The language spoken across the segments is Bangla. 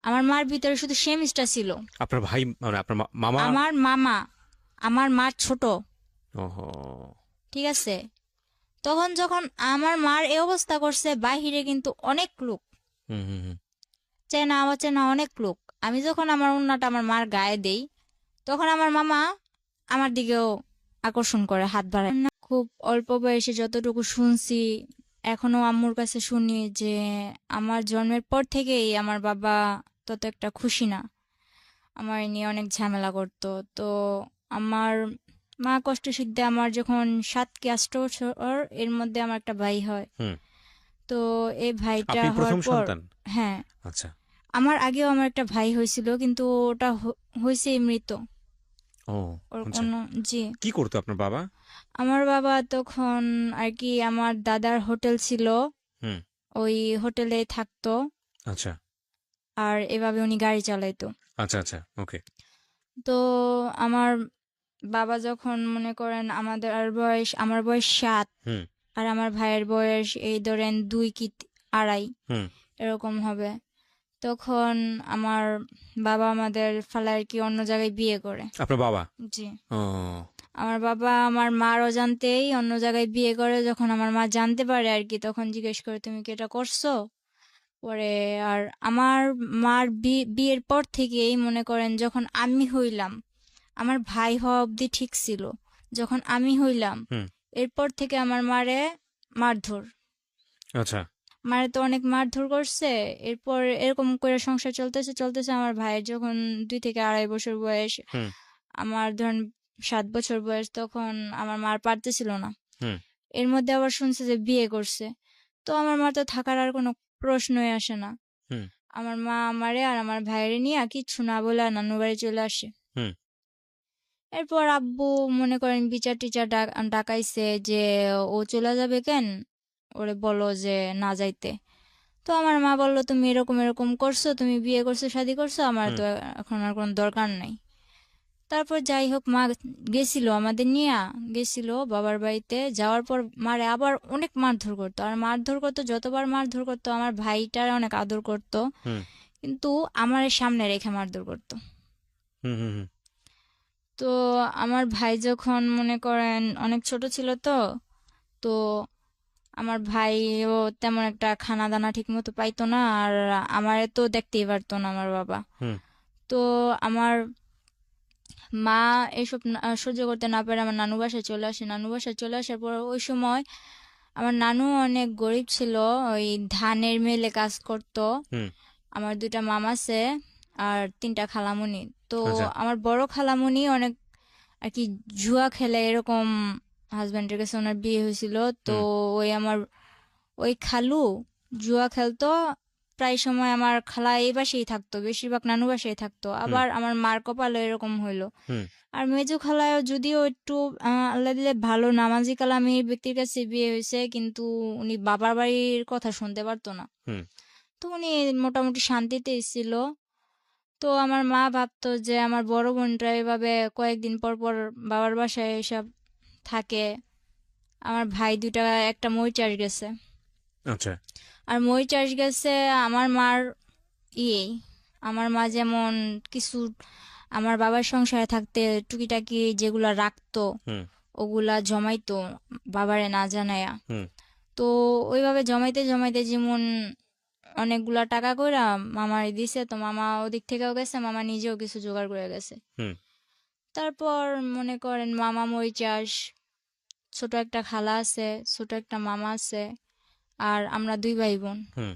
আমার মার ভিতরে শুধু সে মিসটা ছিল। আপনার ভাই মানে আপনার মামা? আমার মামা, আমার মা ছোট, ওহো। ঠিক আছে। তখন যখন আমার মার এই অবস্থা করছে, বাহিরে কিন্তু অনেক লোক, হুম হুম হুম। চেনা অচেনা অনেক লোক। আমি যখন আমার ওড়নাটা আমার মার গায়ে দেই, তখন আমার মামা আমার দিকেও আকর্ষণ করে, হাত বাড়ায় না। খুব অল্প বয়সে যতটুকু শুনছি, এখনো আম্মুর কাছে শুনি যে আমার জন্মের পর থেকেই আমার বাবা তত একটা খুশি না, আমার এ নিয়ে অনেক ঝামেলা করতো। তো আমার মা কষ্ট সিদ্ধে আমার যখন 7 কি 8 বছর, এর মধ্যে আমার একটা ভাই হয়। হুম। তো এই ভাইটা আপনি হওয়ার প্রথম পর, সন্তান? হ্যাঁ, আচ্ছা। আমার আগেও আমার একটা ভাই হয়েছিল, কিন্তু ওটা হয়েছে মৃত। ও। ওর আচ্ছা। কোনো, জি। কি করতো আপনার বাবা? আমার বাবা তখন আর কি, আমার দাদার হোটেল ছিল, হুম। ওই হোটেলে থাকতো। আচ্ছা আর এভাবে উনি গাড়ি চালাইতো। আচ্ছা আচ্ছা, ওকে। তো আমার বাবা যখন মনে করেন, আমার বয়স 7, হুম আর আমার ভাইয়ের বয়স এই ধরেন 2 কি 2.5 হুম। এরকম হবে, তখন আমার বাবা আমাদের ফালায় আর কি অন্য জায়গায় বিয়ে করে। আপনার বাবা? জি। ও। আমার বাবা আমার মার অজান্তেই অন্য জায়গায় বিয়ে করে। যখন আমার মা জানতে পারে আর কি, তখন জিজ্ঞেস করে তুমি কি এটা করছো। পরে আর আমার মার বিয়ের পর থেকেই মনে করেন, যখন আমি হইলাম, আমার ভাই হওয়া অবধি ঠিক ছিল, যখন আমি হইলাম হুম। এরপর থেকে আমার মারে মারধর, আচ্ছা। মারে তো অনেক মারধর করছে। এরপর এরকম করে সংসার চলতেছে চলতেছে, আমার ভাইয়ের যখন 2 থেকে 2.5 বছর বয়স, হুম আমার ধরেন 7 বছর বয়স, তখন আমার মার পারতেছিল না। হুম এর মধ্যে আবার শুনছে যে বিয়ে করছে। তো আমার মা তো থাকার আর কোনো প্রশ্নই আসে না। হুম আমার মা আমারে আর আমার ভাইয়েরে নিয়ে কিচ্ছু না বলে নানু বাড়ি চলে আসে। হুম। এরপর আব্বু মনে করেন বিচার টিচার ডাকাইছে যে ও চলে যাবে কেন, ওরে বলো যে না যাইতে। তো আমার মা বললো তুমি এরকম এরকম করছো, তুমি বিয়ে করছো, শাদী করছো, আমার হুম। তো এখন আর কোনো দরকার নাই। তারপর যাই হোক, মা গেছিল আমাদের নিয়ে, গেছিল বাবার বাড়িতে। যাওয়ার পর মারে আবার অনেক মারধর করতো, আর মারধর করতো, যতবার মারধর করতো আমার ভাইটার অনেক আদর করতো, হুম কিন্তু আমার সামনে রেখে মারধর করতো। হুম হুম হুম। তো আমার ভাই যখন মনে করেন অনেক ছোট ছিল, তো তো আমার ভাইও তেমন একটা খানা দানা ঠিক মতো পাইতো না, আর আমার তো দেখতেই পারতো না আমার বাবা। হুম। তো আমার মা এসব সহ্য করতে না পারে আমার নানু বাসায় চলে আসে। নানু বাসায় চলে আসার পর ওই সময় আমার নানু অনেক গরিব ছিল, ওই ধানের মেলে কাজ করতো। হুম। আমার 2টা মামা আছে আর 3টা খালামুনি। তো আচ্ছা। আমার বড় খালামুনি অনেক আর কি জুয়া খেলে, এরকম হাজবেন্ডের কাছে ওনার বিয়ে হয়েছিল। তো হুম ওই আমার ওই খালু জুয়া খেলতো, প্রায় সময় আমার খালা এই বাসায় থাকতো, বেশিরভাগ নানু বাসায় থাকতো। হুম আবার আমার মার কপালে এরকম হইলো। হুম আর মেজো খালায়ও যদিও একটু আল্লাহ দিলে ভালো নামাজি কালামি ব্যক্তির কাছে বিয়ে হয়েছে, কিন্তু উনি বাবার বাড়ির কথা শুনতে পারতো না। হুম তো উনি মোটামুটি শান্তিতেই ছিল। তো আমার মা ভাবতো যে আমার বড় বোনটা এভাবে কয়েকদিন পর পর বাবার বাসায় এসব থাকে। আমার ভাই 2টা, একটা মই চাষ গেছে। আচ্ছা। আর মই চাষ গেছে আমার মার ইয়ে, আমার মা যেমন কিছু আমার বাবার সংসারে থাকতে টুকিটাকি যেগুলা রাখতো, হুম ওগুলা জমাইতো বাবারে না জানায়া। হুম তো ওইভাবে জমাইতে জমাইতে যেমন অনেকগুলা টাকা কইরা মামারে দিছে, তো মামা ওদিক থেকেও গেছে, মামা নিজেও কিছু জোগাড় করে গেছে। হুম তারপর মনে করেন মামা মই চাষ, ছোট একটা খালা আছে, ছোট একটা মামা আছে, আর আমরা 2 ভাই বোন। হুম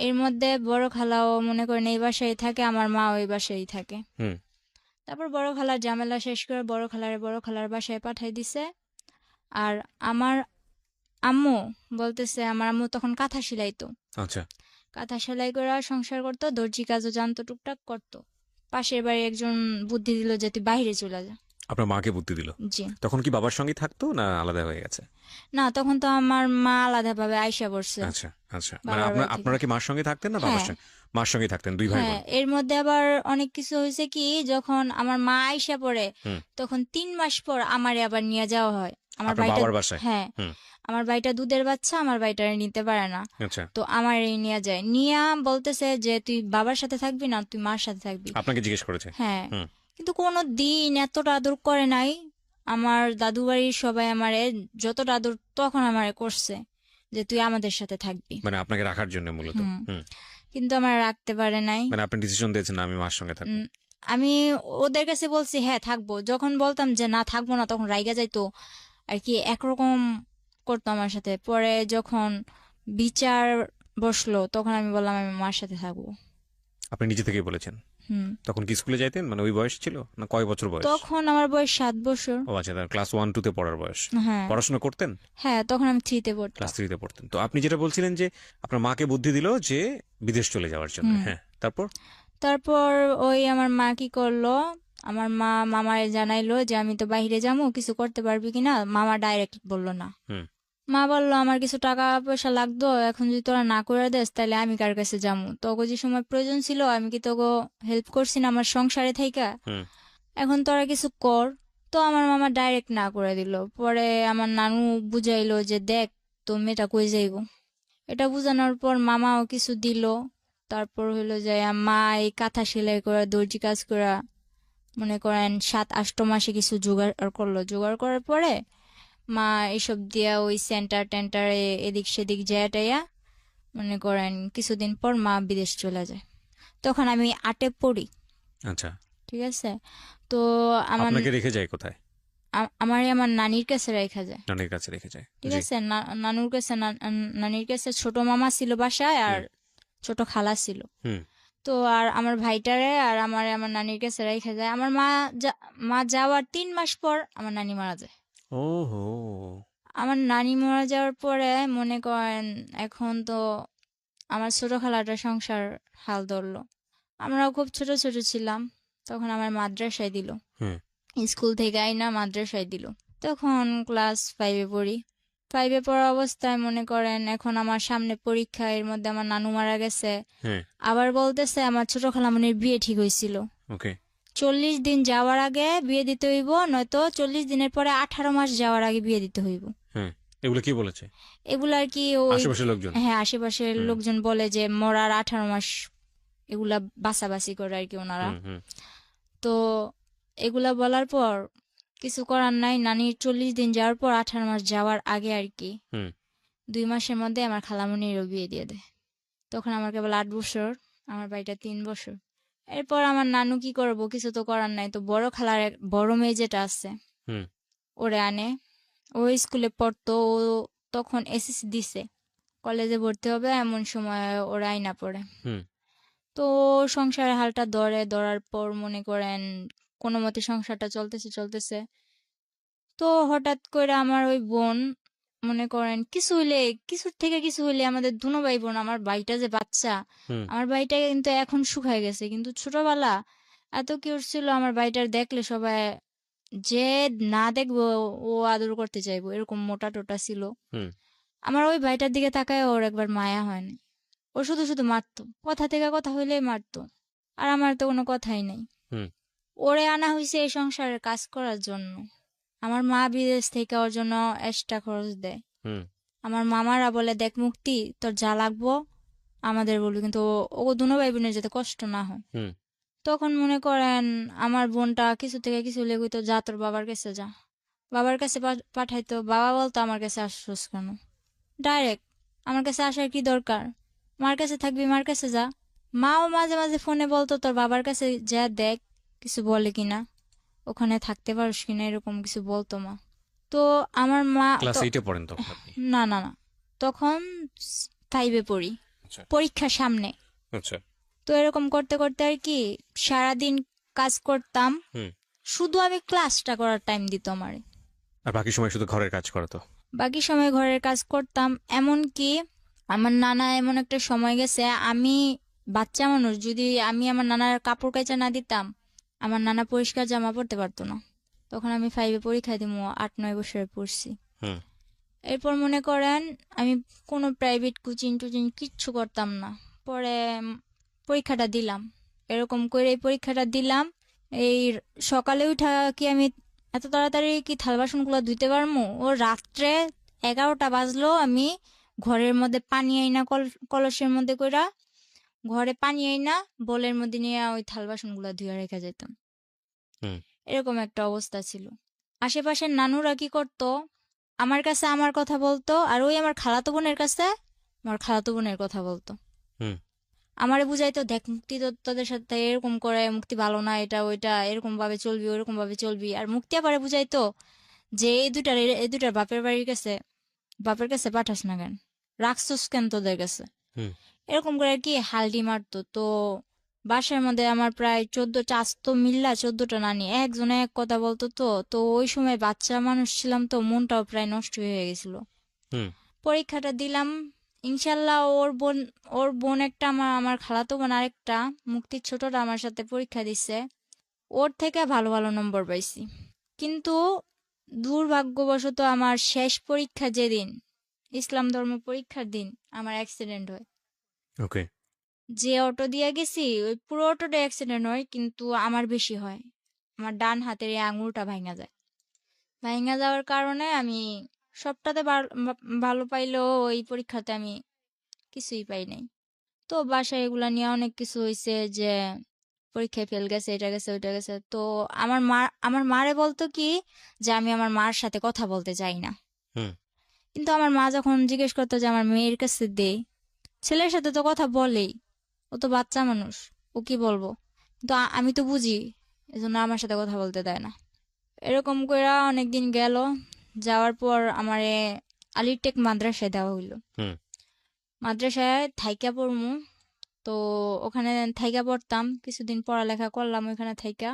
এর মধ্যে বড় খালাও মনে করেন এই বাসায় থাকে, আমার মা ওই বাসায় থাকে। হুম। তারপর বড় খালার ঝামেলা শেষ করে বড় খালার বাসায় পাঠাই দিছে। আর আমার আম্মু বলতেছে, আমার আম্মু তখন কাঁথা সেলাইতো, আচ্ছা। কাঁথা সেলাই করে সংসার করতো, দর্জি কাজও জানতো, টুকটাক করতো। পাশের বাড়ি একজন বুদ্ধি দিল যে তুই বাইরে চলে যা। আপনার মাকে বুদ্ধি দিল? জি। তখন কি বাবার সঙ্গে থাকতো না আলাদা হয়ে গেছে? না, তখন তো আমার মা আলাদাভাবে আইসা পড়ছে আচ্ছা আচ্ছা, মানে বাবার বাড়ি থেকে। আপনারা কি মার সঙ্গে থাকতেন না বাবার হ্যাঁ, সঙ্গে? মার সঙ্গে থাকতেন, দুই ভাই হ্যাঁ, বোন? এর মধ্যে আবার অনেক কিছু হয়েছে কি, যখন আমার মা আইসা পড়ে হুম। তখন 3 মাস পর আমারে আবার নিয়ে যাওয়া হয়। আমার আপনার ভাইটা, বাবার বাসায়? হ্যাঁ, হুম। আমার ভাইটা দুধের বাচ্চা, আমার ভাইটা নিতে পারে না। আচ্ছা, তো আমার এই নিয়ে যায়, নিয়া বলতেছে যে তুই বাবার সাথে থাকবি না তুই মার সাথে থাকবি। আপনাকে জিজ্ঞেস করেছে? হ্যাঁ, হুম। কিন্তু কোনো দিন এতটা আদর করে নাই। আমার দাদু বাড়ির সবাই আমারে যতটা আদর তখন আমারে করছে যে তুই আমাদের সাথে থাকবি। মানে আপনাকে রাখার জন্য মূলত? হুম। হুম। কিন্তু আমার রাখতে পারে নাই। মানে আপনি ডিসিশন দিয়েছেন না আমি মার সঙ্গে থাকবো? আমি ওদের কাছে বলছি হ্যাঁ থাকবো, যখন বলতাম যে না থাকবো না তখন রাইগা যাইতো আর কি, একরকম করতো আমার সাথে। পরে যখন বিচার বসলো তখন আমি বললাম আমি মার সাথে থাকবো। আপনি নিজে থেকেই বলেছেন? হুম। তখন কি স্কুলে যাইতেন? মানে ওই বয়স ছিল না কয় বছর বয়স? তখন আমার বয়স 7 বছর। ও আচ্ছা, ক্লাস 1-2 তে পড়ার বয়স। হ্যাঁ, পড়াশোনা করতেন? হ্যাঁ, তখন আমি 3-তে পড়তাম। ক্লাস 3 তে পড়তেন। তো আপনি যেটা বলছিলেন যে আপনার মাকে বুদ্ধি দিল যে বিদেশ চলে যাওয়ার জন্য, হুম। হ্যাঁ, তারপর? তারপর ওই আমার মা কি করলো, আমার মা মামারে জানাইলো যে আমি তো বাইরে যাবো, কিছু করতে পারবি কিনা। মামা ডাইরেক্ট বললো না। হুম। মা বললো আমার কিছু টাকা পয়সা লাগতো, এখন যদি তোরা না করে দেস তাহলে আমি কার কাছে যাবো, তোকে যে সময় প্রয়োজন ছিল আমি কি তোকে হেল্প করছি না আমার সংসারে থাইকা, হুম। এখন তোরা কিছু কর। তো আমার মামা ডাইরেক্ট না করে দিল। পরে আমার নানু বুঝাইলো যে দেখ তো মেয়েটা কই যাইব। এটা বুঝানোর পর মামাও কিছু দিল। তারপর হইলো যে মা এই কাঁথা সেলাই করা দর্জি কাজ করা মনে করেন 7-8 মাসে কিছু জোগাড় করলো। জোগাড় করার পরে মা এইসব দিয়া ওই সেন্টার টেন্টারে এদিক সেদিক যায় টাইয়া মনে করেন কিছুদিন পর মা বিদেশ চলে যায়। তখন আমি 8-এ পড়ি। আচ্ছা, ঠিক আছে। তো আমার আপনাকে রেখে যায় কোথায়? আমারে আমার নানির কাছে রাখা যায়। নানির কাছে রেখে যায়? ঠিক জি। আছে, নানুর কাছে নানির কাছে ছোট মামা ছিল বাসায় আর ছোট খালা ছিল। হুম। তো আর আমার ভাইটারে আর আমার নানির কাছে রেখে যায়। আমার মা যাওয়ার 3 মাস পর আমার নানি মারা যায়। ওহো। আমার নানি মারা যাওয়ার পরে মনে করেন এখন তো আমার ছোট খালাটা সংসার হাল ধরলো। আমরাও খুব ছোট ছোট ছিলাম। তখন আমার মাদ্রাসায় দিল, হুম। স্কুল থেকে আইনা মাদ্রাসায় দিল। তখন ক্লাস 5-এ পড়ি। 5-এ পড়া অবস্থায় মনে করেন এখন আমার সামনে পরীক্ষা, এর মধ্যে আমার নানু মারা গেছে। হ্যাঁ। আবার বলতেছে আমার ছোট খালামণির বিয়ে ঠিক হয়েছিল, ওকে। 40 দিন যাওয়ার আগে বিয়ে দিতে হইব, নয়তো 40 দিনের পরে 18 মাস যাওয়ার আগে বিয়ে দিতে হইব। হ্যাঁ, এগুলো কি বলেছে এগুলা আর কি ওই, আশেপাশের লোকজন? হ্যাঁ, আশেপাশের হুম। লোকজন বলে যে মরার 18 মাস এগুলা বাছাবাছি করে আর কি ওনারা। হুম। হুম। তো এগুলা বলার পর কিছু করার নাই, নানির 40 দিন যাওয়ার পর 18 মাস যাওয়ার আগে আর কি হুম। 2 মাসের মধ্যে আমার খালামণিরও বিয়ে দিয়ে দেয়। তখন আমার কেবল 8 বছর, আমার ভাইটা 3 বছর। এরপর আমার নানু কি করবো, কিছু তো করার নাই। তো বড় খালার বড় মেয়ে যেটা আছে হুম। ওরে আনে, ও স্কুলে পড়তো, ও তখন এসএসসি দিছে, কলেজে ভর্তি হবে এমন সময় ওরা আইনা পড়ে। হুম। তো সংসারের হালটা ধরার পর মনে করেন কোনো মতে সংসারটা চলতেছে চলতেছে। তো হঠাৎ করে আমার ওই বোন মনে করেন কিছুর থেকে কিছু হইলে আমাদের দুনো ভাই বোন, আমার ভাইটা যে বাচ্চা, হুম। আমার ভাইটা কিন্তু এখন শুকায় গেছে, কিন্তু ছোটবেলা এত কিউট ছিল। আমার ভাইটার দেখলে সবাই যে না দেখবো ও আদর করতে চাইবো, এরকম মোটা টোটা ছিল। হুম। আমার ওই ভাইটার দিকে তাকায় ওর একবার মায়া হয়নি। ও শুধু শুধু মারতো, কথা থেকে কথা হইলেই মারতো। আর আমার তো কোনো কথাই নেই। হুম। ওরে আনা হয়েছে এই সংসারের কাজ করার জন্য। আমার মা বিদেশ থেকে ওর জন্য এক্সট্রা খরচ দেয়। হুম। আমার মামারা বলে দেখ মুক্তি তোর যা লাগবো আমাদের বলবি, কিন্তু ও দুনো ভাই বোনের যাতে কষ্ট না হয়। হুম। তখন মনে করেন আমার বোনটা কিছু থেকে কিছু লেগুতো যা তোর বাবার কাছে যা, বাবার কাছে পাঠাইতো। বাবা বলতো আমার কাছে আসছোস কেন, ডাইরেক্ট আমার কাছে আসার কি দরকার, মার কাছে থাকবি মার কাছে যা। মাও মাঝে মাঝে ফোনে বলতো তোর বাবার কাছে যা দেখ কিছু বলে কিনা, ওখানে থাকতে পারিস কিনা, এরকম কিছু বলতো মা। তো আমার মা ক্লাস তো 8-এ পড়েন তখন আপনি? না না না, তখন 5-এ পড়ি, আচ্ছা। পরীক্ষার সামনে। আচ্ছা। তো এরকম করতে করতে আর কি সারাদিন কাজ করতাম, হুম। শুধু আমি ক্লাসটা করার টাইম দিত আমার। আর বাকি সময় শুধু ঘরের কাজ করা তো? বাকি সময় ঘরের কাজ করতাম। এমনকি আমার নানা এমন একটা সময় গেছে, আমি বাচ্চা মানুষ, যদি আমি আমার নানার কাপড় কাচা না দিতাম আমার নানা পরিষ্কার জামা পরতে পারতো না। তখন আমি 5-এ পরীক্ষা দিব, 8-9 বছরে পড়ছি। হুম। এরপর মনে করেন আমি কোনো প্রাইভেট কোচিং টোচিং কিচ্ছু করতাম না। পরে পরীক্ষাটা দিলাম, এরকম করে এই পরীক্ষাটা দিলাম। এই সকালে উঠা কি আমি এত তাড়াতাড়ি কি থাল বাসন গুলো ধুইতে পারমু? ও রাত্রে 11টা বাজলো, আমি ঘরের মধ্যে পানি আইনা কলসের মধ্যে কইরা ঘরে পানি আইনা বোলের মধ্যে নিয়ে ওই থাল বাসন গুলা ধুয়ে রেখে যেতাম। হুম। এরকম একটা অবস্থা ছিল। আশেপাশের নানুরা কি করতো, আমার কাছে আমার কথা বলতো, আর ওই আমার খালাতো বোনের কাছে আমার খালাতো বোনের কথা বলতো। হুম। আমারে বুঝাইতো, দেখ মুক্তি তো তোদের সাথে এরকম করে, মুক্তি ভালো না, এটা ওইটা, এরকম ভাবে চলবি, ওরকম ভাবে চলবি। আর মুক্তি আবার বুঝাইতো যে এই দুটার বাপের বাড়ির কাছে, বাপের কাছে পাঠাস না কেন, রাখছস কেন তোদের কাছে, হুম। এরকম করে আর কি হালডি মারতো। তো বাসার মধ্যে আমার প্রায় 14টা, আজ তো মিল্লা 14টা নানি, একজনে এক কথা বলতো। তো তো ওই সময় বাচ্চা মানুষ ছিলাম, তো মনটাও প্রায় নষ্ট হয়ে গেছিল। হুম। পরীক্ষাটা দিলাম, ইনশাল্লাহ। ওর বোন একটা, আমার খালাতো বোন আরেকটা, মুক্তির ছোটটা আমার সাথে পরীক্ষা দিছে, ওর থেকে ভালো ভালো নম্বর পাইছি। কিন্তু দুর্ভাগ্যবশত আমার শেষ পরীক্ষা যেদিন, ইসলাম ধর্ম পরীক্ষার দিন, আমার অ্যাক্সিডেন্ট হয়। ওকে। যে অটো দিয়ে গেছি ওই পুরো অটোটা অ্যাক্সিডেন্ট হয়, কিন্তু আমার বেশি হয়। আমার ডান হাতের এই আঙুলটা ভাঙা যায়। ভাঙা যাওয়ার কারণে আমি সবটাতে ভালো পাইলেও ওই পরীক্ষাতে আমি কিছুই পাই নাই। তো বাসায় এগুলা নিয়ে অনেক কিছু হয়েছে, যে পরীক্ষায় ফেল গেছে, এটা গেছে, ওইটা গেছে। তো আমার মারে বলতো কি, যে আমি আমার মার সাথে কথা বলতে চাই না। হুম। কিন্তু আমার মা যখন জিজ্ঞেস করতো যে আমার মেয়ের কাছে দে, ছেলের সাথে তো কথা বলেই, ও তো বাচ্চা মানুষ, ও কি বলবো। কিন্তু আমি তো বুঝি, এজন্য আমার সাথে কথা বলতে দেয় না। এরকম করে অনেকদিন গেল, যাওয়ার পর আমারে আলিটেক মাদ্রাসায় দেওয়া হইলো। হুম। মাদ্রাসায় থাইকা পড়মু। তো ওখানে থাইকা পড়তাম, কিছুদিন পড়ালেখা করলাম ওখানে থাইকা।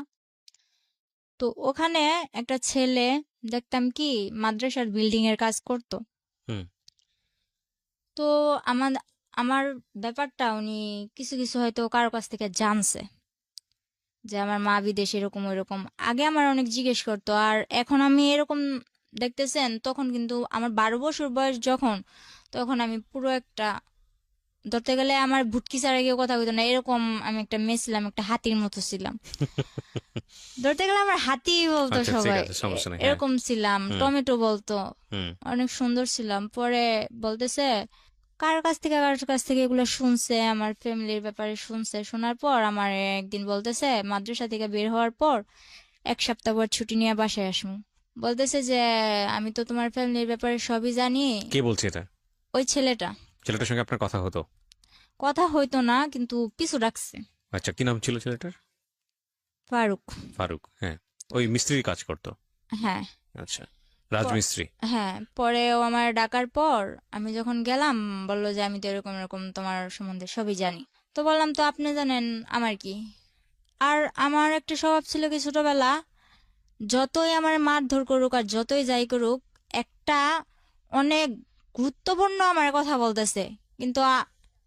তো ওখানে একটা ছেলে দেখতাম কি মাদ্রাসার বিল্ডিং এর কাজ করতো। হুম। তো আমার আমার ব্যাপারটা উনি কিছু কিছু হয়তো কারো কাছ থেকে জানছে, যে আমার মা বিদেশ এরকম ওইরকম। আগে আমার অনেক জিজ্ঞেস করতো, আর এখন আমি এরকম দেখতেছেন, তখন কিন্তু আমার 12 বছর বয়স যখন, তখন আমি পুরো একটা, ধরতে গেলে আমার ভুটকি ছাড়া কেউ কথা কইতো না, এরকম আমি একটা মেয়ে ছিলাম, একটা হাতির মতো ছিলাম। ধরতে গেলে আমার হাতি বলতো আচ্ছা, ঠিক সবাই, আছে, সমস্যা নেই। হ্যাঁ। এরকম ছিলাম। হুম। টমেটো বলতো, হুম। অনেক সুন্দর ছিলাম। পরে বলতেছে কার কাছ থেকে এগুলো শুনছে, আমার ফ্যামিলির ব্যাপারে শুনছে। শোনার পর আমার একদিন বলতেছে, মাদ্রাসা থেকে বের হওয়ার পর 1 সপ্তাহ পর ছুটি নিয়ে বাসায় আসবো। বলতেছে যে আমি তো তোমার ফ্যামিলির ব্যাপারে সবই জানি। কে বলছে এটা? ওই ছেলেটা, ছেলেটার সঙ্গে আপনার কথা হতো? কথা হইতো না কিন্তু পিছু রাখছে। আচ্ছা, কি নাম ছিল ছেলেটার? ফারুক। ফারুক, হ্যাঁ। ওই মিস্ত্রির কাজ করতো? হ্যাঁ। আচ্ছা, প- রাজমিস্ত্রি। হ্যাঁ, পরে ও আমার ডাকার পর আমি যখন গেলাম, বললো যে আমি তো এরকম এরকম তোমার সম্বন্ধে সবই জানি। তো বললাম, তো আপনি জানেন আমার কি? আর আমার একটা স্বভাব ছিল কি, ছোটবেলা যতই আমার মারধর করুক আর যতই যাই করুক, একটা অনেক গুরুত্বপূর্ণ আমার কথা বলতেছে, কিন্তু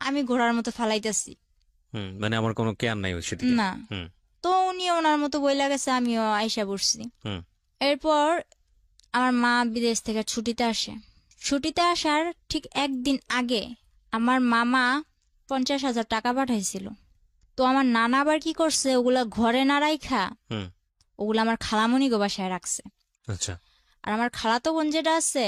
আমি ঘোড়ার মতো ফালাইতেছি হুম, মানে আমার কোনো কেয়ার নাই ওই সেদিকে। না। হুম। তো উনি ওনার মতো বইলা গেছে, আমিও আইসা পড়ছি। হুম। এরপর আমার মা বিদেশ থেকে ছুটিতে আসে। ছুটিতে আসার ঠিক একদিন আগে আমার মামা 50,000 টাকা পাঠাইছিল। তো আমার নানা আবার কি করছে, ওগুলা ঘরে না রাইখা হুম। ওগুলা আমার খালামণি গো বাসায় রাখছে। আচ্ছা। আর আমার খালাতো বোন যেটা আছে,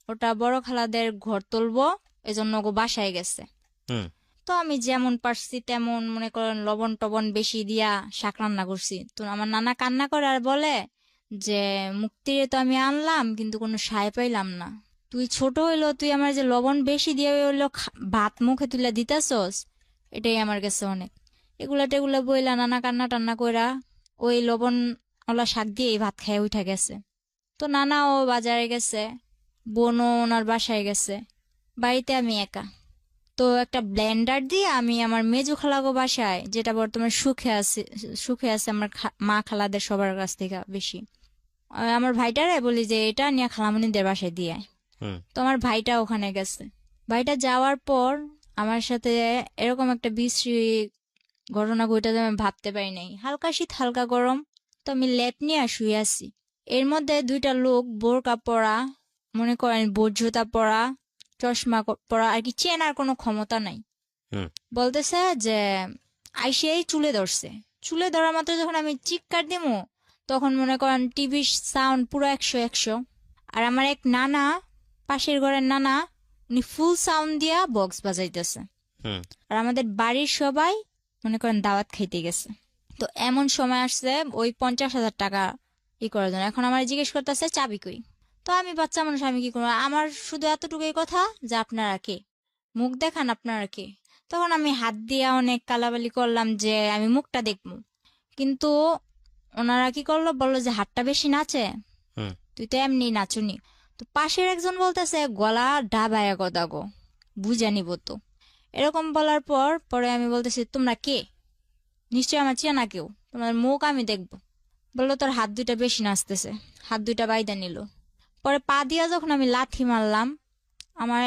ওটা বড় খালাদের ঘর তুলবো, এজন্য ওগো বাসায় গেছে। হুম। তো আমি যেমন পারছি তেমন, মনে করেন লবণ টবণ বেশি দিয়া শাক রান্না করছি। তো আমার নানা কান্না করে আর বলে যে মুক্তিরে তো আমি আনলাম, কিন্তু কোনো সায় পাইলাম না। তুই ছোট হইলো, তুই আমার যে লবণ বেশি দিয়ে হইলো ভাত মুখে তুলে দিতেছস, এটাই আমার কাছে অনেক। এগুলা টেগুলা বইলা নানা কান্না টান্না কইরা ওই লবণ ওলা শাক দিয়ে ভাত খেয়ে উঠা গেছে। তো নানাও বাজারে গেছে, বোনও ওনার বাসায় গেছে, বাড়িতে আমি একা। তো একটা ব্লেন্ডার দিয়ে আমি আমার মেজু খালাগো বাসায়, যেটা বর্তমানে সুখে আছে আমার মা খালাদের সবার কাছ থেকে বেশি, আমার ভাইটারে বলি যে এটা নিয়ে খালামণিদের বাসায় দিয়ে আয়। হুম। তো আমার ভাইটা ওখানে গেছে। ভাইটা যাওয়ার পর আমার সাথে এরকম একটা বিশ্রী ঘটনা ঘটে, আমি ভাবতে পারি নাই। হালকা শীত হালকা গরম, তো আমি লেপ নিয়ে শুয়ে আছি। এর মধ্যে 2টা লোক বোরকা পরা, মনে করেন বোট জুতা পরা, চশমা পরা, আর কি চেনার কোনো ক্ষমতা নাই, হুম। বলতেছে যে আইসেই চুলে ধরছে। চুলে ধরার মাত্র যখন আমি চিৎকার দিমু, তখন মনে করেন টিভির সাউন্ড পুরো 100 আর আমার এক নানা, পাশের ঘরের নানা, উনি ফুল সাউন্ড দিয়া বক্স বাজাইতেছে। হুম আর আমাদের বাড়ির সবাই মনে করেন দাওয়াত খাইতে গেছে। তো এমন সময় আসছে ওই 50,000 টাকা করার জন্য। এখন আমার জিজ্ঞেস করতেছে চাবি কই। তো আমি বাচ্চা মানুষ, আমি কি করবো, আমার শুধু এতটুকুই কথা যে আপনারা কে, মুখ দেখান আপনারা কে। তখন আমি হাত দিয়া অনেক কালাবালি করলাম যে আমি মুখটা দেখবো, কিন্তু ওনারা কি করলো, বললো যে হাতটা বেশি নাচে, হুম তুই তো এমনি নাচুনি। তো পাশের একজন বলতেছে গলা ডাবায়া কথা গো, বুঝে নিব তো। এরকম বলার পর পরে আমি বলতেছি তোমরা কে, নিশ্চয়ই আমার চেনা কেউ, তোমার মুখ আমি দেখবো। বললো তোর হাত দুইটা বেশি নাচতেছে, হাত দুইটা বাইদা নিল। পরে পা দিয়া যখন আমি লাথি মারলাম, আমার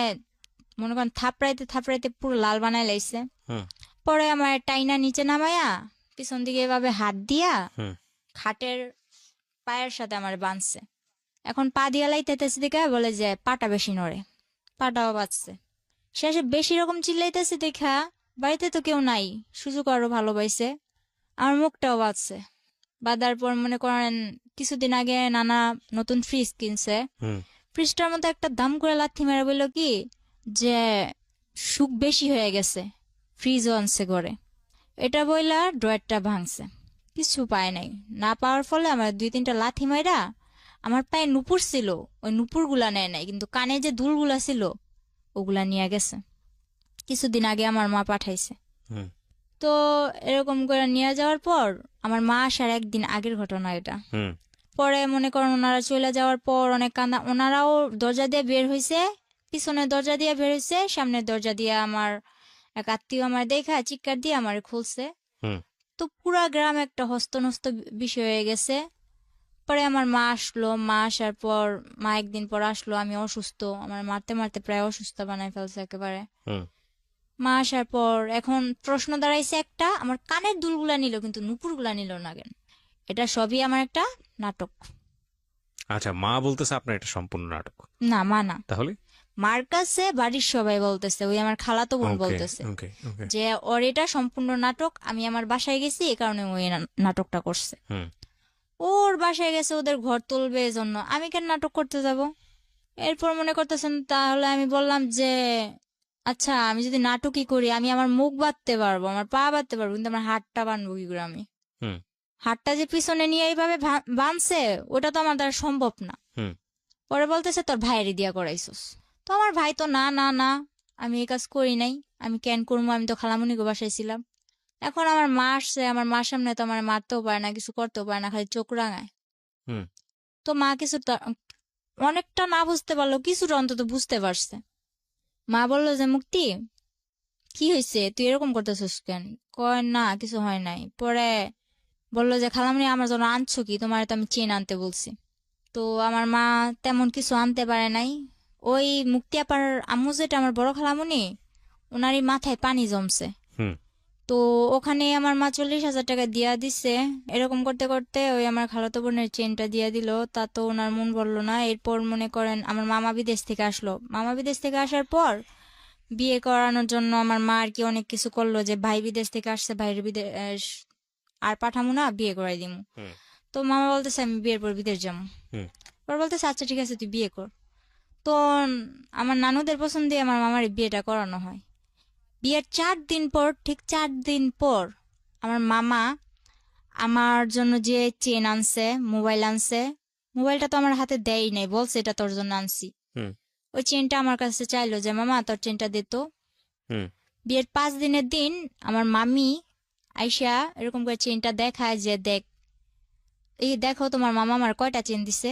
মনে করেন থাপড়াইতে থাপড়াইতে পুরো লাল বানাই লাইছে। হুম পরে আমার টাইনা নিচে নামাইয়া পিছন দিকে এভাবে হাত দিয়া হুম খাটের পায়ের সাথে আমার বাঁধছে। এখন পা দিয়া লাইতেছে দেখে বলে যে পাটা বেশি নড়ে, পাটাও বাঁচছে। শেষে বেশি রকম চিল্লাইতেছে দেখা বাড়িতে তো কেউ নাই, সুযোগ আরো ভালো পাইছে, আমার মুখটাও বাঁচছে। বাঁধার পর মনে করেন কিছুদিন আগে নানা নতুন ফ্রিজ কিনছে, হুম ফ্রিজটার মধ্যে একটা দাম করে লাথি মেরে বলল কি যে সুখ বেশি হয়ে গেছে, ফ্রিজও আনছে ঘরে। এটা বইলা ড্রয়ারটা ভাঙছে, কিছু পায় নাই। না পাওয়ার ফলে আমার 2-3টা লাথি মাইরা আমার পায়ে নুপুর ছিল, ওই নুপুর গুলা নেয় নাই, কিন্তু কানে যে দুলগুলা ছিল ওগুলা নিয়ে গেছে। কিছুদিন আগে আমার মা পাঠাইছে। হুম তো এরকম করে নিয়ে যাওয়ার পর আমার মা আসার একদিন আগের ঘটনা এটা। হুম পরে মনে করেন ওনারা চলে যাওয়ার পর অনেক কান্দা, ওনারাও দরজা দিয়ে বের হয়েছে, পিছনের দরজা দিয়ে বের হয়েছে, সামনের দরজা দিয়ে আমার এক আত্মীয় আমার দেখা চিৎকার দিয়ে আমার খুলছে। হুম তো পুরা গ্রাম একটা হস্তনস্ত বিষয় হয়ে গেছে। পরে আমার মা আসলো, মা আসার পর মা একদিন পর আসলো, আমি অসুস্থ, আমার মারতে মারতে প্রায় অসুস্থ বানাই ফেলছে একেবারে। হুম মা আসার পর এখন প্রশ্ন দাঁড়াইছে একটা, আমার কানের দুলগুলা নিল কিন্তু নুপুরগুলা নিল না কেন। এটা সবই আমার একটা নাটক। আচ্ছা, মা বলতেছে আপনার এটা সম্পূর্ণ নাটক, না মা না, তাহলে? মার কাছে বাড়ির সবাই বলতেছে, ওই আমার খালাতো বোন ওকে বলতেছে ওকে ওকে। যে ওর এটা সম্পূর্ণ নাটক, আমি আমার বাসায় গেছি এই কারণে ওই নাটকটা করছে। হুম ওর বাসায় গেছে ওদের ঘর তুলবে এজন্য, আমি কেন নাটক করতে যাব। এরপর মনে করতেছেন, তাহলে আমি বললাম যে আচ্ছা আমি যদি নাটকই করি, আমি আমার মুখ বাঁধতে পারবো, আমার পা বাঁধতে পারবো, কিন্তু আমার হাতটা বাঁধবো কি করে আমি। হুম হাতটা যে পিছনে নিয়ে এইভাবে বাঁধছে ওটা তো আমার দ্বারা সম্ভব না। হুম পরে বলতেছে তোর ভাইয়েরই দিয়া করাইছস। তো আমার ভাই তো না না না, আমি এই কাজ করি নাই, আমি কেন করবো, আমি তো খালামুনিকে বাসাইছিলাম। এখন আমার মা আসছে, আমার মার সামনে তো আমার মারতেও পারে না, কিছু করতেও পারে না, খালি চোখ রাঙায়। হুম তো মা কিছু অনেকটা না বুঝতে পারলো, কিছুটা অন্তত বুঝতে পারছে। মা বললো যে মুক্তি কি হয়েছে, তুই এরকম করতেছিস কেন। কয় না কিছু হয় নাই। পরে বললো যে খালামুনি আমার জন্য আনছো কি, তোমার তো আমি চেন আনতে বলছি। তো আমার মা তেমন কিছু আনতে পারে নাই। ওই মুক্তি আপার আম্মু যেটা আমার বড় খালামুনি, ওনারই মাথায় পানি জমছে। হুম তো ওখানে আমার মা 40,000 টাকা দিয়া দিছে। এরকম করতে করতে ওই আমার খালাতো বোনের চেনটা দিয়া দিল, তা তো ওনার মন বললো না। এরপর মনে করেন আমার মামা বিদেশ থেকে আসলো, মামা বিদেশ থেকে আসার পর বিয়ে করানোর জন্য আমার মা আর কি অনেক কিছু করলো, যে ভাই বিদেশ থেকে আসছে, ভাইয়ের বিদেশ আর পাঠামু না, বিয়ে করাই দিমু। হুম তো মামা বলতেছে আমি বিয়ের পর বিদেশ যাবো। হুম পর বলতেছে আচ্ছা ঠিক আছে তুই বিয়ে কর। তো আমার নানুদের পছন্দে আমার মামার বিয়েটা করানো হয়। বিয়ের 4 দিন পর, ঠিক 4 দিন পর আমার মামা আমার জন্য যে চেন আনছে, মোবাইল আনছে, মোবাইলটা তো আমার হাতে দেয়ই নাই, বলছে এটা তোর জন্য আনছি। হুম ওই চেনটা আমার কাছে চাইলো যে মামা তোর চেনটা দে তো। হুম বিয়ের 5 দিনের দিন আমার মামি আইসা এরকম করে চেনটা দেখায় যে দেখ, এই দেখো তোমার মামা আমার কয়টা চেন দিছে।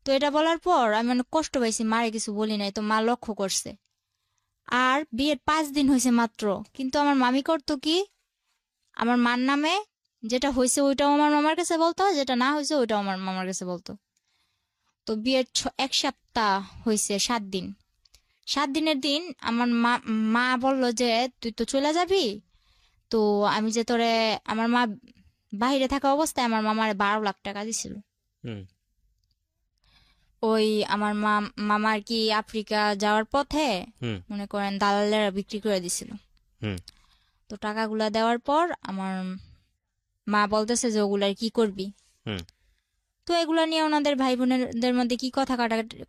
তো এটা বলার পর আমি অনেক কষ্ট পাইছি, মারে কিছু বলি নাই, তো মা লক্ষ্য করছে। আর বিয়ের 5 দিন হয়েছে মাত্র, কিন্তু আমার মামি করতো কি, আমার মার নামে যেটা হয়েছে ওইটাও আমার মামার কাছে বলতো, যেটা না হয়েছে ওইটাও আমার মামার কাছে বলতো। তো বিয়ের 1 সপ্তাহ হয়েছে, 7 দিন। 7 দিনের দিন আমার মা মা বললো যে তুই তো চলে যাবি, তো আমি যে তোরে, আমার মা বাহিরে থাকা অবস্থায় আমার মামার 12 লাখ টাকা দিছিল। হুম ওই আমার মামা আর কি আফ্রিকা যাওয়ার পথে হুম মনে করেন দালালেরা বিক্রি করে দিছিল। হুম তো টাকাগুলা দেওয়ার পর আমার মা বলতেছে যে ওগুলার কি করবি। হুম। তো এগুলো নিয়ে ওনাদের ভাই বোনেদের মধ্যে কি কথা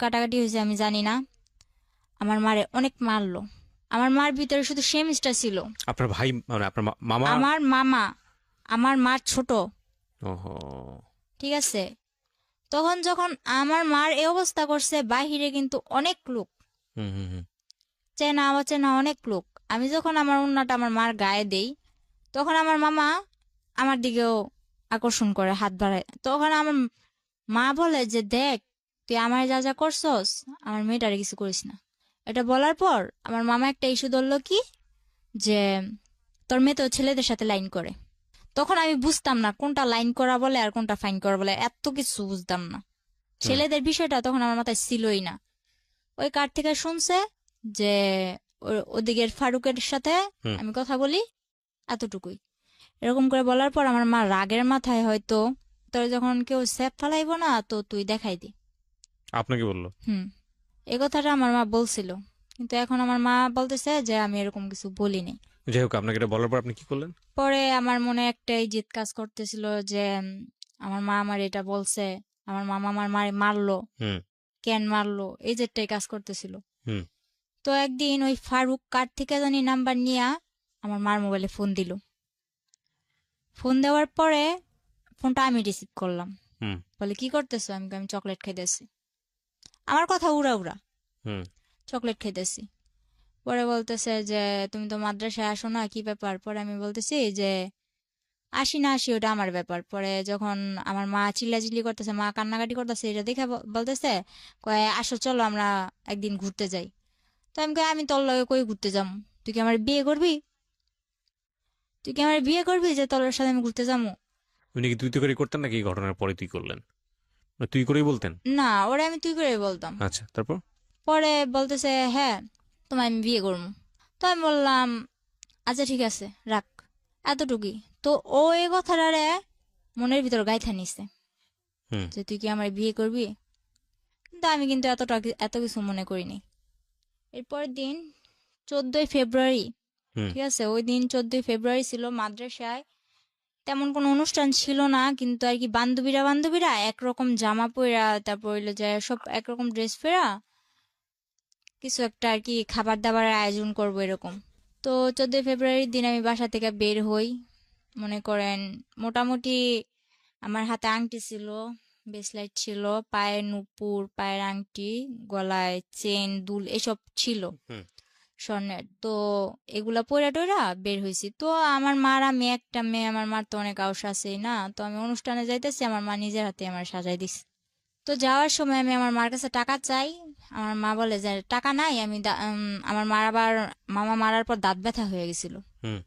কাটাকাটি হয়েছে আমি জানি না। আমার মারে অনেক মারলো। আমার মার ভিতরে শুধু সেমিস্টার ছিল। আপনার ভাই মানে আপনার মামা? আমার মামা, আমার মার ছোট, ওহো। ঠিক আছে। তখন যখন আমার মার এই অবস্থা করছে, বাহিরে কিন্তু অনেক লোক, হুম হুম হুম চেনা অচেনা অনেক লোক। আমি যখন আমার ওন্নাটা আমার মার গায়ে দেই, তখন আমার মামা আমার দিকেও আকর্ষণ করে, হাত বাড়ায়। তখন আমার মা বলে যে, দেখ তুই আমার যা যা করছস, আমার মেয়েটারে কিছু করিস না। এটা বলার পর আমার মামা একটা ইস্যু ধরলো কি, যে তোর মেয়ে তো ছেলেদের সাথে লাইন করে। তখন আমি বুঝতাম না কোনটা লাইন করা বলে আর কোনটা ফাইন করা বলে, এত কিছু বুঝতাম না। হুম ছেলেদের বিষয়টা তখন আমার মাথায় ছিলই না। ওই কার থেকে শুনছে যে ওদিকের ফারুকের সাথে হুম। আমি কথা বলি, এতটুকুই। এরকম করে বলার পর আমার মা রাগের মাথায় হয়তো, তোর যখন কেউ স্যাপ ফালাইবো না তো তুই দেখাই দি। আপনাকে বললো? হুম, এই কথাটা আমার মা বলছিল, কিন্তু এখন আমার মা বলতেছে যে আমি এরকম কিছু বলিনি। যাই হোক, আপনাকে এটা বলার পর আপনি কি করলেন? পরে আমার মনে একটাই জিদ কাজ করতেছিল যে আমার মা আমার এটা বলছে, আমার মামা আমার মারে মারলো, হুম কেন মারলো, এই জেদটাই কাজ করতেছিল। হুম তো একদিন ওই ফারুক কার থেকে জানি নাম্বার নিয়ে আমার মার মোবাইলে ফোন দিল। ফোন দেওয়ার পরে ফোনটা আমি রিসিভ করলাম। হুম বলে কি করতেছো? আমি চকলেট খাইতেছি। আমার কথা উড়া উড়া, হুম চকলেট খাইতেছি। পরে বলতেছে যে তুমি তো মাদ্রাসায় আসো না, কি ব্যাপার? পরে আমি বলতেছি যে আসি না আসি ওটা আমার ব্যাপার। পরে যখন আমার মা চিল্লাচিল্লি করতেছে, মা কান্নাকাটি করতেছে, এটা দেখে বলতেছে, কয় আসো চলো আমরা একদিন ঘুরতে যাই। তো আমি কই আমি তোর লগে কই ঘুরতে যাবো? তুই কি আমার বিয়ে করবি? তুই কি আমার বিয়ে করবি যে তোর সাথে আমি ঘুরতে যাবো? উনি কি তুই তো করে করতেন নাকি এই ঘটনার পরে তুই করলেন? না, তুই করেই বলতেন? না, ওরা আমি তুই করে বলতাম। আচ্ছা, তারপর? পরে বলতেছে হ্যাঁ তোমায় আমি বিয়ে করবো। তো আমি বললাম আচ্ছা ঠিক আছে রাখ, এতটুকুই। তো ও এই কথাটারে মনের ভিতর গাইথা নিছে হুম যে তুই কি আমার বিয়ে করবি। কিন্তু আমি কিন্তু এত কিছু মনে করিনি। এরপরের দিন 14ই ফেব্রুয়ারি, হুম ঠিক আছে, ওই দিন 14ই ফেব্রুয়ারি ছিল। মাদ্রাসায় তেমন কোনো অনুষ্ঠান ছিল না, কিন্তু আর কি বান্ধবীরা বান্ধবীরা একরকম জামা পরা, তারপর হইলো যে সব একরকম ড্রেস পরা কিছু একটা আর কি খাবার দাবারের আয়োজন করবো এরকম। তো 14ই ফেব্রুয়ারির দিন আমি বাসা থেকে বের হই। মনে করেন মোটামুটি আমার হাতে আংটি ছিল, ব্রেসলেট ছিল, পায়ে নুপুর, পায়ের আংটি, গলায় চেন, দুল এসব ছিল হুম স্বর্ণের। তো এগুলা পইরা টইরা বের হয়েছি। তো আমার মার, আমি একটা মেয়ে, আমার মার তো অনেক আউস আছেই না। তো আমি অনুষ্ঠানে যাইতেছি, আমার মা নিজের হাতে আমার সাজাই দিছে। তো যাওয়ার সময় আমি আমার মার কাছে টাকা চাই। আমার মা বলে যে টাকা নাই। আমার মার আবার মামা মারার পর দাঁত ব্যথা হয়ে গেছিল। হুম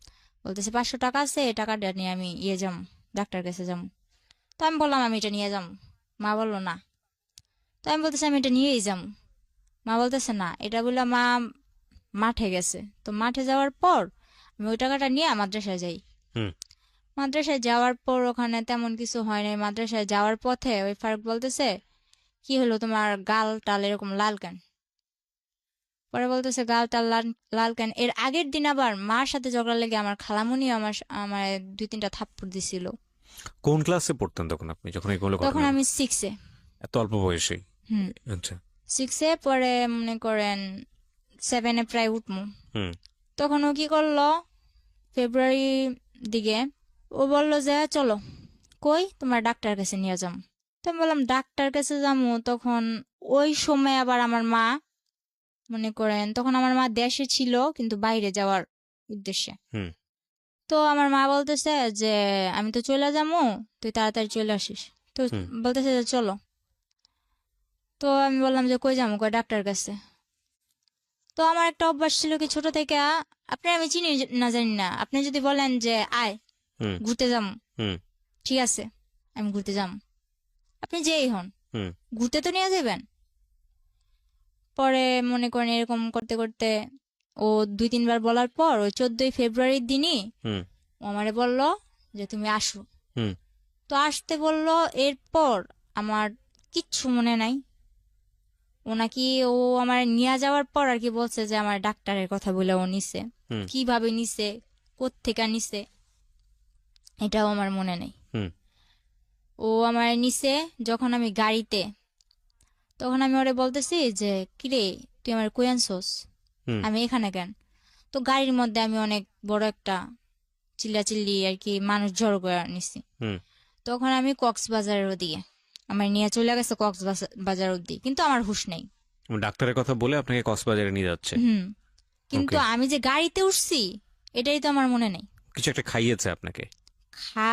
বলতেছে 500 টাকা আছে, এই টাকাটা নিয়ে আমি যাম, ডাক্তার কাছে যাম। তো আমি বললাম আমি এটা নিয়ে যাম। মা বললো না। তো আমি বলতেছি আমি এটা নিয়েই যাম। মা বলতেছে না, এটা বলে মা মাঠে গেছে। তো মাঠে যাওয়ার পর আমি ওই টাকাটা নিয়ে মাদ্রাসায় যাই। হুম মাদ্রাসায় যাওয়ার পর ওখানে তেমন কিছু হয় নাই। মাদ্রাসায় যাওয়ার পথে ওই ফারুক বলতেছে কি হলো তোমার গাল টাল এরকম লাল কেন? পরে বলতেছে গাল টাল লাল লাল কেন? এর আগের দিন আবার মার সাথে ঝগড়া লেগে আমার খালামুনি আমার আমার 2-3টা থাপ্পড় দিছিল। কোন ক্লাসে পড়তেন তখন আপনি, যখন এগুলো তখন ঘটনা? আমি 6-এ। এত অল্প বয়সেই? হুম, আচ্ছা। 6-এ। পরে মনে করেন 7-এ প্রায় উঠমু। হুম তখন ও কি করলো, ফেব্রুয়ারি দিকে ও বলল যে চলো, কই তোমার ডাক্তার কাছে নিয়ে যাম। তো আমি বললাম ডাক্তার কাছে যাবো। তখন ওই সময় আবার আমার মা, মনে করেন তখন আমার মা দেশে ছিল কিন্তু বাইরে যাওয়ার উদ্দেশ্যে। হুম তো আমার মা বলতেছে যে আমি তো চলে যাবো, তুই তাড়াতাড়ি চলে আসিস। তো হুম বলতেছে যে চলো। তো আমি বললাম যে কই যাবো? কই ডাক্তার কাছে। তো আমার একটা অভ্যাস ছিল কি ছোট থেকে, আপনি আমি চিনি না জানি না, আপনি যদি বলেন যে আয় হুম ঘুরতে যাম, হুম ঠিক আছে আমি ঘুরতে যাম, আপনি যেই হন হুম ঘুরতে তো নিয়ে যাবেন। পরে মনে করেন এরকম করতে করতে ও 2-3 বার বলার পর ওই 14ই ফেব্রুয়ারির দিনই হুম ও আমারে বলল যে তুমি আসো। হুম তো আসতে বলল। এরপর আমার কিচ্ছু মনে নাই। ও নাকি ও আমার নিয়ে যাওয়ার পর আর কি বলছে যে আমার ডাক্তারের কথা বলে ও নিছে। হুম কিভাবে নিছে, কোত্থেকে নিছে, এটাও আমার মনে নেই। হুম ও আমার নিচে যখন আমি গাড়িতে, তখন আমি ওরে বলতেছি যে কিরে তুই আমার কই আনছস, হুম আমি এখানে কেন? তো গাড়ির মধ্যে আমি অনেক বড় একটা চিল্লাচিল্লি আর কি মানুষ জড়ো করে নিছি। হুম তখন আমি কক্সবাজারের ওদিকে আমার নিয়ে চলে গেছে, কক্সবাজার অব্দি, কিন্তু আমার হুঁশ নেই। ডাক্তারের কথা বলে আপনাকে কক্সবাজারে নিয়ে যাচ্ছে। হুম। কিন্তু ওকে, আমি যে গাড়িতে উঠছি এটাই তো আমার মনে নেই। কিছু একটা খাইয়েছে আপনাকে। খা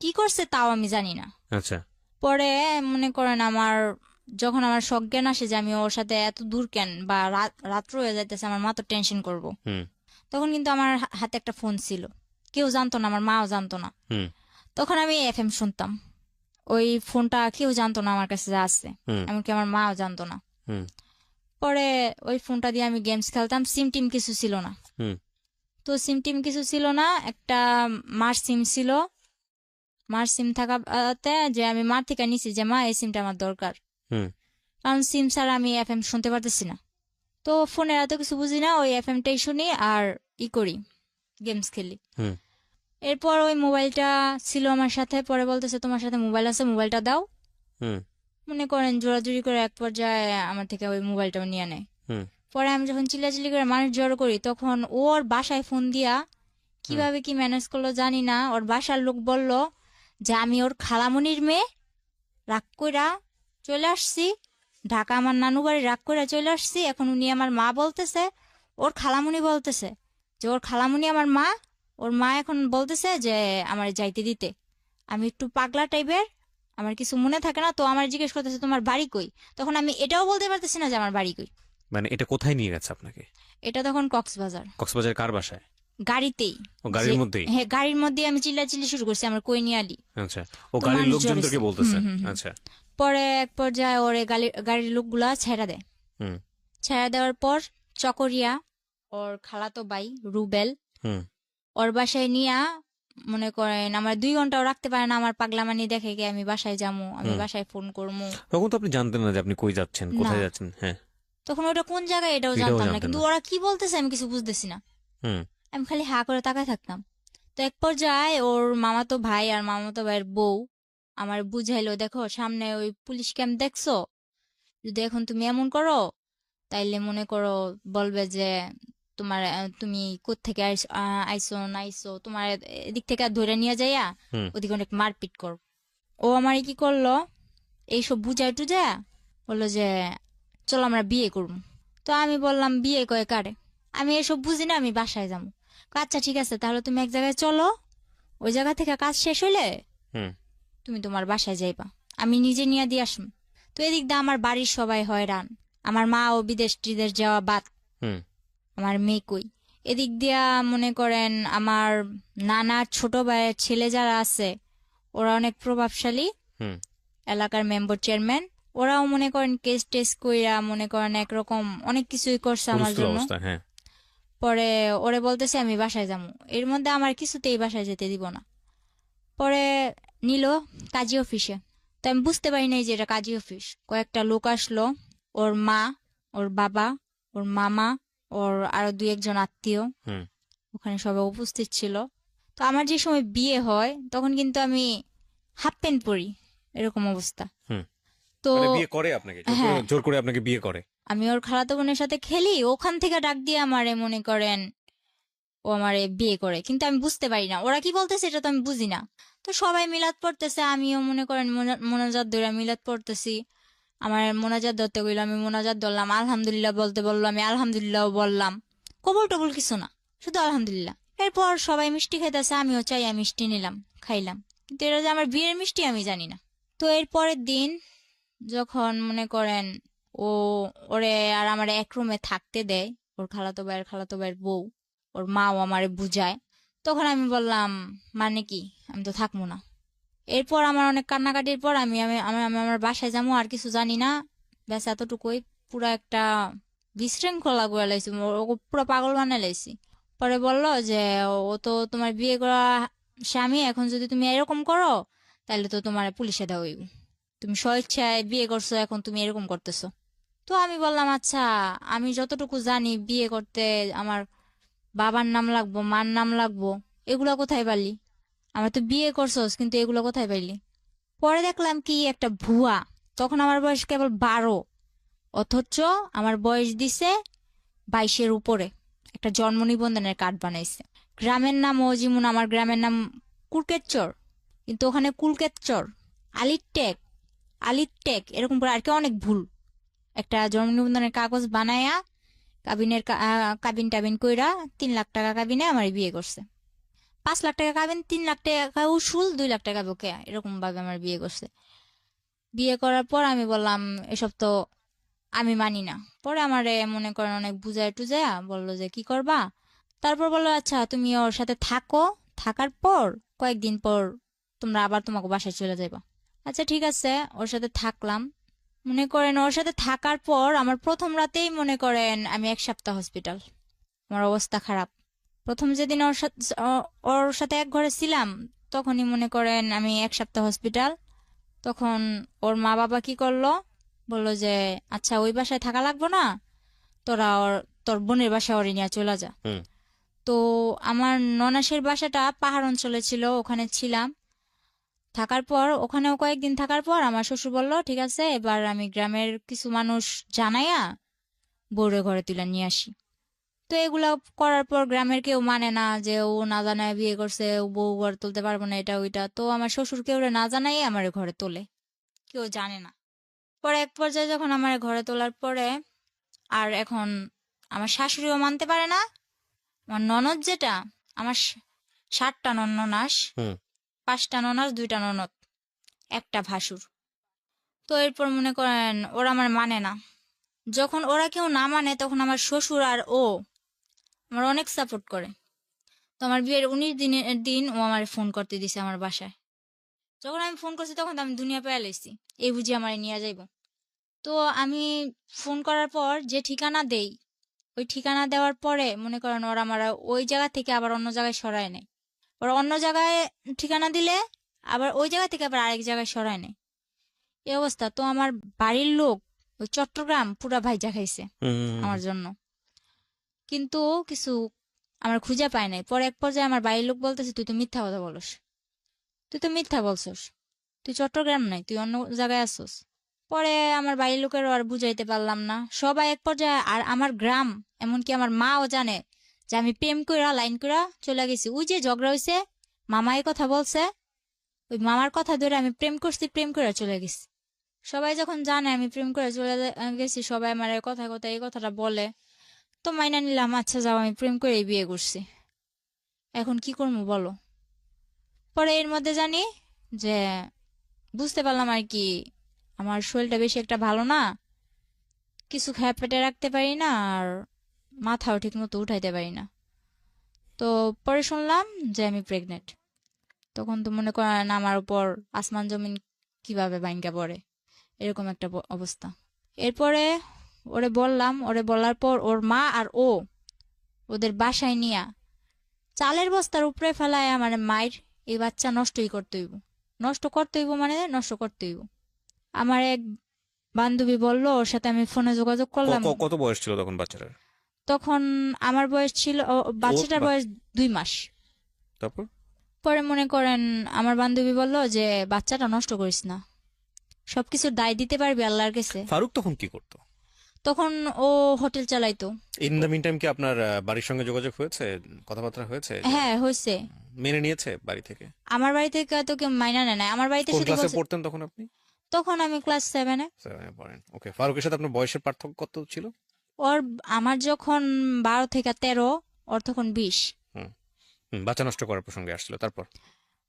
কি করছে তাও আমি জানি না। আচ্ছা। পরে মনে করেন আমার যখন আমার সজ্ঞান আসে যে আমি ওর সাথে এত দূর কেন বা রাত্র হয়ে যাইতেছে, আমার মা তো টেনশন করব। হুম তখন কিন্তু আমার হাতে একটা ফোন ছিল, কেউ জানতো না, আমার মাও জানতো না। হুম তখন আমি এফএম শুনতাম, ওই ফোনটা কেউ জানতো না আমার কাছে যে আছে, হুম এমনকি আমার মাও জানতো না। হুম পরে ওই ফোনটা দিয়ে আমি গেমস খেলতাম, সিম টিম কিছু ছিল না। হুম তো সিম টিম কিছু ছিল না, একটা মার সিম ছিল। মার সিম থাকাতে যে আমি মার থেকে নিছি যে মা এই সিমটা আমার দরকার, হুম কারণ সিম ছাড়া আমি এফএম শুনতে পারতেছি না। তো ফোনের এত কিছু বুঝি না, ওই এফএমটাই শুনি আর ই করি, গেমস খেলি। হুম এরপর ওই মোবাইলটা ছিল আমার সাথে, পরে বলতেছে তোমার সাথে মোবাইল আছে, মোবাইলটা দাও। হুম মনে করেন জোরাজুরি করে এক পর্যায়ে আমার থেকে ওই মোবাইলটাও নিয়ে নেয়। হুম পরে আমি যখন চিল্লাচিল্লি করে মানুষ জড়ো করি, তখন ওর বাসায় ফোন দিয়া হুম। কিভাবে কি ম্যানেজ করলো জানি না, ওর বাসার লোক বলল যে আমি ওর খালামণির মেয়ে, রাগ কইরা চলে আসছি ঢাকা, আমার নানু বাড়ি, রাগ কইরা চলে আসছি। এখন উনি আমার মা বলতেছে, ওর খালামণি বলতেছে যে ওর খালামণি আমার মা, ওর মা এখন বলতেছে যে আমার যাইতে দিতে। আমি একটু পাগলা টাইপের, আমার কিছু মনে থাকে না, তো আমার জিজ্ঞেস করতেছে তোমার বাড়ি কই। তখন আমি এটাও বলতে পারতেছি না যে আমার বাড়ি কই। মানে এটা কোথায় নিয়ে গেছে আপনাকে? এটা তখন কক্সবাজার, কক্সবাজার কার বাসায়? গাড়িতেই। ও, যে গাড়ির মধ্যেই? হ্যাঁ, গাড়ির মধ্যে আমি চিল্লাচিল্লি শুরু করছি আমার কই নিয়ে আলি। আচ্ছা, ও তো গাড়ির মানুষ লোকজনদেরকে জড়াইছে। বলতেছে? হুম। আচ্ছা। পরে এক পর্যায়ে ওরে গাড়ির লোকগুলা ছেড়া দেয়। হুম ছেড়া দেওয়ার পর চকরিয়া, ওর খালাতো ভাই রুবেল, হুম ওর বাসায় নিয়া মনে করেন আমার 2 ঘন্টাও রাখতে পারে না। আমার পাগলামানি দেখে গিয়ে আমি বাসায় যাবো, আমি হুম। বাসায় ফোন করবো। তখন তো আপনি জানতেন না যে আপনি কই যাচ্ছেন, না, কোথায় যাচ্ছেন। হ্যাঁ, তখন ওটা কোন জায়গায় এটাও এটাও জানতাম না, জানতেন কিন্তু না। ওরা কি বলতেছে আমি কিছু বুঝতেছি না। হুম আমি খালি হা করে তাকায় থাকতাম। তো এক পর্যায়ে ওর মামাতো ভাই আর মামাতো ভাইয়ের বউ আমার বুঝাইলো, দেখো সামনে ওই পুলিশ ক্যাম্প দেখছো, যদি এখন তুমি এমন করো তাইলে মনে করো বলবে যে তোমার তুমি কোত্থেকে আইসো না আইসো, তোমার এদিক থেকে ধরে নিয়ে যাইয়া হুম ওদিকে অনেক মারপিট কর। ও আমার কি করলো, এইসব বুঝাই টুজায়া বললো যে চলো আমরা বিয়ে করবো। তো আমি বললাম বিয়ে কয়ে কারে, আমি এসব বুঝি না, আমি বাসায় যাবো। আচ্ছা ঠিক আছে, তাহলে তুমি এক জায়গায় চলো, ওই জায়গা থেকে কাজ শেষ হইলে হুম তুমি তোমার বাসায় যাইবা, আমি নিজে নিয়ে দিয়ে আসম। তো এদিক দিয়ে আমার বাড়ির সবাই হয়রান, আমার মা ও বিদেশ টিদেশ যাওয়া বাদ, হুম আমার মেয়ে কই। এদিক দিয়া মনে করেন আমার নানার ছোট ভাইয়ের ছেলে যারা আছে ওরা অনেক প্রভাবশালী, হুম। এলাকার মেম্বার চেয়ারম্যান, ওরাও মনে করেন কেস টেস কইরা মনে করেন একরকম অনেক কিছুই করছে আমার হুলস্থুল জন্য। অবস্থা, হ্যাঁ। পরে ওরে বলতেছে আমি বাসায় যাবো, এর মধ্যে আমার কিছুতেই বাসায় যেতে দিব না। পরে নিল কাজী অফিসে, তো আমি বুঝতে পারি নাই যে এটা কাজী অফিস। কয়েকটা লোক আসলো, ওর মা, ওর বাবা, ওর মামা, ওর আরো 2-1 জন আত্মীয় হুম ওখানে সবাই উপস্থিত ছিল। তো আমার যে সময় বিয়ে হয় তখন কিন্তু আমি হাফ প্যান্ট পরি, এরকম অবস্থা। হুম। তো মানে বিয়ে করে আপনাকে হ্যাঁ, জোর করে আপনাকে বিয়ে করে? আমি ওর খালাতো বোনের সাথে খেলি, ওখান থেকে ডাক দিয়ে আমারে মনে করেন ও আমারে বিয়ে করে, কিন্তু আমি বুঝতে পারি না ওরা কি বলতেছে, এটা তো আমি বুঝি না। তো সবাই মিলাদ পড়তেছে, আমিও মনে করেন মোনাজাত ধরে মিলাদ পড়তেছি। আমার মোনাজাত ধরতে গেল, আমি মোনাজাত ধরলাম, আলহামদুলিল্লাহ বলতে বললো, আমি আলহামদুলিল্লাহ বললাম, কবুল টবুল কিছু না, শুধু আলহামদুলিল্লাহ। এরপর সবাই মিষ্টি খাইতেছে, আমিও চাই আমি মিষ্টি নিলাম, খাইলাম, কিন্তু এটা যে আমার বিয়ের মিষ্টি আমি জানি না। তো এর পরের দিন যখন মনে করেন ও ওরে আর আমার এক রুমে থাকতে দেয়, ওর খালাতো ভাইয়ের বউ, ওর মাও আমারে বুঝায়, তখন আমি বললাম মানে কি, আমি তো থাকবো না। এরপর আমার অনেক কান্নাকাটির পর আমি আমি আমি আমি আমার বাসায় যাবো, আর কিছু জানি না, ব্যাস এতটুকুই। পুরা একটা বিশৃঙ্খলা করে লাইছি, পুরো পাগল বানাই লাইছি। পরে বলল যে ও তো তোমার বিয়ে করা স্বামী, এখন যদি তুমি এরকম করো তাহলে তো তোমার পুলিশে দেওয়া হইব, তুমি স্বেচ্ছায় বিয়ে করছো, এখন তুমি এরকম করতেছো। তো আমি বললাম আচ্ছা, আমি যতটুকু জানি বিয়ে করতে আমার বাবার নাম লাগবো, মার নাম লাগবো, এগুলা কোথায় পারলি? আমার তো বিয়ে করছোস, কিন্তু এগুলো কোথায় পাইলি? পরে দেখলাম কি একটা ভুয়া, তখন আমার বয়স কেবল 12, অথচ আমার বয়স দিছে 22-এর উপরে। একটা জন্ম নিবন্ধনের কার্ড বানাইছে, গ্রামের নাম ও যেমন আমার গ্রামের নাম কুলকেতচর, কিন্তু ওখানে কুলকেতচর, আলিটেক, আলিটেক এরকম করে আর কি অনেক ভুল। একটা জন্ম নিবন্ধনের কাগজ বানায়া কাবিন টাবিন কইরা 3 লাখ টাকা কাবিনে আমার বিয়ে করছে। 5 লাখ টাকা কাবিন, 3 লাখ টাকা উসুল, 2 লাখ টাকা বকে, এরকম ভাবে আমার বিয়ে করছে। বিয়ে করার পর আমি বললাম এসব তো আমি মানি না। পরে আমারে মনে করেন অনেক বুঝায় টুজায়া বললো যে কি করবা। তারপর বললো আচ্ছা তুমি ওর সাথে থাকো, থাকার পর কয়েকদিন পর তোমরা আবার তোমাকে বাসায় চলে যাইবা। আচ্ছা ঠিক আছে, ওর সাথে থাকলাম। মনে করেন ওর সাথে থাকার পর আমার প্রথম রাতেই মনে করেন আমি 1 সপ্তাহ হসপিটাল, আমার অবস্থা খারাপ। প্রথম যেদিন ওর সাথে এক ঘরে ছিলাম তখনই মনে করেন আমি 1 সপ্তাহ হসপিটাল। তখন ওর মা বাবা কি করলো, বললো যে আচ্ছা ওই বাসায় থাকা লাগবো না, তোর বোনের বাসায় ওরে নিয়ে চলে যা। হুম। তো আমার ননাসের বাসাটা পাহাড় অঞ্চলে ছিল, ওখানে ছিলাম। থাকার পর ওখানেও কয়েকদিন থাকার পর আমার শ্বশুর বলল ঠিক আছে এবার আমি গ্রামের কিছু মানুষ জানাইয়া বউরে ঘরে তুলে নিয়ে আসি। তো এগুলা করার পর গ্রামের কেউ মানে না, যে ও না জানায় বিয়ে করছে, ও বউ ঘরে তুলতে পারবো না, এটা ওইটা। তো আমার শ্বশুর কেউ না জানাই আমার ঘরে তোলে, কেউ জানে না। পরে এক পর্যায়ে যখন আমার ঘরে তোলার পরে আর এখন আমার শাশুড়িও মানতে পারে না। আমার ননদ যেটা, আমার 7টা নননাস, হুম। 5টা ননাস, 2টা ননদ, একটা ভাসুর। তো এরপর মনে করেন ওরা আমার মানে না। যখন ওরা কেউ না মানে তখন আমার শ্বশুর আর ও আমার অনেক সাপোর্ট করে। তো আমার বিয়ের 19 দিনের দিন ও আমার ফোন করতে দিছে আমার বাসায়। যখন আমি ফোন করছি তখন তো আমি দুনিয়া পেয়ে লাইছি, এই বুঝি আমার নিয়ে যাইব। তো আমি ফোন করার পর যে ঠিকানা দেই, ওই ঠিকানা দেওয়ার পরে মনে করেন ওরা আমার ওই জায়গা থেকে আবার অন্য জায়গায় সরায় নেয়। ওরা অন্য জায়গায় ঠিকানা দিলে আবার ওই জায়গা থেকে আবার আরেক জায়গায় সরায় নেয়, এই অবস্থা। তো আমার বাড়ির লোক ওই চট্টগ্রাম পুরা ভাইজা খাইছে হুম। আমার জন্য, কিন্তু কিছু আমার খুঁজে পায় নাই। পরে এক পর্যায়ে আমার বাড়ির লোক বলতেছে তুই তো মিথ্যা কথা বলস, তুই তো মিথ্যা বলছস, তুই চট্টগ্রাম নাই, তুই অন্য জায়গায় আসছস। পরে আমার বাড়ির লোকেরও আর বুঝাইতে পারলাম না, সবাই এক পর্যায়ে আর আমার গ্রাম এমনকি আমার মাও জানে যে আমি প্রেম কইরা লাইন কইরা চলে গেছি। ওই যে ঝগড়া হয়েছে, মামা এই কথা বলছে, ওই মামার কথা ধরে আমি প্রেম করছি, প্রেম করে চলে গেছি। সবাই যখন জানে আমি প্রেম করে চলে গেছি, সবাই আমার কথা কথা এই কথাটা বলে। তো মাইনা নিলাম, আচ্ছা যাও আমি প্রেম করে বিয়ে করছি, এখন কি করবো বলো। পরে এর মধ্যে জানি যে বুঝতে পারলাম আর কি আমার শরীরটা বেশি একটা ভালো না, কিছু খেয়ে পেটে রাখতে পারি না, আর মাথাও ঠিক মতো উঠাইতে পারি না। তো পরে শুনলাম যে আমি প্রেগনেন্ট। তখন তো মনে করেন আমার উপর আসমান জমিন কিভাবে ভাঙ্গা পড়ে, এরকম একটা অবস্থা। এরপরে ওরে বললাম, ওরে বলার পর ওর মা আর ও ওদের বাসায় নিয়া চালের বস্তার উপরে ফেলায় আমার মায়ের, এই বাচ্চা নষ্টই করতে হইব, নষ্ট করতে হইব মানে নষ্ট করতে হইব। আমার এক বান্ধবী বলল, ওর সাথে আমি ফোনে যোগাযোগ করলাম। কত বয়স ছিল তখন বাচ্চাটার? তখন আমার বয়স ছিল বাচ্চাটার বয়স 2 মাস। তারপর? পরে মনে করেন আমার বান্ধবী বলল যে বাচ্চাটা নষ্ট করিস না, সবকিছুর দায় দিতে পারবি আল্লাহর কাছে। ফারুক তখন কি করতো? তখন ও হোটেল চালাইতো। ইন দ্য মিন টাইম কি আপনার বাড়ির সঙ্গে যোগাযোগ হয়েছে, কথাবার্তা হয়েছে? হ্যাঁ হয়েছে। মেনে নিয়েছে বাড়ি থেকে? আমার বাড়ি থেকে তো কেউ মাইনা নেয় না, আমার বাড়িতে কোন শুধু ক্লাসে বলছে, পড়তেন তখন আপনি? তখন আমি ক্লাস 7-এ। 7 এ পড়েন, ওকে। ফারুকের সাথে আপনার বয়সের পার্থক্য কত ছিল? ওর আমার যখন 12 থেকে 13, ওর তখন 20। হুম। বাচ্চা নষ্ট করার প্রসঙ্গে আসছিল, তারপর?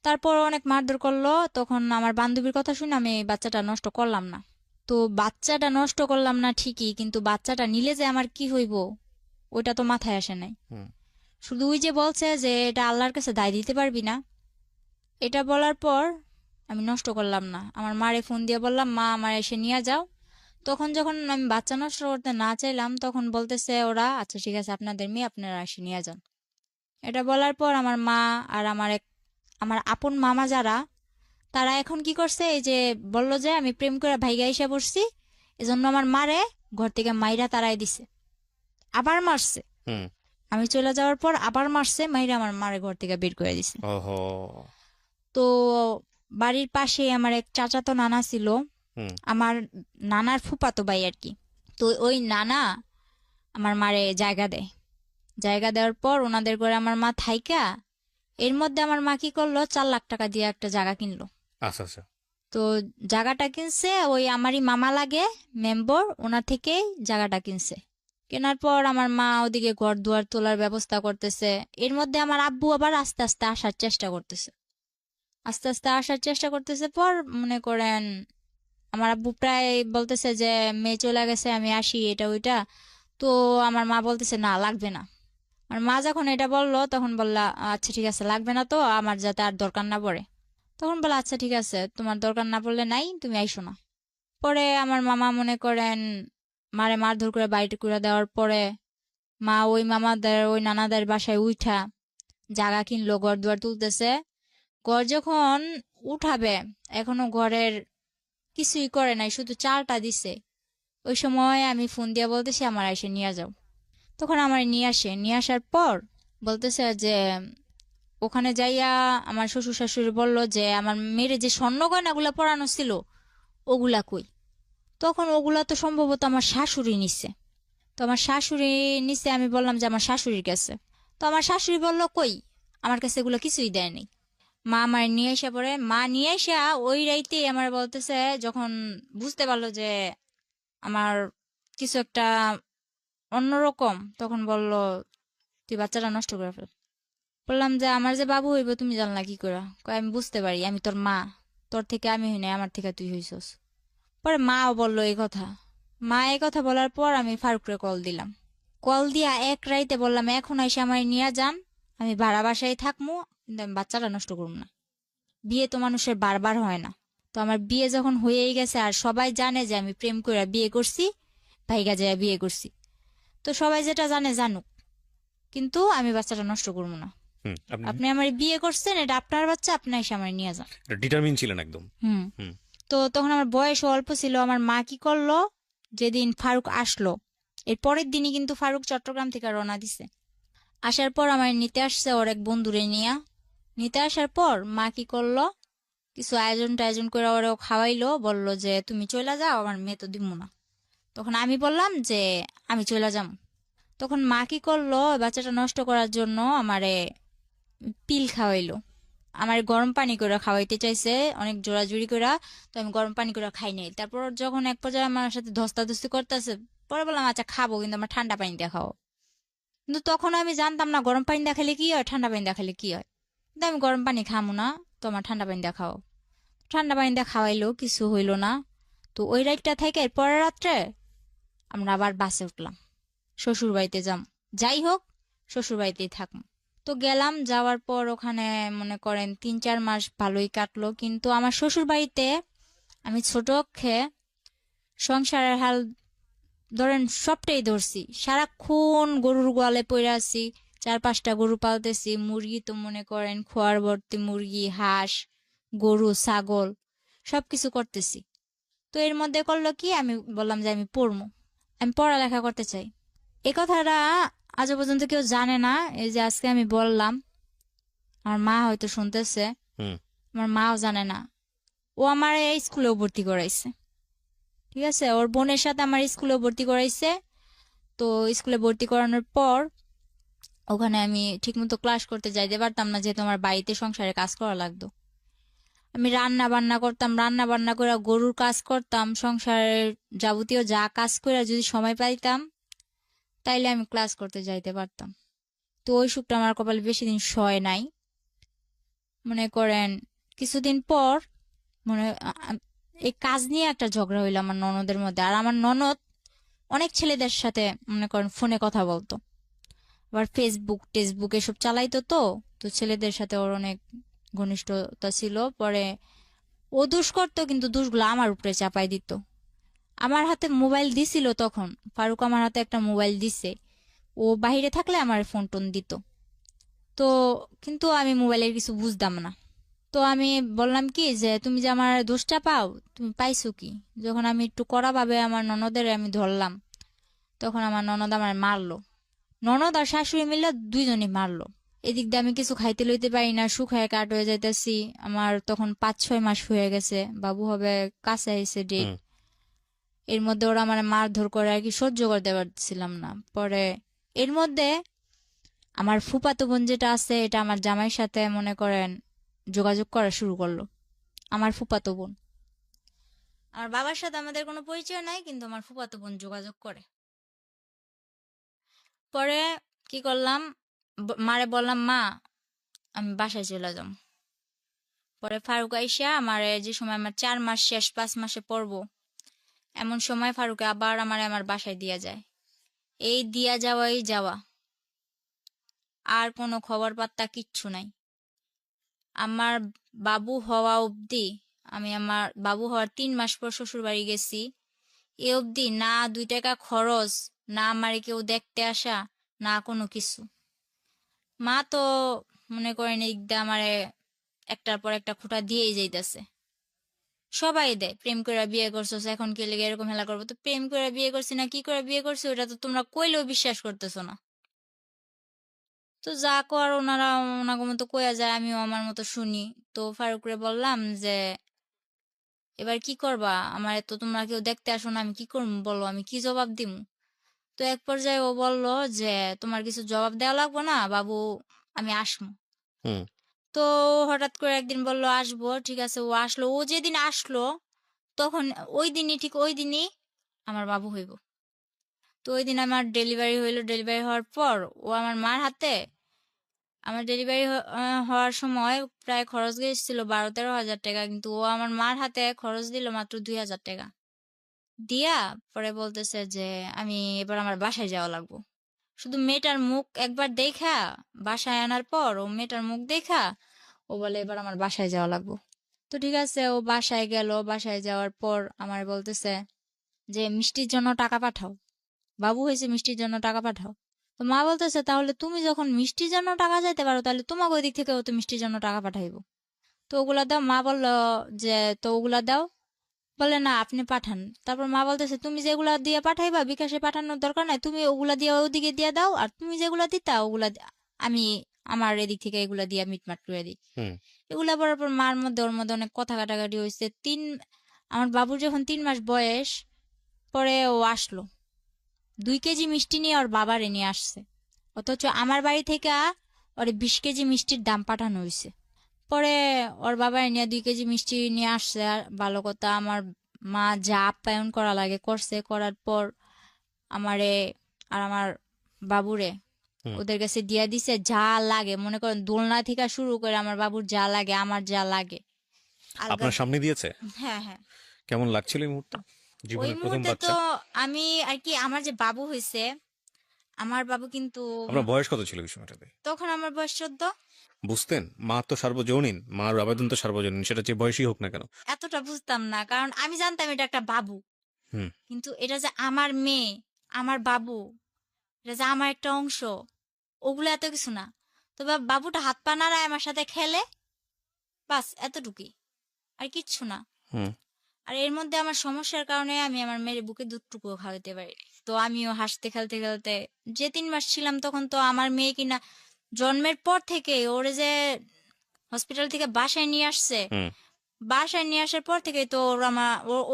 তারপর অনেক মারধর করলো, তখন আমার বান্ধবীর কথা শুনে আমি বাচ্চাটা নষ্ট করলাম না। তো বাচ্চাটা নষ্ট করলাম না ঠিকই, কিন্তু বাচ্চাটা নিলে যে আমার কি হইব ওইটা তো মাথায় আসে নাই। হুম। শুধু ওই যে বলছে যে এটা আল্লাহর কাছে দায় দিতে পারবি না, এটা বলার পর আমি নষ্ট করলাম না। আমার মারে ফোন দিয়ে বললাম মা আমার এসে নিয়ে যাও। তখন যখন আমি বাচ্চা নষ্ট করতে না চাইলাম তখন বলতেছে ওরা আচ্ছা ঠিক আছে আপনাদের মেয়ে আপনারা এসে নিয়ে যান। এটা বলার পর আমার মা আর আমার আপন মামা যারা, তারা এখন কি করছে, এই যে বললো যে আমি প্রেম করে ভাইগা এসে পড়ছি, এজন্য আমার মারে ঘর থেকে মাইরা তারাই দিছে, আবার মারছে। হুম। আমি চলে যাওয়ার পর আবার মারছে, মাইরা আমার মারে ঘর থেকে বের করে দিছে। ওহো। তো বাড়ির পাশে আমার এক চাচাতো নানা ছিল, হুম। আমার নানার ফুফাতো ভাই আর কি। তো ওই নানা আমার মারে জায়গা দেয়। জায়গা দেওয়ার পর ওনাদের ঘরে আমার মা থাইকা, এর মধ্যে আমার মা কি করলো, 4 লাখ টাকা দিয়ে একটা জায়গা কিনলো। আচ্ছা আচ্ছা। তো জায়গাটা কিনছে ওই আমারই মামা লাগে মেম্বর, ওনার থেকেই জায়গাটা কিনছে। কেনার পর আমার মা ওদিকে ঘর দুয়ার তোলার ব্যবস্থা করতেছে। এর মধ্যে আমার আব্বু আবার আস্তে আস্তে আসার চেষ্টা করতেছে। আস্তে আস্তে আসার চেষ্টা করতেছে পর মনে করেন আমার আব্বু প্রায় বলতেছে যে মেয়ে চলে গেছে, আমি আসি, এটা ওইটা। তো আমার মা বলতেছে না, লাগবে না। আর মা যখন এটা বললো তখন বললা, আচ্ছা ঠিক আছে, লাগবে না তো, আমার যাতে আর দরকার না পড়ে। তখন বললা, আচ্ছা ঠিক আছে, তোমার দরকার না পড়লে নাই, তুমি আইসো না। পরে আমার মামা মনে করেন মারে মারধর করে বাড়িতে করে দেওয়ার পরে মা ওই মামাদের ওই নানাদের বাসায় উঠা জায়গা কিনলো, ঘর দুয়ার তুলতেছে। ঘর যখন উঠাবে, এখনো ঘরের কিছুই করে নাই, শুধু চালটা দিছে। ওই সময় আমি ফোন দিয়ে বলতেছি আমার এসে নিয়ে যাও। তখন আমার নিয়ে আসে, নিয়ে আসার পর বলতেছে যে ওখানে যাইয়া আমার শ্বশুর শাশুড়ি বলল যে আমার মেয়ের যে স্বর্ণ গয়নাগুলা পরানো ছিল ওগুলা কই। তখন ওগুলা তো সম্ভবত আমার শাশুড়ি নিছে। তো আমার শাশুড়ি নিছে, আমি বললাম যে আমার শাশুড়ির কাছে। তো আমার শাশুড়ি বলল কই, আমার কাছে এগুলো কিছুই দেয়নি। মা আমার নিয়ে এসে পরে, মা নিয়ে এসে ওই রাইতে আমার বলতেছে, যখন বুঝতে পারলো যে আমার কিছু একটা অন্যরকম, তখন বলল তুই বাচ্চাটা নষ্ট করে ফেল। বললাম যে আমার যে বাবু হইব তুমি জানলা কি করে? কয় আমি বুঝতে পারি, আমি তোর মা, তোর থেকে আমি হই নাই, আমার থেকে তুই হইছস। পরে মাও বলল এই কথা। মা এই কথা বলার পর আমি ফারুকরে কল দিলাম। কল দিয়া এক রাইতে বললাম এখন এসে আমার নিয়ে যান, আমি ভাড়া বাসায় থাকবো, কিন্তু আমি বাচ্চাটা নষ্ট করব না। বিয়ে তো মানুষের বারবার হয় না। তো আমার বিয়ে যখন হয়েই গেছে আর সবাই জানে যে আমি প্রেম করে বিয়ে করছি, ভাইগা যায় বিয়ে করছি, তো সবাই যেটা জানে জানুক, কিন্তু আমি বাচ্চাটা নষ্ট করবো না। হুম। আপনি আপনি আমার বিয়ে করছেন, এটা আপনার বাচ্চা, আপনি এসে আমার নিয়ে যান। ডিটারমিন ছিলেন একদম। হুম। হুম। তো তখন আমার বয়স অল্প ছিল। আমার মা কি করলো, যেদিন ফারুক আসলো এর পরের দিনই কিন্তু ফারুক চট্টগ্রাম থেকে রওনা দিছে। আসার পর আমার নিতে আসছে ওর এক বন্ধুরে নিয়ে। নিতে আসার পর মা কি করলো, কিছু আয়োজন টায়োজন করে ওরেও খাওয়াইলো, বলল যে তুমি চলে যাও, আমার মেয়ে তো দিব না। তখন আমি বললাম যে আমি চলে যাম। তখন মা কি করলো, বাচ্চাটা নষ্ট করার জন্য আমারে পিল খাওয়াইলো। আমার গরম পানি করে খাওয়াইতে চাইছে অনেক জোরাজুরি করে। তো আমি গরম পানি করে খাই নাই। তারপর যখন এক পর্যায়ে আমার সাথে ধস্তাধস্তি করতেছে, পরে বললাম আচ্ছা খাবো, কিন্তু আমার ঠান্ডা পানি দিয়ে খাও। কিন্তু তখন আমি জানতাম না গরম পানি দিয়ে খেলে কি হয়, ঠান্ডা পানি দিয়ে খেলে কি হয়। কিন্তু আমি গরম পানি খামো না, তো আমার ঠান্ডা পানি দিয়ে খাও। ঠান্ডা পানি দিয়ে খাওয়াইলো, কিছু হইলো না। তো ওই রাতটা থেকে পরের রাত্রে আমরা আবার বাসে উঠলাম, শ্বশুর বাড়িতে যাম। যাই হোক, শ্বশুর বাড়িতেই থাকবো। তো গেলাম, যাওয়ার পর ওখানে মনে করেন 3-4 মাস ভালোই কাটলো, কিন্তু আমার শ্বশুর বাড়িতে আমি ছোট অক্ষে সংসারের হাল ধরেন সবটাই ধরছি। সারাক্ষণ গরুর গোয়ালে পড়ে আছি, 4-5টা গরু পালতেছি, মুরগি তো মনে করেন খোয়ার ভর্তি মুরগি, হাঁস, গরু, ছাগল, সবকিছু করতেছি। তো এর মধ্যে করলো কি, আমি বললাম যে আমি পড়বো, আমি পড়ালেখা করতে চাই। এ কথাটা আজও পর্যন্ত কেউ জানে না, এই যে আজকে আমি বললাম। আমার মা হয়তো শুনতেছে, হুম। আমার মাও জানে না। ও আমার এই স্কুলেও ভর্তি করাইছে, ঠিক আছে, ওর বোনের সাথে আমার স্কুলেও ভর্তি করাইছে। তো স্কুলে ভর্তি করানোর পর ওখানে আমি ঠিকমতো ক্লাস করতে যাইতে পারতাম না, যেহেতু আমার বাড়িতে সংসারে কাজ করা লাগতো। আমি রান্না বান্না করতাম, রান্না বান্না করে গরুর কাজ করতাম, সংসারের যাবতীয় যা কাজ করে যদি সময় পাইতাম তাইলে আমি ক্লাস করতে যাইতে পারতাম। তো ওই সুখটা আমার কপালে বেশি দিন সয় নাই। মনে করেন কিছুদিন পর মনে এই কাজ নিয়ে একটা ঝগড়া হইলো আমার ননদের মধ্যে। আর আমার ননদ অনেক ছেলেদের সাথে মনে করেন ফোনে কথা বলতো, আবার ফেসবুক টেসবুক এসব চালাইতো। তো তো ছেলেদের সাথে ওর অনেক ঘনিষ্ঠতা ছিল। পরে ও দুষ করতো, কিন্তু দুষগুলো আমার উপরে চাপাই দিত। আমার হাতে মোবাইল দিছিল তখন, ফারুক আমার হাতে একটা মোবাইল দিছে, ও বাহিরে থাকলে আমার ফোন টোন দিত। তো কিন্তু আমি মোবাইলের কিছু বুঝতাম না। তো আমি বললাম কি যে তুমি যে আমার দোষটা পাও, তুমি পাইছো কি? যখন আমি একটু কড়া ভাবে আমার ননদের আমি ধরলাম, তখন আমার ননদ আমার মারলো। ননদ আর শাশুড়ি মিলে দুইজনই মারলো। এদিক দিয়ে আমি কিছু খাইতে লইতে পারি না, শুকায় কাঠ হয়ে যাইতেছি। আমার তখন 5-6 মাস হয়ে গেছে, বাবু হবে কাছে আইছে ডেট। হুম। এর মধ্যে ওরা আমার মারধর করে আর কি, সহ্য করতে পারছিলাম না। পরে এর মধ্যে আমার ফুফাতো বোন যেটা আছে, এটা আমার জামাইয়ের সাথে মনে করেন যোগাযোগ করা শুরু করলো। আমার ফুফাতো বোন, আমার বাবার সাথে আমাদের কোনো পরিচয় নাই, কিন্তু আমার ফুফাতো বোন যোগাযোগ করে। পরে কি করলাম, মারে বললাম, মা আমি বাসায় চলে যাম। পরে ফারুক আইসা আমার, যে সময় আমার 4 মাস শেষ 5 মাসে পড়বো, এমন সময় ফারুকে আবার আমার বাসায় দিয়া যায়। এই দিয়া যাওয়াই যাওয়া, আর কোনো খবর পাত্তা কিচ্ছু নাই। আমার বাবু হওয়া অবধি, আমি আমার বাবু হওয়ার 3 মাস পর শ্বশুর বাড়ি গেছি, এ অবধি না 2 টাকা খরচ, না আমারে কেউ দেখতে আসা, না কোনো কিছু। মা তো মনে করেন এই দিক দিয়ে আমারে একটার পর একটা খুঁটা দিয়েই যাইতেছে। সবাই দেয়, প্রেম করে বিয়ে করছো, এখন কে লেগে এরকম হেলা করবো? তো প্রেম করে বিয়ে করছি না কি করে বিয়ে করছি, ওটা তো তোমরা কইলেও বিশ্বাস করতেছো না। তো যা কর ওনারা ওনাকে মতো কইয়া যায়, আমিও আমার মতো শুনি। তো ফারুকরে বললাম যে এবার কি করবা, আমার তো তোমরা কেউ দেখতে আসো না, আমি কি করবো বলো, আমি কি জবাব দিমু? তো এক পর্যায়ে ও বলল যে তোমার কিছু জবাব দেওয়া লাগবে না বাবু, আমি আসমু। হুম। তো হঠাৎ করে একদিন বলল আসবো, ঠিক আছে ও আসলো। ও যেদিন আসলো তখন ওই দিনই, ঠিক ওই দিনই আমার বাবু হইব। তো ওই দিন আমার ডেলিভারি হইলো। ডেলিভারি হওয়ার পর ও আমার মার হাতে, আমার ডেলিভারি হওয়ার সময় প্রায় খরচ গিয়েছিল 12-13 হাজার টাকা, কিন্তু ও আমার মার হাতে খরচ দিল মাত্র 2 হাজার টাকা দিয়া। পরে বলতেছে যে আমি এবার আমার বাসায় যাওয়া লাগবো। শুধু মেয়েটার মুখ একবার দেখা, বাসায় আনার পর ও মেয়েটার মুখ দেখা ও বলে এবার আমার বাসায় যাওয়া লাগবো। তো ঠিক আছে, ও বাসায় গেল। বাসায় যাওয়ার পর আমার বলতেছে যে মিষ্টির জন্য টাকা পাঠাও, বাবু হয়েছে মিষ্টির জন্য টাকা পাঠাও। তো মা বলতেছে তাহলে তুমি যখন মিষ্টির জন্য টাকা চাইতে পারো, তাহলে তোমাকে ওই দিক থেকেও তো মিষ্টির জন্য টাকা পাঠাইবো। তো ওগুলা দাও। মা বললো যে তো ওগুলা দাও। বলে না আপনি পাঠান। তারপর মা বলতেছে তুমি যেগুলা দিয়ে পাঠাইবা, বিকাশে পাঠানোর দরকার নাই, তুমি ওগুলা দিয়ে ওদিকে দিয়ে দাও, আর তুমি যেগুলা দিতা ওগুলা আমি আমার এদিক থেকে এগুলা দিয়ে মিটমাট করে দিই। হুম। এগুলা বলার পর মার মধ্যে ওর মধ্যে অনেক কথা কাটাকাটি হয়েছে। আমার বাবুর যখন 3 মাস বয়স, পরে ও আসলো 2 কেজি মিষ্টি নিয়ে ওর বাবারে নিয়ে আসছে। অথচ আমার বাড়ি থেকে ওর 20 কেজি মিষ্টির দাম পাঠানো হয়েছে। পরে ওর বাবা নিয়ে 2 কেজি মিষ্টি নিয়ে আসছে। আর ভালো কথা, আমার মা যা আপ্যায়ন করা লাগে করছে। করার পর আমারে আর আমার বাবুরে হুম। ওদের কাছে দিয়া দিছে যা লাগে। মনে করেন দোলনা থেকে শুরু করে আমার বাবুর যা লাগে, আমার যা লাগে আলগা। আপনার সামনে দিয়েছে? হ্যাঁ, হ্যাঁ। কেমন লাগছিল এই মুহূর্তে, ওই জীবনের প্রথম মুহূর্তে তো বাচ্চা? আমি আর কি, আমার যে বাবু হয়েছে, আমার বাবু কিন্তু আপনার বয়স কত ছিল এই সময়টাতে? তখন আমার বয়স 14। বুঝতেন মা তো সার্বজনীন, মার আবেদন তো সার্বজনীন, সেটা যে বয়সই হোক না কেন। এতটা বুঝতাম না, কারণ আমি জানতাম এটা একটা বাবু, হুম। কিন্তু এটা যে আমার মেয়ে, আমার বাবু, এটা যে আমার একটা অংশ, ওগুলো এত কিছু না। তবে বাবুটা হাত পা নাড়ায় আমার সাথে খেলে, বাস এতটুকুই, আর কিচ্ছু না। হুম। আর এর মধ্যে আমার সমস্যার কারণে আমি আমার মেয়ের বুকে দুধটুকুও খাওয়াতে পারি। তো আমিও হাসতে খেলতে খেলতে, যে 3 মাস ছিলাম তখন তো আমার মেয়ে কিনা জন্মের পর থেকে ওরে যে হসপিটাল থেকে বাসায় নিয়ে আসছে, হুম। বাসায় নিয়ে আসার পর থেকে তো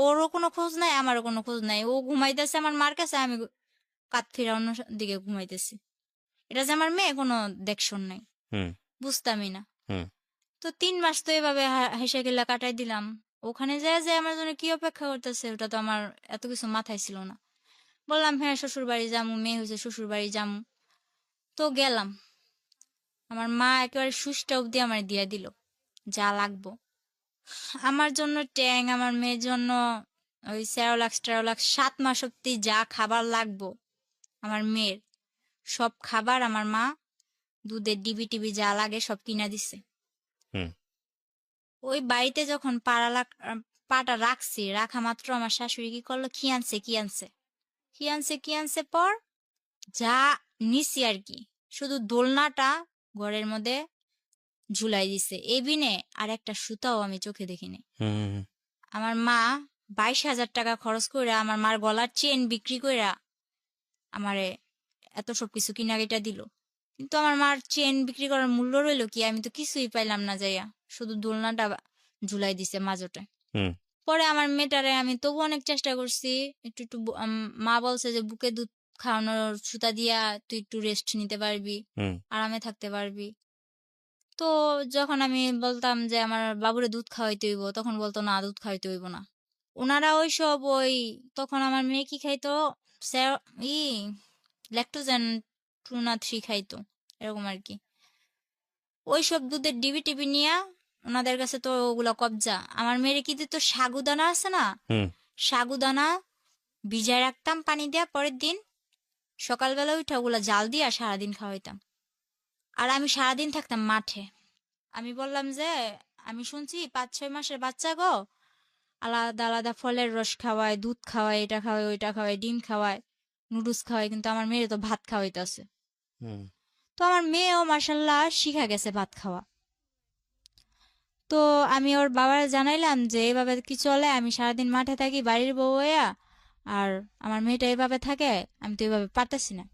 ওরও কোনো খোঁজ নাই, আমারও কোনো খোঁজ নাই। ও ঘুমাইতেছে আমার মার কাছে, আমি কাত ফিরা অন্য দিকে ঘুমাইতেছি। এটা যে আমার মেয়ে, কোনো দেখশন নাই, হুম। বুঝতামই না। হুম। তো 3 মাস তো এভাবে হেসে গেলা কাটাই দিলাম। ওখানে যায় যে আমার জন্য কি অপেক্ষা করতেছে ওটা তো আমার এত কিছু মাথায় ছিল না। বললাম হ্যাঁ শ্বশুর বাড়ি যামু, মেয়ে হয়েছে শ্বশুর বাড়ি যামু। তো গেলাম। আমার মা একেবারে সুচটা অব্দি আমার দিয়া দিল যা লাগবো। আমার জন্য ট্যাং, আমার মেয়ের জন্য ওই সেরোলাক্স টেরোলাক্স, 7 মাস অব্দি যা খাবার লাগবো আমার মেয়ের, সব খাবার আমার মা, দুধের ডিবি টিবি যা লাগে সব কিনা দিছে। হুম। ওই বাড়িতে যখন পাটা রাখছি, রাখা মাত্র আমার শাশুড়ি কি করলো, কি আনছে কি আনছে, কি আনছে কি আনছে পর যা নিছি আর কি, শুধু দোলনাটা ঘরের মধ্যে ঝুলাই দিছে, এই বিনে আর একটা সুতাও আমি চোখে দেখিনি। হুম। আমার মা 22 হাজার টাকা খরচ করে আমার মার গলার চেন বিক্রি কইরা আমারে এত সব কিছু কিনারিটা দিল। কিন্তু আমার মার চেন বিক্রি করার মূল্য রইলো কি, আমি তো কিছুই পাইলাম না যাইয়া, শুধু দোলনাটা ঝুলাই দিছে মাজোটে। হুম পরে আমার মেয়েটারে আমি তবু অনেক চেষ্টা করছি, একটু একটু মা বলছে যে বুকে দুধ খাওয়ানোর সুতা দিয়া তুই একটু রেস্ট নিতে পারবি, হুম আরামে থাকতে পারবি। তো যখন আমি বলতাম যে আমার বাবুরে দুধ খাওয়াইতে হইব, তখন বলতো না, দুধ খাওয়াইতে হইব না। ওনারা ওইসব ওই, তখন আমার মেয়ে কি খাইতো, ই ল্যাকটোজেন 2 না 3 খাইতো, এরকম আর কি। ওইসব দুধের ডিবি টিবি নিয়া ওনাদের কাছে তো ওগুলা কবজা। আমার মেয়েরে কি দিত, সাগুদানা আছে না, হুম সাগুদানা ভিজায় রাখতাম পানি দিয়া, পরের দিন সকালবেলা উঠে ওগুলা জাল দিয়া সারাদিন খাওয়াইতাম। আর আমি সারাদিন থাকতাম মাঠে। আমি বললাম যে আমি শুনছি 5-6 মাসের বাচ্চা গো আলাদা আলাদা ফলের রস খাওয়ায়, দুধ খাওয়ায়, এটা খাওয়ায়, ওইটা খাওয়ায়, ডিম খাওয়ায়, নুডলস খাওয়ায়, কিন্তু আমার মেয়ে তো ভাত খাওয়াইতেছে। হুম তো আমার মেয়েও মার্শাল্লাহ শিখা গেছে ভাত খাওয়া। তো আমি ওর বাবার জানাইলাম যে এভাবে কি চলে, আমি সারাদিন মাঠে থাকি বাড়ির বউ হইয়া, আর আমার মেয়েটা এভাবে থাকে, আমি তো এভাবে পারতেছি না।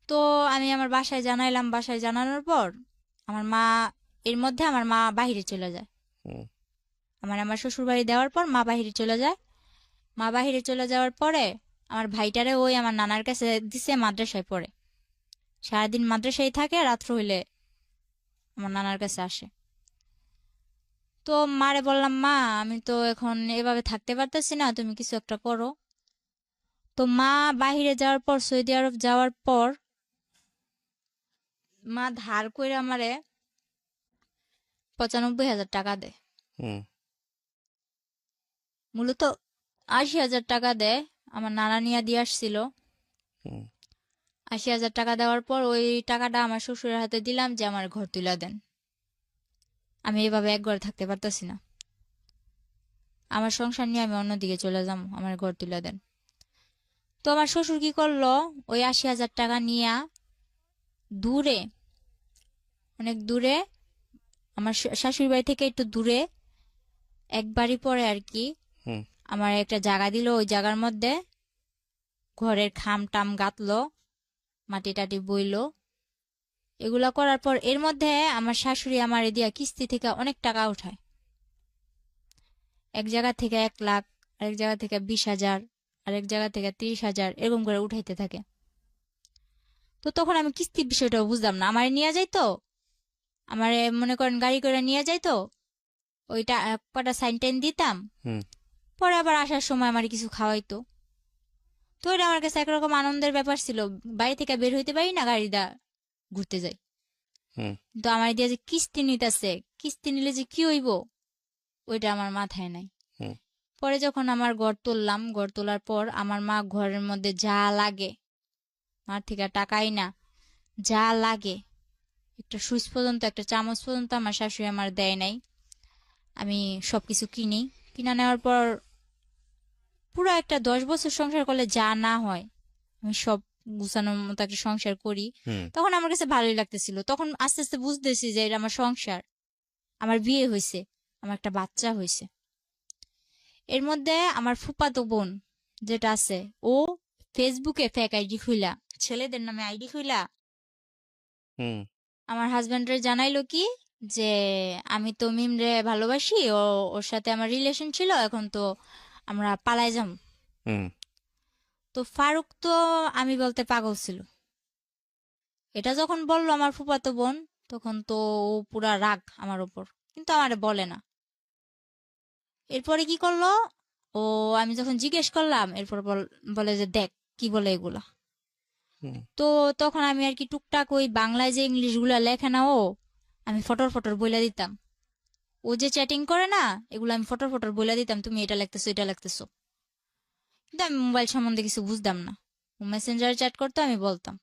তো আমি আমার বাসায় জানাইলাম, বাসায় জানানোর পর আমার মা, এর মধ্যে আমার মা বাহিরে চলে যায়। হুম আমার শ্বশুর বাড়ি দেওয়ার পর মা বাহিরে চলে যায়। মা বাহিরে চলে যাওয়ার পরে আমার ভাইটারে ওই আমার নানার কাছে দিছে, মাদ্রাসায় পড়ে, সারাদিন মাদ্রাসায় থাকে, রাত্র হইলে আমার নানার কাছে আসে। তো মারে বললাম, মা আমি তো এখন এভাবে থাকতে পারতেছি না, তুমি কিছু একটা করো। তো মা বাহিরে যাওয়ার পর, সৌদি আরব যাওয়ার পর, মা ধার করে আমারে 95,000 টাকা দেয়। হুম মূলত 80,000 টাকা দেয়, আমার নানা নিয়ে দিয়ে আসছিল। হুম 80,000 টাকা দেওয়ার পর ওই টাকাটা আমার শ্বশুরের হাতে দিলাম যে আমার ঘর তুলে দেন, আমি এভাবে এক ঘরে থাকতে পারতেছি না, আমার সংসার নিয়ে আমি অন্যদিকে চলে যাবো, আমার ঘর তুলে দেন। তো আমার শ্বশুর কি করলো, ওই 80,000 টাকা নিয়ে দূরে, অনেক দূরে, আমার শাশুড়ি বাড়ি থেকে একটু দূরে, এক বাড়ি পরে আর কি, হুম আমার একটা জায়গা দিল। ওই জায়গার মধ্যে ঘরের খাম টাম গাঁথলো, মাটি টাটি বইলো, এগুলা করার পর এর মধ্যে আমার শাশুড়ি আমার দিয়া কিস্তি থেকে অনেক টাকা উঠায়। এক জায়গা থেকে 1 লাখ, আরেক জায়গা থেকে 20,000, আরেক জায়গা থেকে 30,000, এরকম করে উঠাইতে থাকে। তো তখন আমি কিস্তির বিষয়টা বুঝলাম না, আমার নিয়ে যাইতো, আমার মনে করেন গাড়ি করে নিয়ে যাইতো, ওইটা কটা সাইন টাইন দিতাম, হুম পরে আবার আসার সময় আমার কিছু খাওয়াইতো। তো এটা আমার কাছে একরকম আনন্দের ব্যাপার ছিল, বাড়ি থেকে বের হইতে পারি না, গাড়ি দা ঘুরতে যাই। হুম কিন্তু আমার দিয়া যে কিস্তি নিতেছে, কিস্তি নিলে যে কি হইব, ওইটা আমার মাথায় নাই। হুম পরে যখন আমার ঘর তুললাম, ঘর তোলার পর আমার মা ঘরের মধ্যে যা লাগে, মার থেকে টাকাই না, যা লাগে, একটা সুইচ পর্যন্ত, একটা চামচ পর্যন্ত আমার শাশুড়ি আমার দেয় নাই। আমি সবকিছু কিনি, কিনা নেওয়ার পর পুরো একটা 10 বছর সংসার করলে যা না হয়, আমি সব গুছানোর মতো একটা সংসার করি। হুম তখন আমার কাছে ভালোই লাগতেছিল, তখন আস্তে আস্তে বুঝতেছি যে এটা আমার সংসার, আমার বিয়ে হয়েছে, আমার একটা বাচ্চা হয়েছে। এর মধ্যে আমার ফুফাতো বোন যেটা আছে, ও ফেসবুকে ফেক আইডি খুইলা, ছেলেদের নামে আইডি খুইলা, হুম আমার হাজবেন্ডরে জানাইলো কি যে আমি তো মিমরে ভালোবাসি, ও ওর সাথে আমার রিলেশন ছিল, এখন তো আমরা পালাই যাম। হুম তো ফারুক তো আমি বলতে পাগল ছিল। এটা যখন বললো আমার ফুফাতো বোন, তখন তো ও পুরা রাগ আমার উপর, কিন্তু আমারে বলে না। এরপরে কি করলো, ও আমি যখন জিজ্ঞেস করলাম, এরপর বলে যে দেখ কি বলে এগুলা। হুম তো তখন আমি আর কি টুকটাক ওই বাংলায় যে ইংলিশ গুলা লেখে না ও, আমি ফটর ফটর বলে দিতাম। ও যে চ্যাটিং করে না, এগুলো আমি ফটর ফটর বলে দিতাম, তুমি এটা লিখতেছো, এটা লিখতেছো। কিন্তু আমি মোবাইল সম্বন্ধে কিছু বুঝতাম না, ও মেসেঞ্জারে চ্যাট করতো, আমি বলতাম।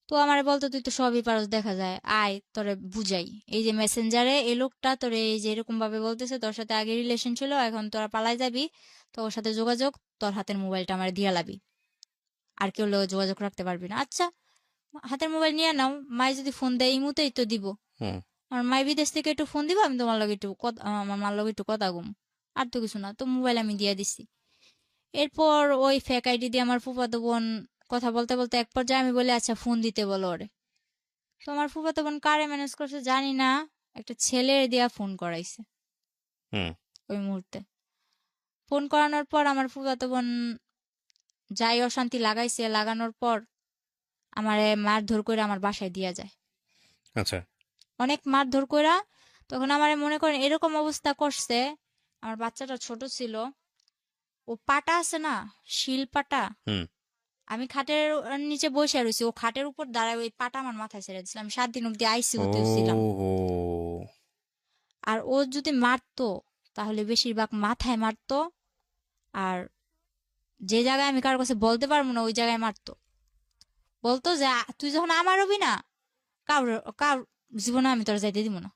তো আমার বলতো তুই তো সবই পারস, দেখা যায়, আয় তোরে বুঝাই, এই যে মেসেঞ্জারে এই লোকটা তোরে এই যে এরকম ভাবে বলতেছে, তোর সাথে আগে রিলেশন ছিল, এখন তোরা পালাই যাবি, তো ওর সাথে যোগাযোগ, তোর হাতের মোবাইলটা আমার দিয়া লাবি, আর কেউ যোগাযোগ রাখতে পারবি না। আচ্ছা, হাতের মোবাইল নিয়ে নাও, মাই যদি ফোন দেয় এই মুহূর্তেই তো দিব, হুম আমার মাই বিদেশ থেকে একটু ফোন দিব, আমি তোমার লগে একটু আমার মার লগে একটু কথা কম, আর তো কিছু না। তো মোবাইল আমি দিয়ে দিছি। এরপর ওই ফেক আইডি দিয়ে আমার ফুফাতো বোন কথা বলতে বলতে এক পর্যায়ে আমি বলি আচ্ছা ফোন দিতে বলো ওরে। তো আমার ফুফাতো বোন কারে ম্যানেজ করছে জানি না, একটা ছেলের দিয়া ফোন করাইছে হুম ওই মুহূর্তে। ফোন করানোর পর আমার ফুফাতো বোন যাই অশান্তি লাগাইছে, লাগানোর পর আমারে মারধর করে আমার বাসায় দিয়া যায়। আচ্ছা অনেক মারধর কইরা তখন আমারে মনে করেন এরকম অবস্থা করছে, আমার বাচ্চাটা ছোট ছিল, ও পাটা আছে না, শিল পাটা, হুম আমি খাটের নিচে বসে রয়েছি, ও খাটের উপর দাঁড়ায় ওই পাটা আমার মাথায় ছেড়ে দিয়েছিলাম। 7 দিন অব্দি ও আইসিইউতেও ছিলাম। হো আর ও যদি মারতো তাহলে বেশিরভাগ মাথায় মারতো, আর যে জায়গায় আমি কারোর কাছে বলতে পারবো না ওই জায়গায় মারতো। বলতো যে তুই যখন আমার হবি না, কার কার জীবনে আমি তোর যাইতে দিব না,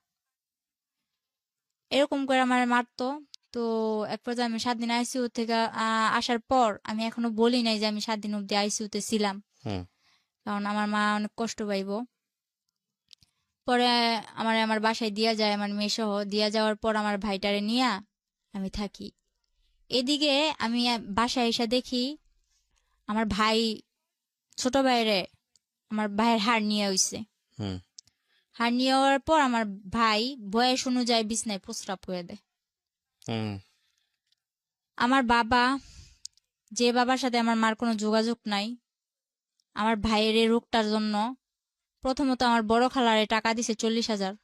এরকম করে আমার মারতো। তো এক পর্যায়ে আমি 7 দিন আইসিইউ থেকে আসার পর আমি এখনো বলি নাই যে আমি 7 দিন অব্দি আইসিইউতে ছিলাম, হুম কারণ আমার মা অনেক কষ্ট পাইবো। পরে আমার বাসায় দিয়া যায়, আমার মেয়ে সহ দিয়া যাওয়ার পর আমার ভাইটারে নিয়া আমি থাকি। এদিকে আমি বাসায় এসে দেখি আমার ভাই, ছোট ভাইরে, আমার ভাইয়ের হাড় নিয়ে হইছে। হুম হাড় নিয়ে হওয়ার পর আমার ভাই বয়স অনুযায়ী বিছনায় প্রস্রাব করে দেয়। হুম আমার বাবা, যে বাবার সাথে আমার মার কোনো যোগাযোগ নাই, আমার ভাইয়ের এই রোগটার জন্য প্রথমত আমার বড় খালারে টাকা দিছে 40,000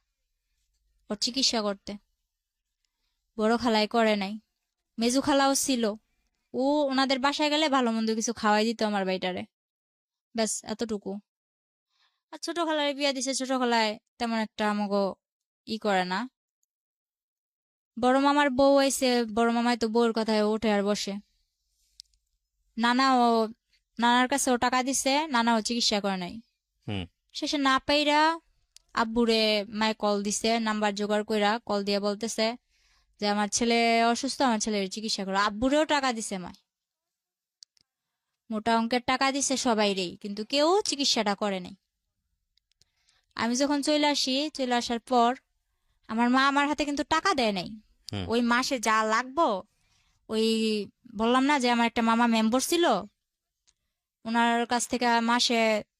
ওর চিকিৎসা করতে। বড় খালাই করে নাই। মেজু খালাও ছিল, ও ওনাদের বাসায় গেলে ভালো মন্দ কিছু খাওয়াই দিত আমার ভাইটারে, ব্যাস এতটুকু। আর ছোট খালারে বিয়া দিছে, ছোট খালায় তেমন একটা আমাকে করে না। বড় মামার বউ আইছে, বড় মামাই তো বউর কথায় ওঠে আর বসে। নানা ও নানার কাছে ও টাকা দিছে, নানাও চিকিৎসা করে নাই। হুম শেষে না পাইরা আব্বুরে মায় কল দিছে, নাম্বার জোগাড় কইরা কল দিয়ে বলতেছে যে আমার ছেলে অসুস্থ, আমার ছেলের চিকিৎসা করো। আব্বুরেও টাকা দিছে মায়, মোটা অঙ্কের টাকা দিছে সবাইরেই, কিন্তু কেউ চিকিৎসাটা করে নাই। আমি যখন চলে আসি, চলে আসার পর আমার মা আমার হাতে কিন্তু টাকা দেয় নাই। হুম ওই মাসে যা লাগবো, ওই বললাম না যে আমার একটা মামা মেম্বার ছিল, ওনার কাছ থেকে মাসে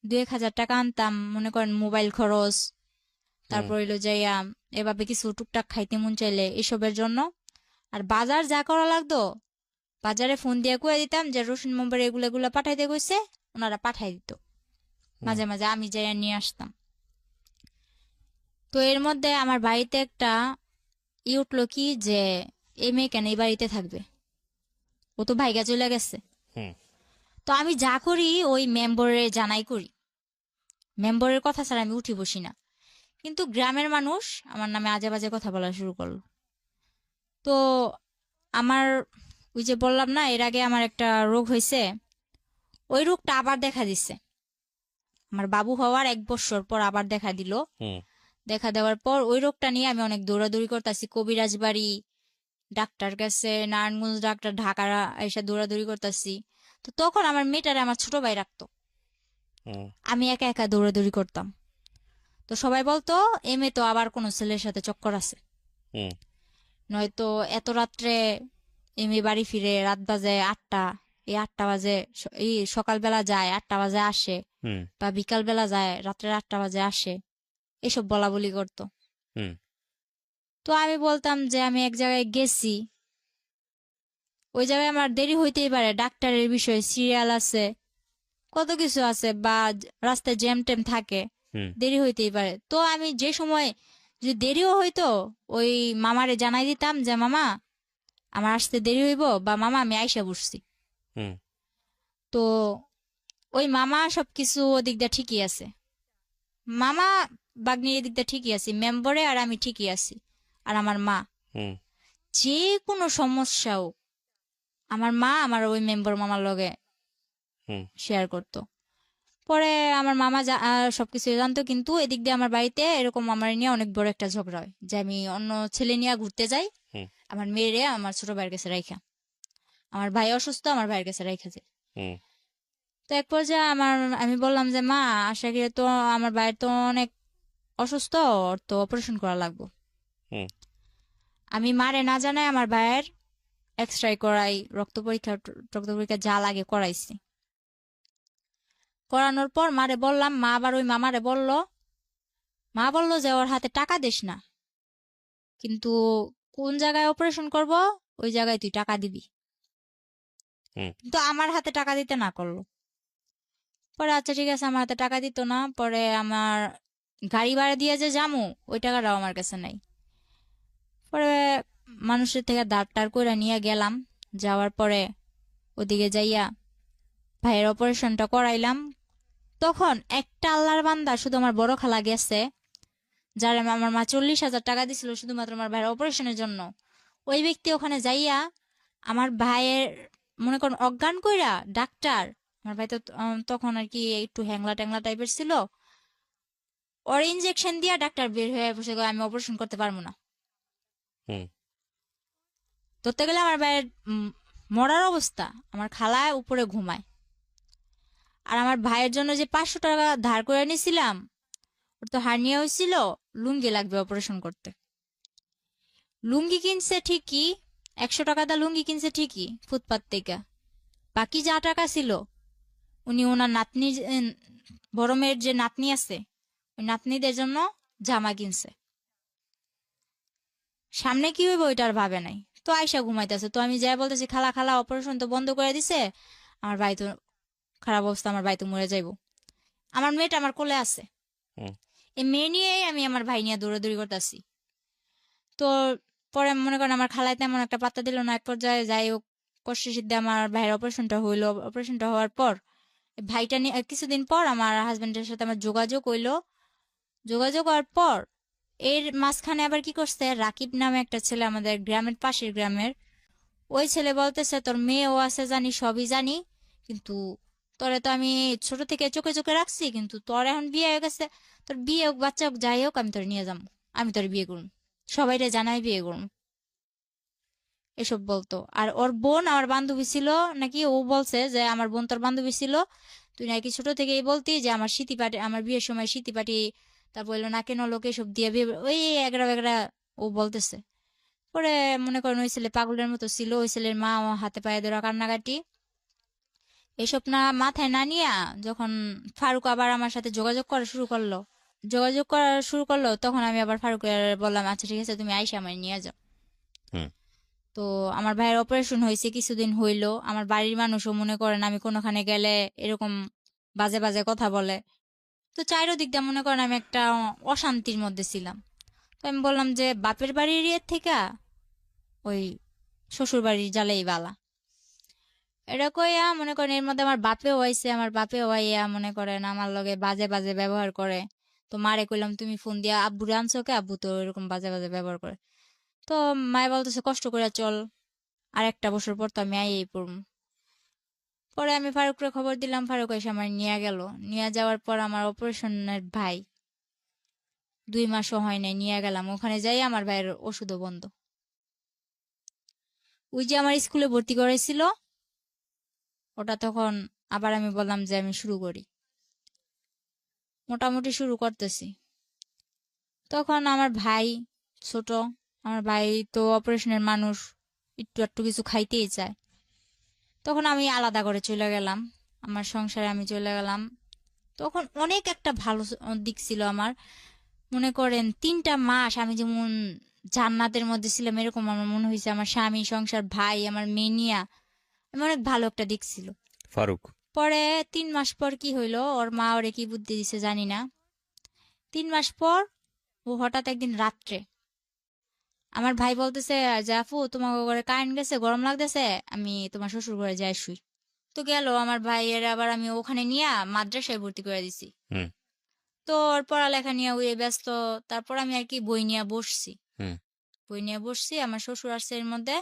2-1 হাজার টাকা আনতাম, মনে করেন মোবাইল খরচ, হুম তারপর হইলো যাইয়া এভাবে কিছু টুকটাক খাইতে মন চাইলে এসবের জন্য। আর বাজার যা করা লাগতো, বাজারে ফোন দিয়ে কয়ে দিতাম যে রসুন মোম্বার এগুলো এগুলো পাঠাইতে কইছে, ওনারা পাঠাই দিত। হুম মাঝে মাঝে আমি যাইয়া নিয়ে আসতাম। তো এর মধ্যে আমার বাড়িতে একটা উঠলো কি যে এই মেয়ে কেন এই বাড়িতে থাকবে, ও তো ভাইগা চলে গেছে। হুম তো আমি যা করি ওই মেম্বরে জানাই করি, মেম্বরের কথা ছাড়া আমি উঠি বসি না। কিন্তু গ্রামের মানুষ আমার নামে আজে বাজে কথা বলা শুরু করলো। তো আমার, ওই যে বললাম না এর আগে আমার একটা রোগ হয়েছে, ওই রোগটা আবার দেখা দিচ্ছে। আমার বাবু হওয়ার 1 বছর পর আবার দেখা দিল। হুম দেখা দেওয়ার পর ওই রোগটা নিয়ে আমি অনেক দৌড়াদৌড়ি করতেছি, কবিরাজ বাড়ি, ডাক্তার কাছে, নারায়ণগঞ্জ ডাক্তার, ঢাকা এসে দৌড়াদৌড়ি করতেছি। তো তখন আমার মেয়েটারে আমার ছোট ভাই রাখতো, হুম আমি একা একা দৌড়াদৌড়ি করতাম। তো সবাই বলতো এ মেয়ে তো আবার কোনো ছেলের সাথে চক্কর আছে, হুম নয়তো এত রাত্রে এ মেয়ে বাড়ি ফিরে, রাত বাজে 8টা, এই 8টা বাজে এই সকালবেলা যায়, 8টা বাজে আসে, হুম বা বিকাল বেলা যায়, রাত্রে 8টা বাজে আসে, এসব বলা বলি করতো। হুম তো আমি বলতাম যে আমি এক জায়গায় গেছি, ওই জায়গায় আমার দেরি হইতেই পারে, ডাক্তারের বিষয়, সিরিয়াল আছে, কত কিছু আছে, বা রাস্তায় জ্যাম ট্যাম থাকে, হুম দেরি হইতেই পারে। তো আমি যে সময় যদি দেরিও হইতো, ওই মামারে জানাই দিতাম যে মামা আমার আসতে দেরি হইব, বা মামা আমি আইসা বসছি। হুম তো ওই মামা সবকিছু ওদিক দিয়ে ঠিকই আছে, মামা বাগনির এদিক দিয়ে ঠিকই আছি, মেম্বরে আর আমি ঠিকই আছি। আর আমার মা, হুম যে কোনো সমস্যা হোক আমার মা আমার ওই মেম্বার মামার লগে হুম শেয়ার করতো। পরে আমার মামা সবকিছু জানতো, কিন্তু এদিক দিয়ে আমার বাড়িতে এরকম আমার নিয়ে অনেক বড় একটা ঝগড়া হয় যে আমি অন্য ছেলে নিয়ে ঘুরতে যাই, হুম আমার মেয়েরে আমার ছোট ভাইয়ের কাছে রাইখা, আমার ভাই অসুস্থ আমার ভাইয়ের কাছে রাইখা যায়। হুম তো এক পর্যায়ে আমি বললাম যে মা আশা করি তো আমার ভাইয়ের তো অনেক অসুস্থ, ওর তো অপারেশন করা লাগবে। হুম আমি মারে না জানাই আমার ভাইয়ের এক্সরে করাই, রক্ত পরীক্ষা যা লাগে করাইছি। করানোর পর মারে বললাম, মা আবার ওই মামারে বলল, মা বলল যে ওর হাতে টাকা দিস না, কিন্তু কোন জায়গায় অপারেশন করব ওই জায়গায় তুই টাকা দিবি। হুম। কিন্তু আমার হাতে টাকা দিতে না করলো। পরে আচ্ছা ঠিক আছে, আমার হাতে টাকা দিত না। পরে আমার গাড়ি ভাড়া দিয়ে যে যামু ওই টাকাটাও আমার কাছে নাই। পরে মানুষের থেকে ধার টার করে নিয়ে গেলাম। যাওয়ার পরে ওদিকে যাইয়া ভাইয়ের অপারেশনটা করাইলাম। তখন একটা আল্লাহর বান্দা, শুধু আমার বড় খালা গেছে, যার আমার মা 40,000 টাকা দিছিল শুধুমাত্র আমার ভাইয়ের অপারেশনের জন্য। ওই ব্যক্তি ওখানে যাইয়া আমার ভাইয়ের মনে করেন অজ্ঞান কইরা ডাক্তার, আমার ভাই তো তখন আর কি একটু হ্যাংলা ট্যাংলা টাইপের ছিল, ওর ইনজেকশন দিয়া ডাক্তার বের হয়ে বসে কয়, আমি অপারেশন করতে পারবো না। হুম। ধরতে গেলে আমার ভাইয়ের মরার অবস্থা। আমার খালায় উপরে ঘুমায়। আর আমার ভাইয়ের জন্য যে 500 টাকা ধার করে নিয়েছিলাম, ওর তো হার্নিয়া হয়েছিল, লুঙ্গি লাগবে অপারেশন করতে। লুঙ্গি কিনছে ঠিকই, 100 টাকা দা লুঙ্গি কিনছে ঠিকই ফুটপাত থেকে। বাকি যা টাকা ছিল উনি ওনার নাতনি, বড় মেয়ের যে নাতনি আছে ওই নাতনিদের জন্য জামা কিনছে। সামনে কি হইব ওইটা আর ভাবে নাই। তো আয়সা ঘুমাইতেছে, তো আমি যাই বলতেছি, খালা খালা অপারেশন তো বন্ধ করে দিছে, আমার ভাই তো খারাপ অবস্থা, আমার ভাই তো মরে যাইব। আমার মেয়েটা আমার কোলে আছে, হুম। এই মেয়ে নিয়েই আমি আমার ভাই নিয়ে দৌড়াদৌড়ি করতেছি। তো পরে মনে করেন আমার খালায় তেমন একটা পাত্তা দিল না। এক পর্যায়ে যাই হোক কষ্ট সিদ্ধে আমার ভাইয়ের অপারেশনটা হইলো। অপারেশনটা হওয়ার পর ভাইটা নিয়ে কিছুদিন পর আমার হাজবেন্ডের সাথে আমার যোগাযোগ হইলো। যোগাযোগ হওয়ার পর এর মাঝখানে আবার কি করছে, রাকিব নামে একটা ছেলে, আমাদের গ্রামের পাশের গ্রামের, ওই ছেলে বলতেছে, তোর মেয়েও আছে জানি, সবই জানি, কিন্তু তোরে তো আমি ছোট থেকে চোখে চোখে রাখছি, কিন্তু তোর এখন বিয়ে হয়ে গেছে, তোর বিয়ে হোক বাচ্চা হোক যাই হোক আমি তোর নিয়ে যাবো, আমি তোর বিয়ে করুম, সবাইরে জানাই বিয়ে করুম, এসব বলতো। আর ওর বোন আমার বান্ধবী ছিল নাকি, ও বলছে যে আমার বোন তোর বান্ধবী ছিল, তুই নাকি ছোট থেকেই বলতি যে আমার স্মৃতি পাটি, আমার বিয়ের সময় স্মৃতি পাটি, তারপর এলো না কেন লোকে সব দিয়ে বিয়ে, ওই এগরা বেগরা ও বলতেছে। পরে মনে করেন ওই ছেলে পাগলের মতো ছিল, ওই ছেলের মা ও হাতে পায়ে ধরা কান্নাকাটি, এসব না মাথায় না নিয়া যখন ফারুক আবার আমার সাথে যোগাযোগ করা শুরু করলো, তখন আমি আবার ফারুকের বললাম, আচ্ছা ঠিক আছে তুমি আইসা আমার নিয়ে যাও। হুম। তো আমার ভাইয়ের অপারেশন হয়েছে, কিছুদিন হইলো। আমার বাড়ির মানুষও মনে করেন আমি কোনোখানে গেলে এরকম বাজে বাজে কথা বলে। তো চাইরদিক দিয়ে মনে করেন আমি একটা অশান্তির মধ্যে ছিলাম। তো আমি বললাম যে বাপের বাড়ির ইয়ের থেকে ওই শ্বশুর বাড়ির জ্বালাই বালা। এটা কইয়া মনে করেন এর মধ্যে আমার বাপেও আইছে, আমার বাপেও আইয়া মনে করেন আমার লগে বাজে বাজে ব্যবহার করে। তো মারে কইলাম, তুমি ফোন দিয়া আব্বুরে আনছো কে, আব্বু তো এরকম বাজে বাজে ব্যবহার করে। তো মায়ে বলতেছে কষ্ট করে চল, আর একটা বছর পর তো আমি আইয়েই পড়ব। পরে আমি ফারুকরে খবর দিলাম, ফারুক এসে আমার নিয়ে গেল। নিয়ে যাওয়ার পর আমার অপারেশনের ভাই 2 মাসও হয় নাই, নিয়ে গেলাম ওখানে যাই, আমার ভাইয়ের ওষুধও বন্ধ। ওই যে আমার স্কুলে ভর্তি করেছিল ওটা, তখন আবার আমি বললাম যে আমি শুরু করি, মোটামুটি শুরু করতেছি। তখন আমার ভাই ছোট, আমার ভাই তো অপারেশনের মানুষ, একটু একটু কিছু খাইতেই চায়। তখন আমি আলাদা করে চলে গেলাম, আমার সংসারে আমি চলে গেলাম। তখন অনেক একটা ভালো দিক ছিল আমার। মনে করেন 3টা মাস আমি যেমন জান্নাতের মধ্যে ছিলাম, এরকম আমার মনে হয়েছে। আমার স্বামী, সংসার, ভাই, আমার মেনিয়া, অনেক ভালো একটা দিক ছিল। ফারুক। পরে 3 মাস পর কি হইলো, ওর মা ওরে কি বুদ্ধি দিছে জানি না, 3 মাস পর ও হঠাৎ একদিন রাত্রে আমার ভাই বলতেছে, জাফু তোমার ঘরে কারেন্ট গেছে, গরম লাগতেছে, আমি তোমার শ্বশুর ঘরে যাই শুই। তো গেল আমার ভাইয়ের, আবার আমি ওখানে নিয়ে মাদ্রাসায় ভর্তি করে দিছি। হুম। তো ওর পড়ালেখা নিয়ে ওই ব্যস্ত। তারপর আমি আর কি বই নিয়ে বসছি। হুম। বই নিয়ে বসছি, আমার শ্বশুর আসছে এর মধ্যে,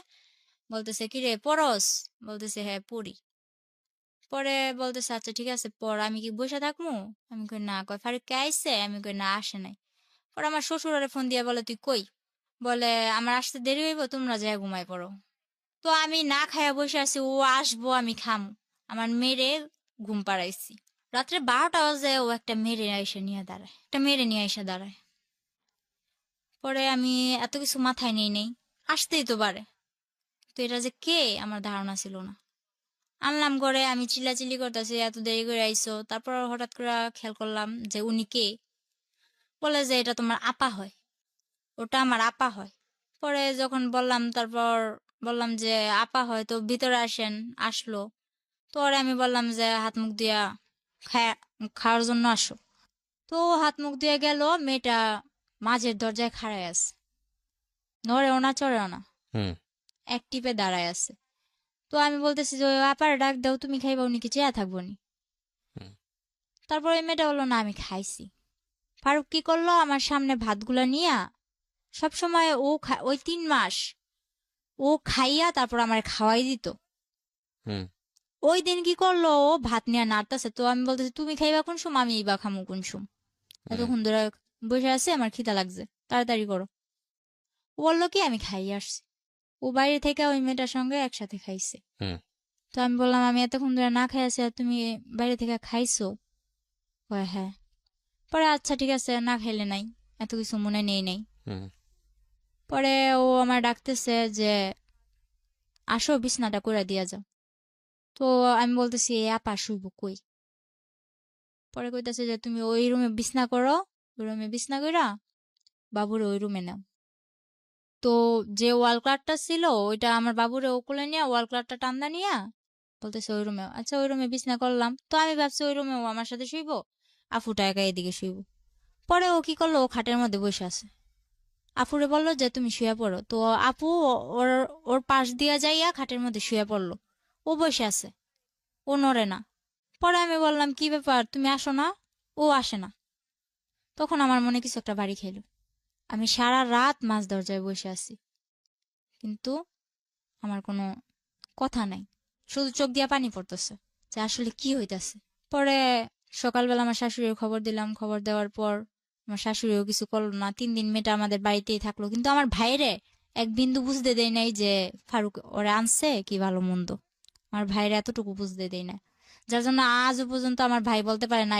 বলতেছে কি রে পড়স, বলতেছে হ্যাঁ পড়ি। পরে বলতেছে আচ্ছা ঠিক আছে পড়, আমি কি বসে থাকবো, আমি কই না। কয় ফারুক কে আইছে, আমি কই না আসে নাই। পরে আমার শ্বশুর আরে ফোন দিয়ে বলে তুই কই, বলে আমার আসতে দেরি হইব, তোমরা যাই ঘুমাই পড়ো। তো আমি না খাইয়া বসে আছি, ও আসবো আমি খামু, আমার মেরে ঘুম পাড়াইছি। রাত্রে 12টা বাজে ও একটা মেরে নিয়ে এসে দাঁড়ায়। পরে আমি এত কিছু মাথায় নেই নেই, আসতেই তো পারে, তো এটা যে কে আমার ধারণা ছিল না। আনলাম করে আমি চিল্লাচিল্লি করতেছি, এত দেরি করে আইসো। তারপর হঠাৎ করে খেয়াল করলাম যে উনি কে। বলে যে এটা তোমার আপা হয়, ওটা আমার আপা হয়। পরে যখন বললাম, তারপর বললাম যে আপা হয় তো ভিতরে আসেন। আসলো। তো ওরে আমি বললাম যে হাত মুখ দিয়া খাওয়ার জন্য আসো। তো ও হাত মুখ দিয়ে গেল। মেয়েটা মাঝের দরজায় খাড়ায় আছে, নড়েও না চড়েও না, হুম। এক টিপে দাঁড়ায় আছে। তো আমি বলতেছি যে আপারে ডাক দাও, তুমি খাইবা, উনি কি চেয়া থাকবো নি। হুম। তারপর ওই মেয়েটা বললো না আমি খাইছি। ফারুক কি করলো, আমার সামনে ভাতগুলা নিয়া সবসময় ওই 3 মাস ও খাইয়া তারপর আমার খাওয়াই দিত। হুম। ওই দিন কি করলো, ও ভাত নিয়ে নাড়তেছে। তো আমি বলতেছি তুমি খাইবা কোন সময়, আমি বা খামু কোন সময়, হুম। এতক্ষণ ধরে বসে আছে, আমার খিদা লাগছে, তাড়াতাড়ি করো। ও বললো কি আমি খাই আসছি। ও বাইরে থেকে ওই মেয়েটার সঙ্গে একসাথে খাইছে। হুম। তো আমি বললাম আমি এতক্ষণ ধরে না খাই আছি, আর তুমি বাইরে থেকে খাইছো? কয় হ্যাঁ। পরে আচ্ছা ঠিক আছে, না খাইলে নাই, এত কিছু মনে নেই নাই। হুম। পরে ও আমার ডাকতেছে যে আসো বিছনাটা করে দিয়া যাও। তো আমি বলতেছি এ আপা শুইব কই। পরে কইতাছে যে তুমি ওই রুমে বিছনা করো, ওই রুমে বিছনা কইরা বাবুরে ওই রুমে নাও। তো যে ওয়াল ক্লকটা ছিল ওইটা আমার বাবুরে ও কোলে নিয়ে ওয়াল ক্লকটা টান্দা নিয়া বলতেছে ওই রুমে। আচ্ছা ওই রুমে বিছনা করলাম। তো আমি ভাবছি ওই রুমে ও আমার সাথে শুইব, আফুটা একা এদিকে শুইব। পরে ও কি করলো, ও খাটের মধ্যে বসে আছে। আফুরে বললো যে তুমি শুয়ে পড়ো। তো আপু ওর ওর পাশ দিয়া যাইয়া খাটের মধ্যে শুয়ে পড়লো। ও বসে আছে, ও নড়ে না। পরে আমি বললাম কি ব্যাপার, তুমি আসো না। ও আসে না। তখন আমার মনে কিছু একটা বাড়ি খেলো। আমি সারা রাত মাঝ দরজায় বসে আছি, কিন্তু আমার কোনো কথা নাই, শুধু চোখ দিয়া পানি পড়তেছে যে আসলে কি হইতাছে। পরে সকালবেলা আমার শাশুড়ির খবর দিলাম। খবর দেওয়ার পর আমার শাশুড়িও কিছু করলো না। 3 দিন মেয়েটা আমাদের বাড়িতেই থাকলো, কিন্তু আমার ভাইরে এক বিন্দু বুঝতে দেয় নাই যে ফারুক ওরে আনছে কি ভালো মন্দ। আমার ভাইরে এতটুকু বুঝতে দেয় না, যার জন্য আজও পর্যন্ত আমার ভাই বলতে পারে না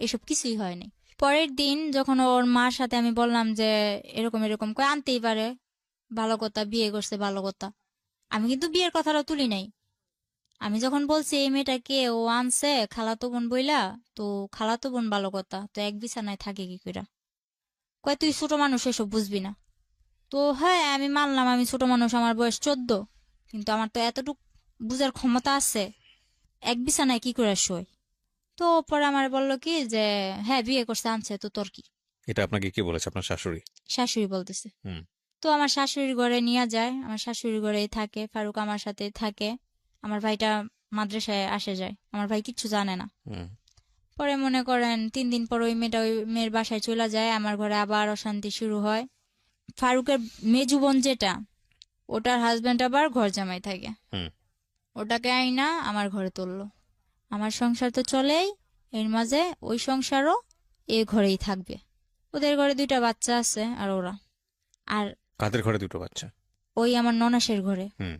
এসব কিছুই হয়নি। পরের দিন যখন ওর মার সাথে আমি বললাম যে এরকম এরকম করে আনতেই পারে, ভালো কথা, বিয়ে করছে ভালো কথা। আমি কিন্তু বিয়ের কথাটা তুলি নাই। আমি যখন বলছি এই মেয়েটাকে ও আনছে খালাতো বোন বইলা, তো খালাতো বোন ভালো কথা, তো এক বিছানায় থাকে কি কইরা। কয় তুই ছোট মানুষ, এসব বুঝবি না। তো হ্যাঁ আমি মানলাম আমি ছোট মানুষ, আমার বয়স 14, কিন্তু আমার তো এতটুক বুঝার ক্ষমতা আছে এক বিছানায় কি করে শোয়। তো পরে আমার বললো কি যে হ্যাঁ বিয়ে করছে আনছে, তো তোর কি। এটা আপনাকে কি বলেছে আপনার শাশুড়ি? শাশুড়ি বলতেছে। হুম। তো আমার শাশুড়ির ঘরে নিয়ে যায়, আমার শাশুড়ির ঘরেই থাকে, ফারুক আমার সাথে থাকে। আমার ভাইটা মাদ্রাসায় আসে যায়, আমার ভাই কিচ্ছু জানে না। হুম। পরে মনে করেন 3 দিন পর ওই মেয়েটা ওই মেয়ের বাসায় চলে যায়, আমার ঘরে আবার অশান্তি শুরু হয়। ফারুকের মেজু বোন যেটা, ওটার হাজবেন্ড আবার ঘর জামাই থাকে, হুম। ওটাকে আইনা আমার ঘরে তুললো। আমার সংসার তো চলেই, এর মাঝে ওই সংসারও এ ঘরেই থাকবে। ওদের ঘরে 2টা বাচ্চা আছে, আর ওরা আর কাদের ঘরে দুটো বাচ্চা? ওই আমার ননাসের ঘরে হুম।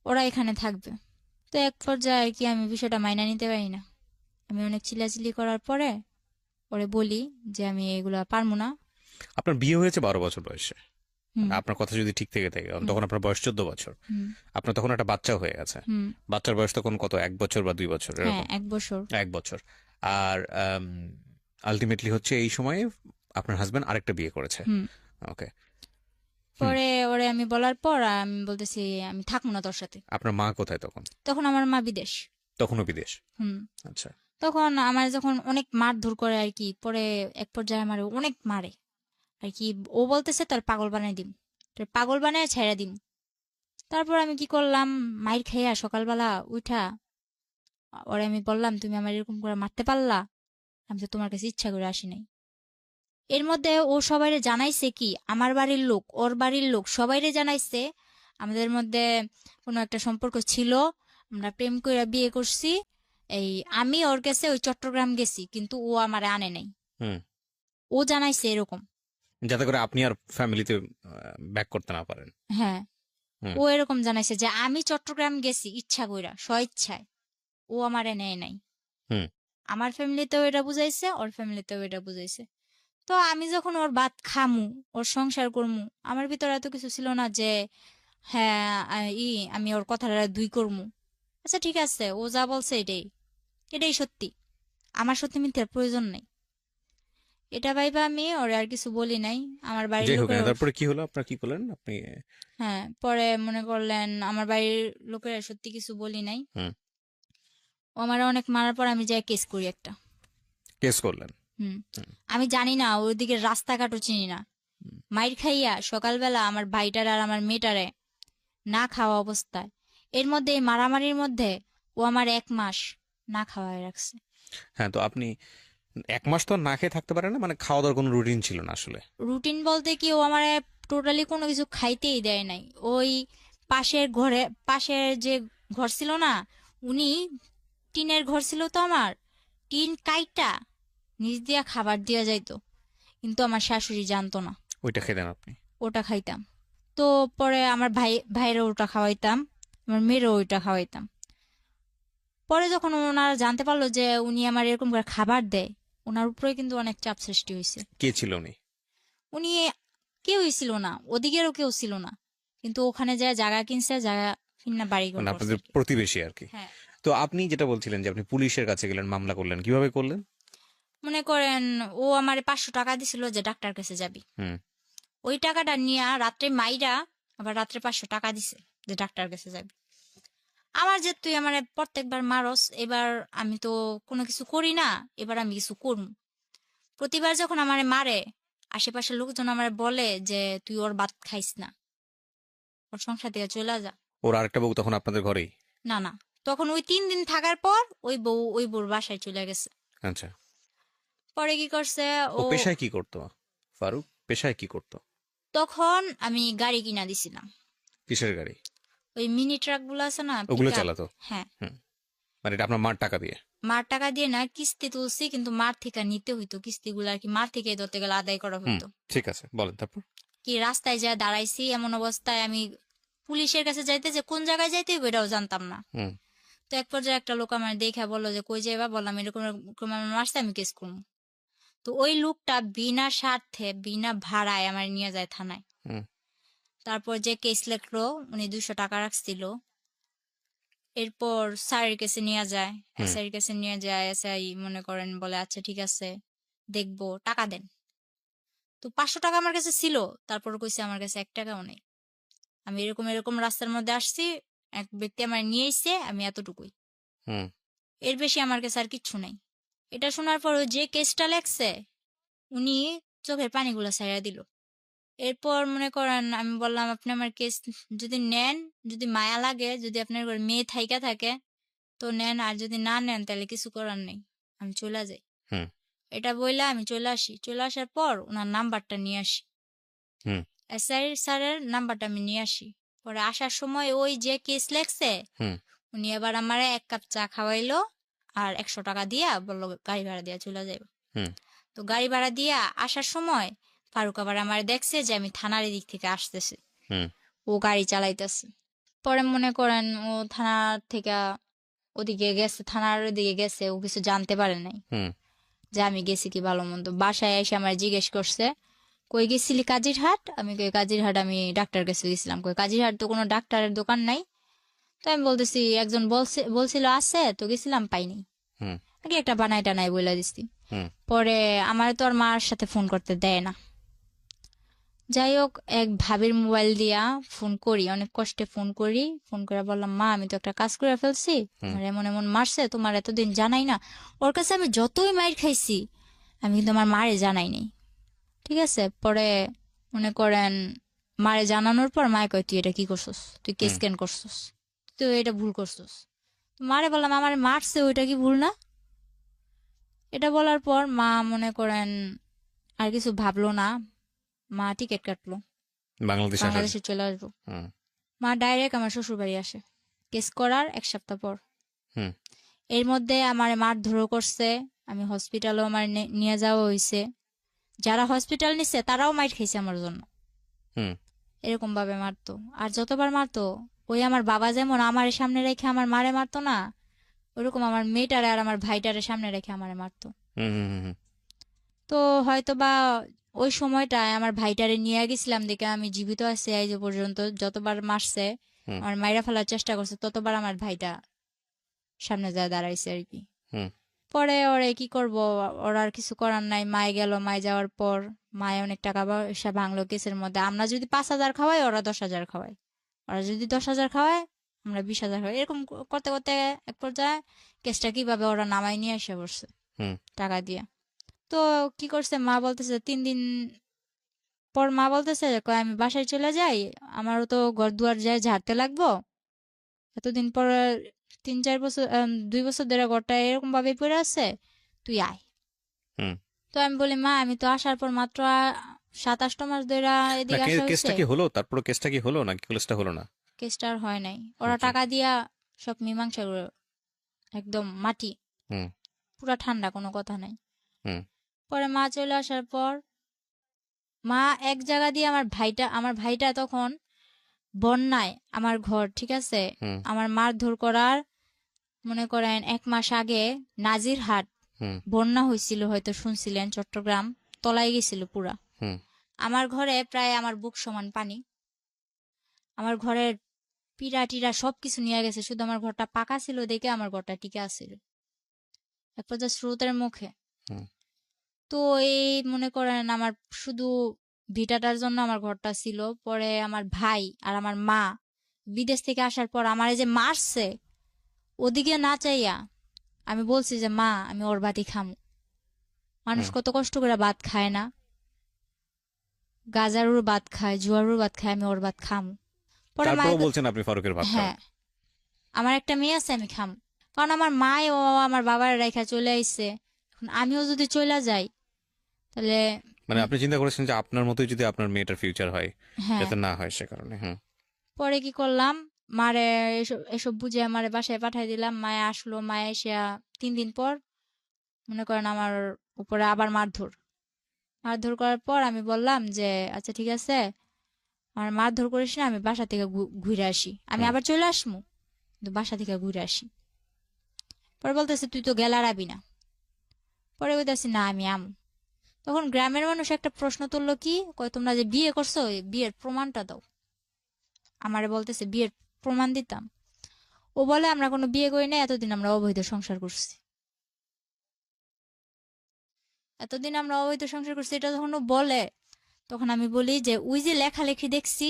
ওরা এখানে থাকবে। তো এক পর্যায়ে আর কি আমি বিষয়টা মাইনা নিতে পারি না। আমি অনেক চিল্লাচিল্লি করার পরে ওরে বলি যে আমি এগুলা পারবো না। আপনার বিয়ে হয়েছে 12 বছর বয়সে, হুম। আপনার কথা যদি ঠিক থেকে থাকে, হুম। তখন আপনার বয়স 14 বছর। হুম। আপনার তখন একটা বাচ্চা হয়ে গেছে। হুম। বাচ্চার বয়স তখন কত, 1 বছর বা 2 বছর হ্যাঁ এরকম? 1 বছর। 1 বছর। আর আলটিমেটলি হচ্ছে এই সময়ে আপনার হাজবেন্ড আরেকটা বিয়ে করেছে। হুম। ওকে। হুম। পরে ওরে আমি বলার পর আমি বলতেছি আমি থাকবো না তোর সাথে। আপনার মা কোথায় তখন? তখন আমার মা বিদেশ। তখনও বিদেশ? হুম। আচ্ছা। তখন আমার যখন অনেক মারধর করে আর কি, পরে এক পর্যায়ে আমার অনেক মারে আর কি। ও বলতেছে তোর পাগল বানাই দিম, তোর পাগল বানায় ছেড়ে দিম। তারপর আমি কি করলাম, মাইর খাইয়া সকালবেলা উঠা ওরে আমি বললাম তুমি আমার এরকম করে মারতে পারলা, আমি তো তোমার কাছে ইচ্ছা করে আসি নাই। এর মধ্যে ও সবাইরে জানাইছে কি, আমার বাড়ির লোক ওর বাড়ির লোক সবাইরে জানাইছে আমাদের মধ্যে কোনো একটা সম্পর্ক ছিল, আমরা প্রেম করে বিয়ে করছি। এই আমি ওর কাছে ওই চট্টগ্রাম গেছি, কিন্তু ও আমারে আনে নাই। হুম। ও জানাইছে এরকম। যাতে করে আপনি আর ফ্যামিলিতে ব্যাক করতে না পারেন। হ্যাঁ, হুম। ও এরকম জানাইছে যে আমি চট্টগ্রাম গেছি ইচ্ছা কইরা স্বইচ্ছায়, ও আমারে নেয় নাই। হুম। আমার ফ্যামিলিতেও এটা বুঝাইছে, ওর ফ্যামিলিতেও এটা বুঝাইছে। তো আমি যখন ওর ভাত খামু, ওর সংসার করমু, আমার ভিতরে এত কিছু ছিল না যে হ্যাঁ আমি ওর কথাটা দুই করমু। আচ্ছা ঠিক আছে, ও যা বলছে এটাই এটাই সত্যি, আমার সত্যি মিথ্যার প্রয়োজন নেই। এটা ভাইবা আমি ওরে আর কিছু বলি নাই। আমার বাড়ির যাই হোক, লোকেরা তারপরে কি হলো, আপনার কি করলেন আপনি? হ্যাঁ, পরে মনে করলেন আমার বাড়ির লোকেরা সত্যি কিছু বলি নাই। হুম। ও আমার অনেক মারার পর আমি যাই কেস করি একটা। কেস করলেন? হুম। হুম। আমি জানি না ওইদিকে রাস্তাঘাটও চিনি না, হুম। মাইর খাইয়া সকালবেলা আমার ভাইটার আর আমার মেয়েটারে না খাওয়া অবস্থায়, এর মধ্যে এই মারামারির মধ্যে ও আমার 1 মাস না খাওয়ায় রাখছে। হ্যাঁ, তো আপনি 1 মাস তো আর না খেয়ে থাকতে পারেন না, মানে খাওয়া দাওয়ার কোনো রুটিন ছিল না আসলে? রুটিন বলতে কি, ও আমার টোটালি কোনো কিছু খাইতেই দেয় নাই। ওই পাশের ঘরে, পাশের যে ঘর ছিল না, উনি টিনের ঘর ছিল তো আমার, টিন কাইটা নিচ দিয়া খাবার দিয়া যাইতো, কিন্তু আমার শাশুড়ি জানতো না। ওইটা খেতেন আপনি? ওটা খাইতাম। তো পরে আমার ভাইয়েরও ওটা খাওয়াইতাম, আমার মেয়েরও ওইটা খাওয়াইতাম। পরে যখন ওনারা জানতে পারলো যে উনি আমার এরকম করে খাবার দেয়, ওনার উপরে কিন্তু অনেক চাপ সৃষ্টি হয়েছে। কে ছিল উনি? উনি কেউই ছিল না, ওদিকেরও কেউ ছিল না, কিন্তু ওখানে যায় জায়গা কিনছে, জায়গা কিনা বাড়িঘর মানে করছে আপনাদের আর কি। প্রতিবেশী আর কি? হ্যাঁ। তো আপনি যেটা বলছিলেন যে আপনি পুলিশের কাছে গেলেন, মামলা করলেন, কিভাবে করলেন? মনে করেন ও আমার 500 টাকা দিছিল যে ডাক্তার কাছে যাবি, হুম। ওই টাকাটা নিয়ে রাত্রে মাইরা আবার রাত্রে 500 টাকা দিছে যে ডাক্তার কাছে যাবি। আমার যে তুই আমার প্রত্যেকবার মারস, এবার আমি তো কোনো কিছু করি না, এবার আমি কিছু করবো। প্রতিবার যখন আমারে মারে, আশেপাশের লোকজন আমারে বলে যে তুই ওর ভাত খাইস না, ওর সংসার থেকে চলে যা। ওর আরেকটা বউ তখন আপনাদের ঘরেই? না না, তখন ওই 3 দিন থাকার পর ওই বউর বাসায় চলে গেছে। আচ্ছা। পরে কি করছে ও ও, পেশায় কি করতো? ফারুক পেশায় কি করতো? তখন আমি গাড়ি কিনা দিছিলাম, কিসের গাড়ি? ওই মিনি ট্রাক গুলো আছে না, ওগুলো পিকআপ। চালাতো? হ্যাঁ। হুম। মানে এটা আপনার মার টাকা দিয়ে? মার টাকা দিয়ে না, কিস্তি তুলছি, কিন্তু মার থেকে নিতে হইতো কিস্তিগুলো আর কি, মার থেকে ধরতে গেলে আদায় করা হুম, হইতো। ঠিক আছে, বলেন তারপর। কি রাস্তায় যা দাঁড়াইছি, এমন অবস্থায় আমি পুলিশের কাছে যাইতে, যে কোন জায়গায় যাইতে হইব এটাও জানতাম না। হুম। তো এক পর্যায়ে একটা লোক আমার দেখা বললো যে কই যাইবা, বললাম এরকম এরকম আমার মারছে, আমি কেস করবো। তো ওই লোকটা বিনা স্বার্থে বিনা ভাড়ায় আমার নিয়ে যায় থানায়। হুম। তারপর যে কেস লিখলো, উনি 200 টাকা রাখছিল। এরপর স্যারের কাছে নিয়ে যায়, হুম। এসআই এর কাছে নিয়ে যায়। এসআই মনে করেন বলে আচ্ছা ঠিক আছে, দেখবো, টাকা দেন। তো 500 টাকা আমার কাছে ছিল। তারপর কইছে আমার কাছে 1 টাকাও নেই, আমি এরকম এরকম রাস্তার মধ্যে আসছি, এক ব্যক্তি আমার নিয়ে এসছে, আমি এতটুকুই, হুম। এর বেশি আমার কাছে আর কিচ্ছু নাই। এটা শোনার পর ওই যে কেসটা লেখছে, উনি চোখের পানিগুলো ছাইড়া দিল। এরপর মনে করেন আমি বললাম আপনি আমার কেস যদি নেন, যদি মায়া লাগে, যদি আপনার ঘরে মেয়ে থাইকা থাকে তো নেন, আর যদি না নেন তাহলে কিছু করার নেই, আমি চলে যাই। হুম। এটা বইলা আমি চলে আসি। চলে আসার পর ওনার নাম্বারটা নিয়ে আসি, হুম। এসআই স্যারের নাম্বারটা আমি নিয়ে আসি। পরে আসার সময় ওই যে কেস লেখছে, হুম। উনি এবার আমার 1 কাপ চা খাওয়াইলো, আর 100 টাকা দিয়া বললো গাড়ি ভাড়া দিয়া চলে যাইব। হুম। তো গাড়ি ভাড়া দিয়া আসার সময় ফারুক আবার আমার দেখছে যে আমি থানার দিক থেকে আসতেছি, হুম। ও গাড়ি চালাইতেছে। পরে মনে করেন ও থানার থেকে ওদিকে গেছে, থানার ওদিকে গেছে, ও কিছু জানতে পারে নাই হুম। যে আমি গেছি কি ভালো মন্দ। বাসায় এসে আমার জিজ্ঞেস করছে কই গেছিলি, কাজিরহাট। আমি কই কাজিরহাট আমি ডাক্তার কাছে গেছিলাম। কই কাজিরহাট তো কোনো ডাক্তারের দোকান নাই। তো আমি বলতেছি একজন বলছিল আছে, তো গেছিলাম পাইনি, হুম। আগে একটা বানাই টানাই বলে দিছি। হুম। পরে আমার তো আর মার সাথে ফোন করতে দেয় না। যাই হোক, এক ভাবির মোবাইল দিয়া ফোন করি, অনেক কষ্টে ফোন করি। ফোন করে বললাম মা আমি তো একটা কাজ করে ফেলছি, হুম। আমার এমন এমন মারছে, তোমার এতদিন জানাই না। ওর কাছে আমি যতই মাইর খাইছি, আমি কিন্তু আমার মারে জানাই নাই। ঠিক আছে। পরে মনে করেন মারে জানানোর পর মায়ে কয় তুই এটা কি করছস, তুই কেস হুম। কেন করছস, তুই এটা ভুল করছস। তো মারে বললাম আমারে মারছে, ওইটা কি ভুল না। এটা বলার পর মা মনে করেন আর কিছু ভাবলো না, মা টিকিট কাটলো, বাংলাদেশে আসার? বাংলাদেশে চলে আসবো। হুম। মা ডাইরেক্ট আমার শ্বশুর বাড়ি আসে কেস করার 1 সপ্তাহ পর। হুম। এর মধ্যে আমার মারধরও করছে, আমি হসপিটালও আমার নিয়ে যাওয়া হয়েছে। যারা হসপিটাল নিছে তারাও মাইর খাইছে আমার জন্য, হুম। এরকম ভাবে মারতো। আর যতবার মারতো, ওই আমার বাবা যেমন আমার সামনে রেখে আমার মারে মারতো না, ওরকম আমার মেয়েটারে আর আমার ভাইটারে সামনে রেখে আমারে মারতো। হুম। হুম। হুম। তো হয়তো বা ওই সময়টায় আমার ভাইটারে নিয়ে গেছিলাম দেখে আমি জীবিত আছি এই যে পর্যন্ত। যতবার মারছে, হুম। আমার মাইরা ফেলার চেষ্টা করছে, ততবার আমার ভাইটা সামনে যায় দাঁড়াইছে আর কি। হুম পরে ওরে কি করব, ওর আর কিছু করার নাই। মায়ে গেল, মায়ে যাওয়ার পর মায়ে অনেক টাকা পয়সা ভাঙলো কেসের মধ্যে। আমরা যদি 5,000 খাওয়াই, ওরা 10,000 খাওয়ায়। ওরা যদি 10,000 খাওয়ায়, আমরা 20,000 খাওয়াই। এরকম করতে করতে এক পর্যায়ে কেসটা কিভাবে ওরা নামাই নিয়ে এসে বসছে হুম টাকা দিয়ে। তো কি করছে, মা বলতেছে 3 দিন পর মা বলতেছে কয় আমি বাসায় চলে যাই, আমারও তো ঘর দুয়ার যায় ঝাড়তে লাগবো। এতদিন পর 3-4 বছর 2 বছর ধরে ঘরটা এরকম ভাবে পড়ে আছে, তুই আয়। হুম। তো আমি বলি মা আমি তো আসার পর মাত্র 7-8 মাস ধরে না, এদিকে আসা হয়েছে, কেসটা কি হলো? তারপরে কেসটা কি হলো নাকি কেসটা হলো না? কেসটা আর হয় নাই। ওরা আচ্ছা। টাকা দিয়া সব মীমাংসা করে, একদম মাটি, হুম পুরা ঠান্ডা, কোনো কথা নাই। হুম পরে মা চলে আসার পর মা এক জায়গা দিয়ে আমার ভাইটা তখন বন্যায়, আমার ঘর ঠিক আছে, হুম আমার মারধর করার, মনে করেন 1 মাস আগে নাজিরহাট হুম বন্যা হয়েছিল, হয়তো শুনছিলেন, চট্টগ্রাম তলায় গেছিল পুরা। হুম আমার ঘরে প্রায় আমার বুক সমান পানি। আমার ঘরের পিড়া টিরা সবকিছু নিয়ে গেছে, শুধু আমার ঘরটা পাকা ছিল দেখে আমার ঘরটা টিকে আছিল এক পর্যায়ে স্রোতের মুখে। হুম তো এই মনে করেন আমার শুধু ভিটাটার জন্য আমার ঘরটা ছিল। পরে আমার ভাই আর আমার মা বিদেশ থেকে আসার পর আমার এই যে মারছে, ওদিকে না চাইয়া আমি বলছি যে মা আমি ওর ভাতই খামু। মানুষ হুম। কত কষ্ট করে ভাত খায় না, গাজারুর ভাত খায়, জুয়ারুর ভাত খায়, আমি ওর ভাত খামু। পরে তারপরেও মায়ের বলছেন আপনি ফারুকের ভাত খাবেন? হ্যাঁ, আমার একটা মেয়ে আছে, আমি খামু। কারণ আমার মায় ও আমার বাবার রেখা চলে আইছে, এখন আমিও যদি চলে যাই তাহলে মানে আপনি চিন্তা করেছেন যে আপনার মতোই যদি আপনার মেয়েটার ফিউচার হয়, হ্যাঁ। যাতে না হয় সে কারণে। হুম পরে কি করলাম, মারে এসব এসব বুঝে মারে বাসায় পাঠাই দিলাম। মায়ে আসলো, মায়ে এসে 3 দিন পর মনে করেন আমার উপরে আবার মারধর। মারধর করার পর আমি বললাম যে আচ্ছা ঠিক আছে, আমার মারধর করিস না, আমি বাসা থেকে ঘুরে আসি, আমি হুম আবার চলে আসমু, কিন্তু বাসা থেকে ঘুরে আসি। পরে বলতেছে তুই তো গেলারাবি না। পরে বলতেছি না আমি আমু। তখন গ্রামের মানুষ একটা প্রশ্ন তুললো, কি কয় তোমরা যে বিয়ে করছো এই বিয়ের প্রমাণটা দাও। আমারে বলতেছে বিয়ের প্রমাণ দিতাম। ও বলে আমরা কোনো বিয়ে করি না, এতদিন আমরা অবৈধ সংসার করছি। এতদিন আমরা অবৈধ সংসার করছি, এটা যখন ও বলে তখন আমি বলি যে ওই যে লেখালেখি দেখছি,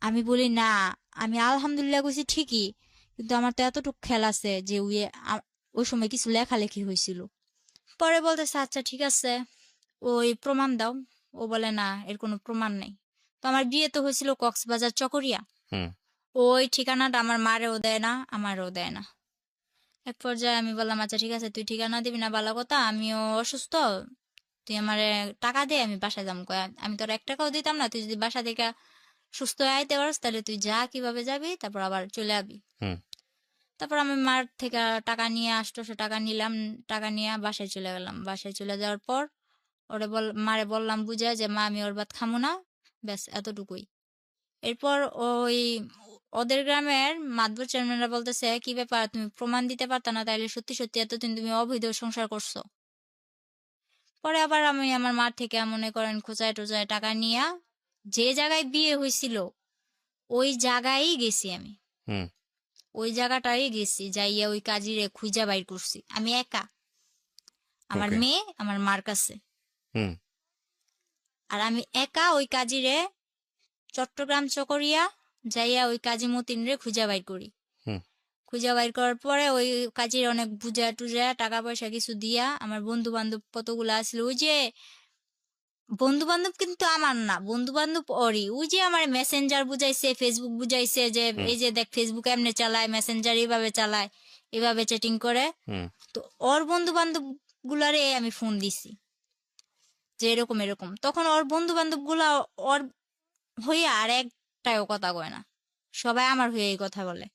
আমি বলি না, আমি আলহামদুলিল্লাহ কইছি ঠিকই, কিন্তু আমার তো এতটুকু খেয়াল আছে যে ওই সময় কিছু লেখালেখি হয়েছিল। পরে বলতেছে আচ্ছা ঠিক আছে, ওই প্রমাণ দাও। ও বলে না এর কোনো প্রমাণ নেই। তো আমার বিয়ে তো হয়েছিল কক্সবাজার চকরিয়া, হুম ওই ঠিকানাটা আমার মারেও দেয় না, আমারও দেয় না। এক পর্যায়ে আমি বললাম আচ্ছা ঠিক আছে, তুই ঠিকানা দিবি না ভালো কথা, আমিও অসুস্থ, তুই আমারে টাকা দে, আমি বাসায় যাবো। কয় আমি তোর 1 টাকাও দিতাম না, তুই যদি বাসা থেকে সুস্থ হয়ে আইতে পারস তাহলে তুই যা, কিভাবে যাবি, তারপর আবার চলে আবি। হুম তারপর আমি মার থেকে টাকা নিয়ে 800 টাকা নিলাম, টাকা নিয়ে বাসায় চলে গেলাম। বাসায় চলে যাওয়ার পর মারে বললাম বুঝায় যে মা আমি ওর ভাত খামু না, ব্যাস এতটুকুই। এরপর ওই ওদের গ্রামের মাতবর চেয়ারম্যানরা বলতেছে কি ব্যাপার, তুমি প্রমাণ দিতে পারতা না, তাইলে সত্যি সত্যি এতদিন তুমি অবৈধ সংসার করছো। পরে আবার আমি আমার মার থেকে মনে করেন খোঁচায় টোচায় টাকা নিয়ে যে জায়গায় বিয়ে হয়েছিল ওই জায়গায় গেছি আমি, হুম। ওই জায়গাটাই গেছি, যাইয়া ওই কাজিরে খুঁজা বাইর করছি আমি একা, আমার ওকে। মেয়ে আমার মার কাছে। হুম আর আমি একা ওই কাজিরে চট্টগ্রাম চকরিয়া যাইয়া ওই কাজী মতিন রে খুঁজা বাইর করি। হুম খুঁজা বাইর করার পরে ওই কাজের অনেক বুঝা টুজা টাকা পয়সা কিছু দিয়া, আমার বন্ধু বান্ধব কতগুলো আসলো, ওই যে বন্ধু বান্ধব কিন্তু আমার না, বন্ধু বান্ধব ওরই, ওই যে আমার মেসেঞ্জার বুঝাইছে, ফেসবুক বুঝাইছে যে হুম এই যে দেখ ফেসবুক এমনি চালায়, মেসেঞ্জার এইভাবে চালায়, এভাবে চ্যাটিং করে। হুম তো ওর বন্ধু বান্ধব গুলারে আমি ফোন দিছি যে এরকম এরকম, তখন ওর বন্ধু বান্ধব গুলা ওর হইয়া আর একটাও কথা কয় না, সবাই আমার হয়ে কথা বলে।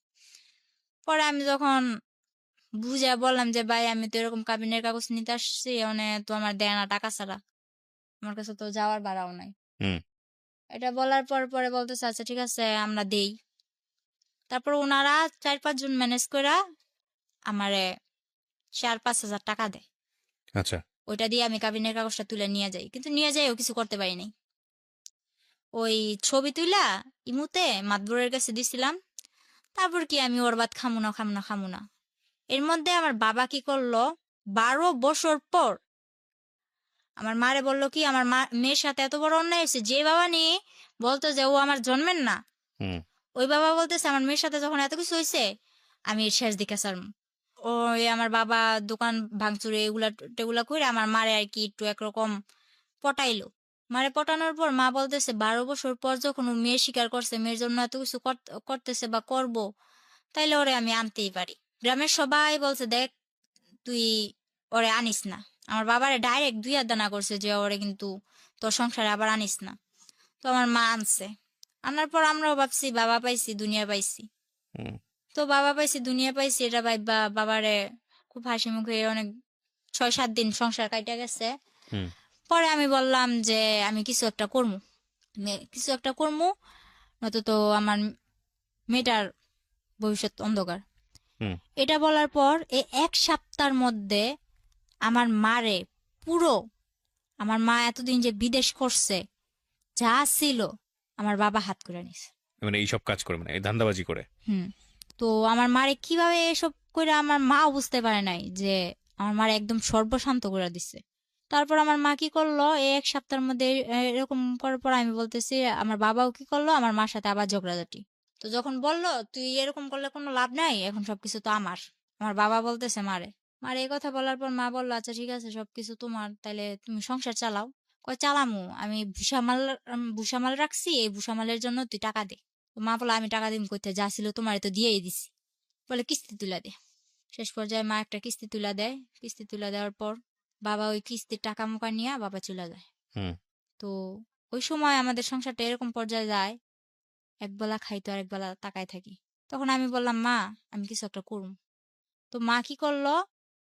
পরে আমি যখন বুঝা বললাম যে ভাই আমি তো এরকম কাবিনের কাগজ নিতে আসছি, তো আমার দেয় না টাকা ছাড়া, আমার কাছে তো যাওয়ার ভাড়াও নাই। হুম এটা বলার পর পরে বলতেছে আচ্ছা ঠিক আছে আমরা দেই। তারপর ওনারা 4-5 জন ম্যানেজ করে আমারে 4-5 হাজার টাকা দেয়। আচ্ছা। ওইটা দিয়ে আমি কাবিনের কাগজটা তুলে নিয়ে যাই, কিন্তু নিয়ে যাইও কিছু করতে পারি নাই। ওই ছবি তুইলা ইমুতে মাতবরের কাছে দিছিলাম। তারপর কি আমি ওর বাদ খামু না খামু না খামু না, এর মধ্যে আমার বাবা কি করলো, 12 বছর পর আমার মারে বললো কি, আমার মেয়ের সাথে এত বড় অন্যায় হয়েছে। যে বাবা নিয়ে বলতো যে ও আমার জন্মের না, হুম ওই বাবা বলতেছে আমার মেয়ের সাথে যখন এত কিছু হয়েছে, আমি এর শেষ দিকে স্যার। ওই আমার বাবা দোকান ভাঙচুরে এগুলা টেগুলা করে আমার মারে আর কি একটু একরকম পটাইলো। মারে পটানোর পর মা বলতেছে 12 বছর পর যখন ও মেয়ে স্বীকার করছে, মেয়ের জন্য এত কিছু করতেছে বা করব, তাইলে ওরে আমি আনতেই পারি। গ্রামের সবাই বলছে দেখ তুই ওরে আনিস না। আমার বাবারে ডাইরেক্ট 2 হাত দানা করছে যে ওরে কিন্তু তোর সংসারে আবার আনিস না। তো আমার মা আনছে। আনার পর আমরাও ভাবছি বাবা পাইছি দুনিয়া পাইছি। হুম তো বাবা পাইছি দুনিয়া পাইছি এটা ভাইবা বাবারে খুব হাসি মুখে অনেক 6-7 দিন সংসার কাইটা গেছে। হুম পরে আমি বললাম যে আমি কিছু একটা করবো, কিছু একটা করবো, নয়তো তো আমার মেয়েটার ভবিষ্যৎ অন্ধকার। হুম এটা বলার পর এই 1 সপ্তাহের মধ্যে আমার মারে পুরো, আমার মা এতদিন যে বিদেশ করছে যা ছিল আমার বাবা হাত করে নিছে। মানে এইসব কাজ করে, মানে এই ধান্দাবাজি করে। হুম। তো আমার মারে কিভাবে এসব করে আমার মাও বুঝতে পারে নাই যে আমার মারে একদম সর্বশান্ত করে দিছে। তারপর আমার মা কি করলো, এই 1 সপ্তাহের মধ্যে এরকম করার পর আমি বলতেছি, আমার বাবাও কি করলো, আমার মার সাথে আবার ঝগড়াঝাটি। তো যখন বললো তুই এরকম করলে কোনো লাভ নাই, এখন সবকিছু তো আমার বাবা বলতেছে মারে, মারে এই কথা বলার পর মা বললো আচ্ছা ঠিক আছে সবকিছু তোমার, তাইলে তুমি সংসার চালাও। কয় চালামু, আমি ভুসামাল রাখছি, এই ভুসামালের জন্য তুই টাকা দে। তো মা বলে আমি টাকা দিম কইতে, যা ছিল তোমার তো দিয়েই দিছি, বলে কিস্তি তুলা দে। শেষ পর্যায়ে মা একটা কিস্তি তুলা দেয়। কিস্তি তুলা দেওয়ার পর বাবা ওই কিস্তির টাকা মুকা নিয়ে বাবা চলে যায়। হুম তো ওই সময় আমাদের সংসারটা এরকম পর্যায়ে যায়, একবেলা খাই তো আরেক বেলা তাকায় থাকি। তখন আমি বললাম মা আমি কিছু একটা করুম। তো মা কি করলো,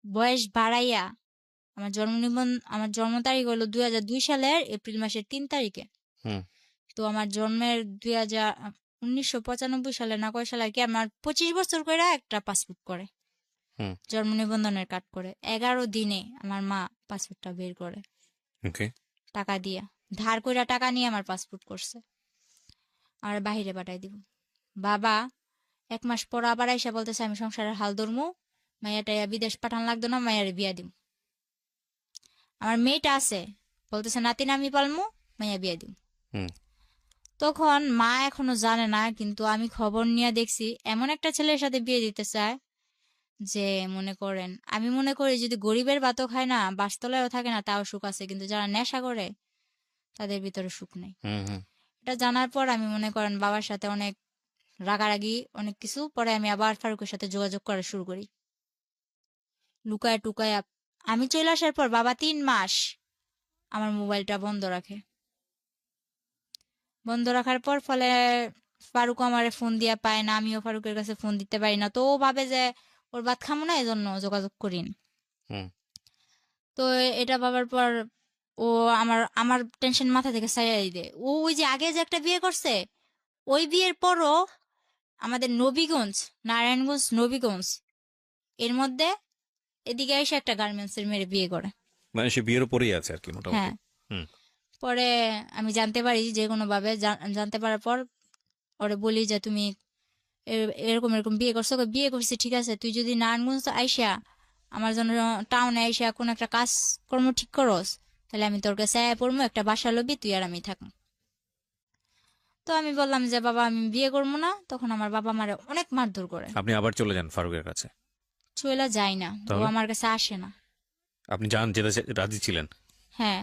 বয়স বাড়াইয়া আমার জন্ম তারিখ হলো 2002 সালের এপ্রিল মাসের 3 তারিখে। হুম তো আমার জন্মের 1995 সালে না কয় সালে আর কি, আমার 25 বছর করে একটা পাসপোর্ট করে, হুম জন্ম নিবন্ধনের কার্ড করে 11 দিনে আমার মা পাসপোর্টটা বের করে ওকে। টাকা দিয়া, ধার কইরা টাকা নিয়ে আমার পাসপোর্ট করছে, আর বাহিরে পাঠাই দিব। বাবা 1 মাস পর আবার আইসা বলতেছে আমি সংসারের হাল ধরমু, মাইয়াটা বিদেশ পাঠান লাগতো না, মাইয়ারে বিয়া দিব। আমার মেয়েটা আছে, বলতেছে নাতিন আমি পালমু, মাইয়া বিয়া দিব। হুম তখন মা এখনো জানে না, কিন্তু আমি খবর নিয়ে দেখছি এমন একটা ছেলের সাথে বিয়ে দিতে চায় যে মনে করেন, আমি মনে করি যদি গরিবের ভাতও খায় না, বাসতলায়ও থাকে না, তাও সুখ আছে, কিন্তু যারা নেশা করে তাদের ভিতরে সুখ নেই। হুম হুম এটা জানার পর আমি মনে করেন বাবার সাথে অনেক রাগারাগি অনেক কিছু, পরে আমি আবার ফারুকের সাথে যোগাযোগ করা শুরু করি লুকায় টুকায়। আমি চলে আসার পর বাবা 3 মাস আমার মোবাইলটা বন্ধ রাখে। বন্ধ রাখার পর ফলে ফারুক আমারে ফোন দিয়া পায় না, আমিও ফারুকের কাছে ফোন দিতে পারি না। তো ও ভাবে যে ওর ভাত খামো না, এজন্য যোগাযোগ করিন। হুম তো এটা ভাবার পর ও আমার আমার টেনশন মাথা থেকে সাইয়াই দেয়। ও ওই যে আগে যে একটা বিয়ে করছে, ওই বিয়ের পরও আমাদের নবীগঞ্জ, নারায়ণগঞ্জ নবীগঞ্জ এর মধ্যে এদিকে এসে একটা গার্মেন্টস এর মেয়ের বিয়ে করে। মানে সে বিয়ের উপরেই আছে আর কি মোটামুটি। হ্যাঁ। হুম পরে আমি জানতে পারি যে কোনো ভাবে, জানতে পারার পর ওরে বলি যে তুমি এরকম এরকম বিয়ে করছো। বিয়ে করছি ঠিক আছে, তুই যদি নারায়ণগঞ্জ আইসা আমার জন্য টাউনে আইসা কোন একটা কাজ কর্ম ঠিক করস, তাহলে আমি তোর কাছে আয়া পড়বো, একটা বাসা লবি, তুই আর আমি থাকবো। তো আমি বললাম যে বাবা আমি বিয়ে করবো না। তখন আমার বাবা আমারে অনেক মারধর করে। আপনি আবার চলে যান ফারুকের কাছে? চলে যায় না, ও তাহলে আমার কাছে আসে না। আপনি যান, যেতে রাজি ছিলেন? হ্যাঁ।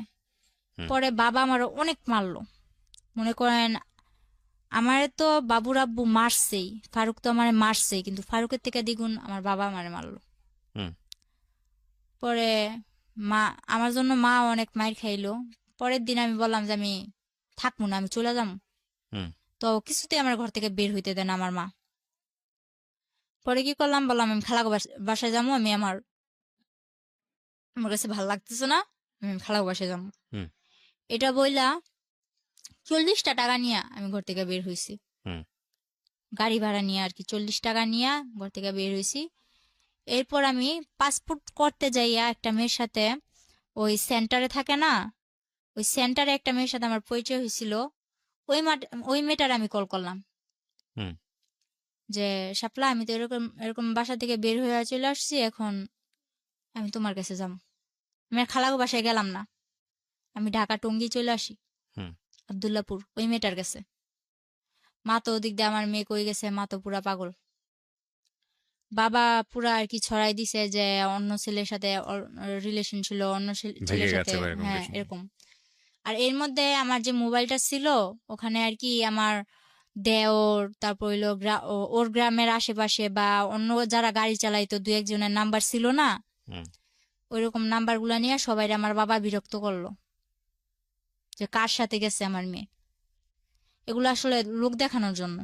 হুম পরে বাবা আমার অনেক মারলো, মনে করেন আমারে তো বাবুর আব্বু মারছেই, ফারুক তো আমারে মারছেই, কিন্তু ফারুকের থেকে দ্বিগুণ আমার বাবা আমারে মারলো। হুম পরে মা আমার জন্য মা অনেক মাইর খাইলো। পরের দিন আমি বললাম যে আমি থাকবো না, আমি চলে যাবো। হুম তো কিছুতে আমার ঘর থেকে বের হইতে দেন আমার মা। পরে কি করলাম, বললাম আমি খালাগো বাসায় যাবো, আমি আমার কাছে ভালো লাগতেছে না, আমি খালাগো বাসায় যাবো। হুম এটা বইলা 40টা টাকা নিয়ে আমি ঘর থেকে বের হয়েছি, হুম গাড়ি ভাড়া নিয়ে আর কি। 40 টাকা নিয়ে ঘর থেকে বের হয়েছি। এরপর আমি পাসপোর্ট করতে যাইয়া একটা মেয়ের সাথে, ওই সেন্টারে থাকে না, ওই সেন্টারে একটা মেয়ের সাথে আমার পরিচয় হয়েছিল। ওই মেয়েটার আমি কল করলাম। হুম যে শাপলা আমি তো এরকম এরকম বাসা থেকে বের হয়ে চলে আসছি, এখন আমি তোমার কাছে যাবো। আমি আর খালাগো বাসায় গেলাম না, আমি ঢাকা টঙ্গী চলে আসি, হুম। আবদুল্লাপুর ওই মেয়েটার কাছে। মা তো ওদিক দিয়ে আমার মেয়ে কই গেছে, মা তো পুরা পাগল। বাবা পুরা আর কি ছড়াই দিছে যে অন্য ছেলের সাথে রিলেশন ছিল, অন্য ভেগে ছেলের সাথে, গেছে বা এরকম হ্যাঁ কিছু। এরকম। আর এর মধ্যে আমার যে মোবাইলটা ছিল ওখানে আর কি আমার দেওর, তারপর হইলো ওর গ্রামের আশেপাশে বা অন্য যারা গাড়ি চালাইতো দু একজনের নাম্বার ছিল না, হুম। ওইরকম নাম্বার গুলা নিয়ে সবাই আমার বাবা বিরক্ত করলো যে কার সাথে গেছে আমার মেয়ে, এগুলো আসলে লোক দেখানোর জন্য।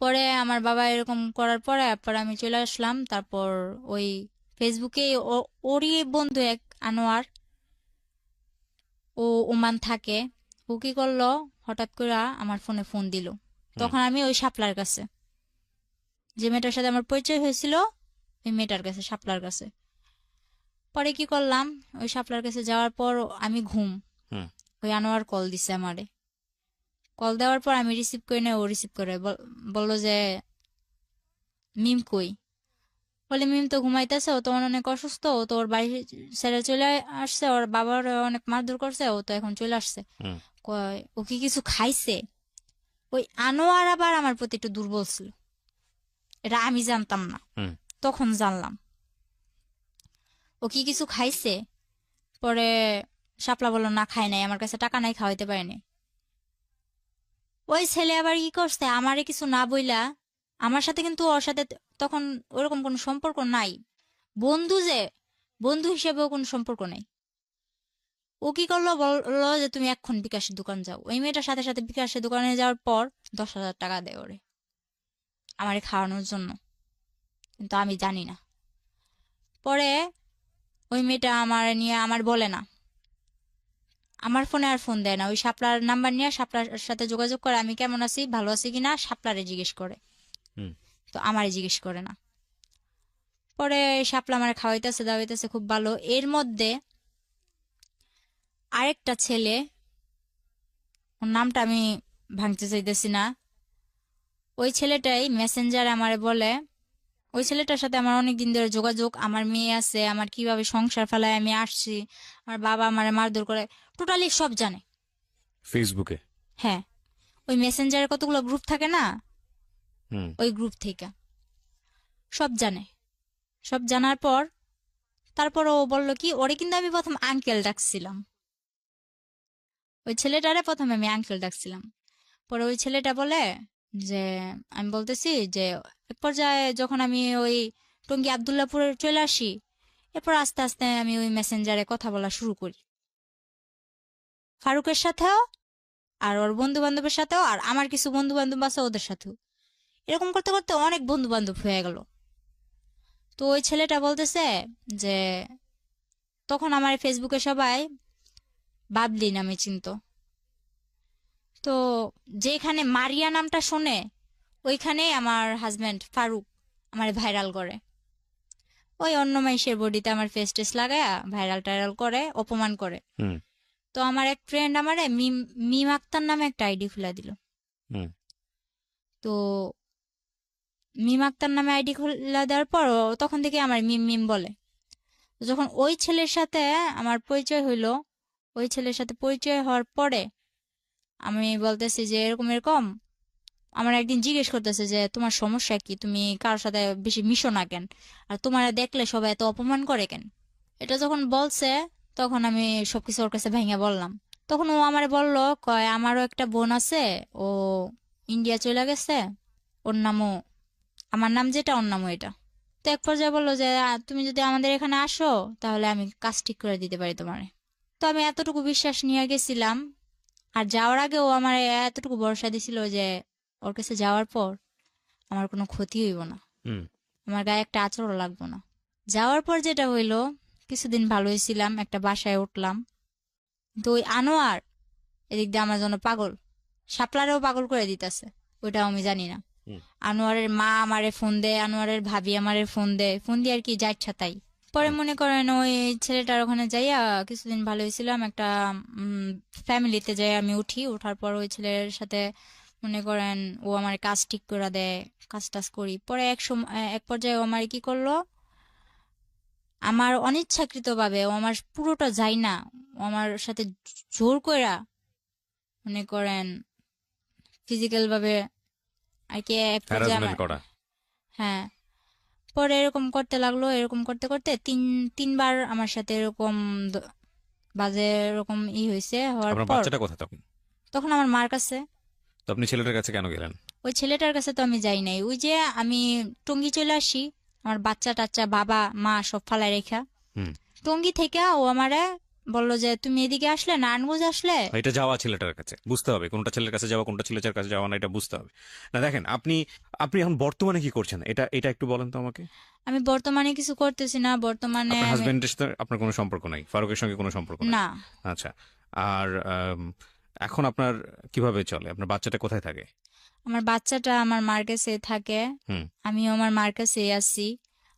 পরে আমার বাবা এরকম করার পরে আমি চলে আসলাম। তারপর ওই ফেসবুকে ওরই বন্ধু এক আনোয়ার, ও ওমান থাকে, ও কি করলো হঠাৎ করে আমার ফোনে ফোন দিল। তখন আমি ওই শাপলার কাছে, যে মেয়েটার সাথে আমার পরিচয় হয়েছিল, ওই মেয়েটার কাছে, শাপলার কাছে। পরে কি করলাম, ওই শাপলার কাছে যাওয়ার পর আমি ঘুম, হুম। ওই আনোয়ার কল দিছে আমারে। কল দেওয়ার পর আমি রিসিভ করি না, ও রিসিভ করে বললো যে মিম কই। বলে মিম তো ঘুমাইতেছে, ও তো অনেক অসুস্থ, ও তো ওর বাড়ি ছেড়ে চলে আসছে, ওর বাবার অনেক মারধর করছে, ও তো এখন চলে আসছে। হুম। কয় ও কি কিছু খাইছে? ওই আনোয়ার আবার আমার প্রতি একটু দুর্বল ছিল, এটা আমি জানতাম না, হুম। তখন জানলাম। ও কি কিছু খাইছে? পরে শাপলা বললো না খাই নাই, আমার কাছে টাকা নাই, খাওয়াইতে পারেনি। ওই ছেলে আবার কি করছে, আমারে কিছু না বইলা, আমার সাথে কিন্তু ওর সাথে তখন ওরকম কোনো সম্পর্ক নাই, বন্ধু যে, বন্ধু হিসেবেও কোনো সম্পর্ক নেই। ও কি করলো, বললো যে তুমি এক্ষণ বিকাশের দোকান যাও। ওই মেয়েটার সাথে সাথে বিকাশের দোকানে যাওয়ার পর 10,000 টাকা দেয় ওরে আমারে খাওয়ানোর জন্য, কিন্তু আমি জানি না। পরে ওই মেয়েটা আমার নিয়ে আমার বলে না, আমার ফোনে আর ফোন দেয় না, ওই শাপলার নাম্বার নিয়ে শাপলার সাথে যোগাযোগ করে আমি কেমন আছি, ভালো আছি কিনা শাপলারে জিজ্ঞেস করে, হুম। তো আমারে জিজ্ঞেস করে না। পরে শাপলা আমার খাওয়াইতেছে দাওয়াইতেছে খুব ভালো। এর মধ্যে আরেকটা ছেলে, ওর নামটা আমি ভাঙতে চাইতেছি না, ওই ছেলেটাই মেসেঞ্জারে আমারে বলে, ওই ছেলেটার সাথে আমার অনেক দিন ধরে যোগাযোগ, আমার মেয়ে আছে, আমার কিভাবে সংসার ফেলায় আমি আসছি, আমার বাবা আমারে মারধর করে, টোটালি সব জানে। ফেসবুকে। হ্যাঁ, ওই মেসেঞ্জারে কতগুলো গ্রুপ থাকে না, হুম। ওই গ্রুপ থেকে সব জানে। সব জানার পর তারপর ও বলল কি, ওরে কিন্তু আমি প্রথম আঙ্কেল ডাকছিলাম, ওই ছেলেটারে প্রথমে আমি আঙ্কেল ডাকছিলাম। পরে ওই ছেলেটা বলে যে, আমি বলতেছি যে এক পর্যায়ে যখন আমি ওই টঙ্গী আবদুল্লাপুরে চলে আসি, এরপর আস্তে আস্তে আমি ওই মেসেঞ্জারে কথা বলা শুরু করি ফারুকের সাথেও, আর ওর বন্ধু বান্ধবের সাথেও, আর আমার কিছু বন্ধু বান্ধব আছে ওদের সাথেও। এরকম করতে করতে অনেক বন্ধু বান্ধব হয়ে গেল। তো ওই ছেলেটা বলতেছে যে তখন আমার ফেসবুকে সবাই বাবলি নামে চিনতো, তো যেখানে মারিয়া নামটা শোনে ওইখানে আমার হাজবেন্ড ফারুক আমার ভাইরাল করে, ওই অন্য মাইসের বডিতে আমার ফেস টেস লাগায়া ভাইরাল টাইরাল করে, অপমান করে। হুম। তো আমার এক ফ্রেন্ড আমারে মিম মিম আক্তার নামে একটা আইডি খুলে দিল। হুম। তো মিম আক্তার নামে আইডি খুলে দেওয়ার পর তখন থেকে আমার মিম মিম বলে। তো যখন ওই ছেলের সাথে আমার পরিচয় হইলো, ওই ছেলের সাথে পরিচয় হওয়ার পরে আমি বলতেছি যে এরকম এরকম, আমার একদিন জিজ্ঞেস করতেছে যে তোমার সমস্যা কি, তুমি কারোর সাথে বেশি মিশো না কেন, আর তোমার দেখলে সবাই এত অপমান করে কেন। এটা যখন বলছে তখন আমি সবকিছু ওর কাছে ভেঙে বললাম। তখন ও আমারে বলল, কয় আমারও একটা বোন আছে, ও ইন্ডিয়া চলে গেছে, ওর নামও, আমার নাম যেটা ওর নামও এটা। তো এক পর্যায়ে বললো যে তুমি যদি আমাদের এখানে আসো তাহলে আমি কাজ ঠিক করে দিতে পারি তোমারে। তো আমি এতটুকু বিশ্বাস নিয়ে গেছিলাম। আর যাওয়ার আগে ও আমার এতটুকু ভরসা দিছিল যে ওর কাছে যাওয়ার পর আমার কোনো ক্ষতি হইব না, হুম। আমার গায়ে একটা আঁচড়ও লাগবো না। যাওয়ার পর যেটা হইলো, কিছুদিন ভালোই ছিলাম, একটা বাসায় উঠলাম। তো ওই আনোয়ার এদিক দিয়ে আমার জন্য পাগল, শাপলারেও পাগল করে দিতেছে, ওইটাও আমি জানি না। হুম। আনোয়ারের মা আমারে ফোন দেয়, আনোয়ারের ভাবি আমারে ফোন দেয়, ফোন দিয়ে আর কি যা ইচ্ছা তাই। পরে হুম। মনে করেন ওই ছেলেটার ওখানে যাইয়া কিছুদিন ভালোই ছিলাম, একটা ফ্যামিলিতে যাই আমি উঠি, ওঠার পর ওই ছেলের সাথে মনে করেন ও আমার কাজ ঠিক করে দেয়, কাজ টাজ করি। পরে এক পর্যায়ে ও আমার কি করলো, আমার অনিচ্ছাকৃত ভাবে ও আমার পুরোটা যায় না, ও আমার সাথে জোর কইরা মনে করেন ফিজিক্যাল ভাবে আর কি এক পর্যায়ে হ্যারাসমেন্ট করা। হ্যাঁ। পরে এরকম করতে লাগলো, এরকম করতে করতে তিনবার আমার সাথে এরকম বাজে এরকম হয়েছে। হওয়ার আপনার পর বাচ্চাটা কোথায় তখন? তখন আমার মার কাছে। তো আপনি ছেলেটার কাছে কেন গেলেন? ওই ছেলেটার কাছে তো আমি যাই নাই, ওই যে আমি টঙ্গী চলে আসি, আমার বাচ্চা টাচ্চা বাবা মা সব ফালাই রেখা। হুম। টঙ্গী থেকে ও আমারে বললো যে তুমি এদিকে আসলে নারায়ণগঞ্জ আসলে। এটা যাওয়া ছেলেটার কাছে, বুঝতে হবে কোনটা ছেলের কাছে যাওয়া কোনটা ছেলেটার কাছে যাওয়া না, এটা বুঝতে হবে। না দেখেন, আপনি আপনি এখন বর্তমানে কি করছেন এটা এটা একটু বলেন তো আমাকে। আমি বর্তমানে কিছু করতেছি না, বর্তমানে আপনার আমি হাজবেন্ডের সাথে আপনার কোনো সম্পর্ক নাই, ফারুকের সঙ্গে কোনো সম্পর্ক নাই? না। আচ্ছা। আর এখন আপনার কিভাবে চলে? আপনার বাচ্চাটা কোথায় থাকে? আমার বাচ্চাটা আমার মার কাছে থাকে, হুম। আমিও আমার মার কাছে আছি।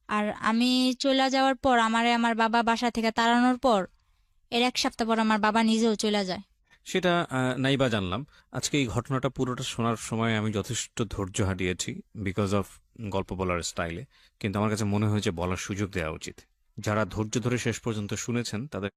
আর আমি চলে যাওয়ার পর আমার বাবা বাসা থেকে তাড়ানোর পর এর এক সপ্তাহ পর আমার বাবা নিজেও চলে যায়। সেটা নাইবা জানলাম। আজকে এই ঘটনাটা পুরোটা শোনার সময় আমি যথেষ্ট ধৈর্য হারিয়েছি বিকজ অফ গল্প বলার স্টাইলে, কিন্তু আমার কাছে মনে হয়েছে বলার সুযোগ দেওয়া উচিত। যারা ধৈর্য ধরে শেষ পর্যন্ত শুনেছেন তাদের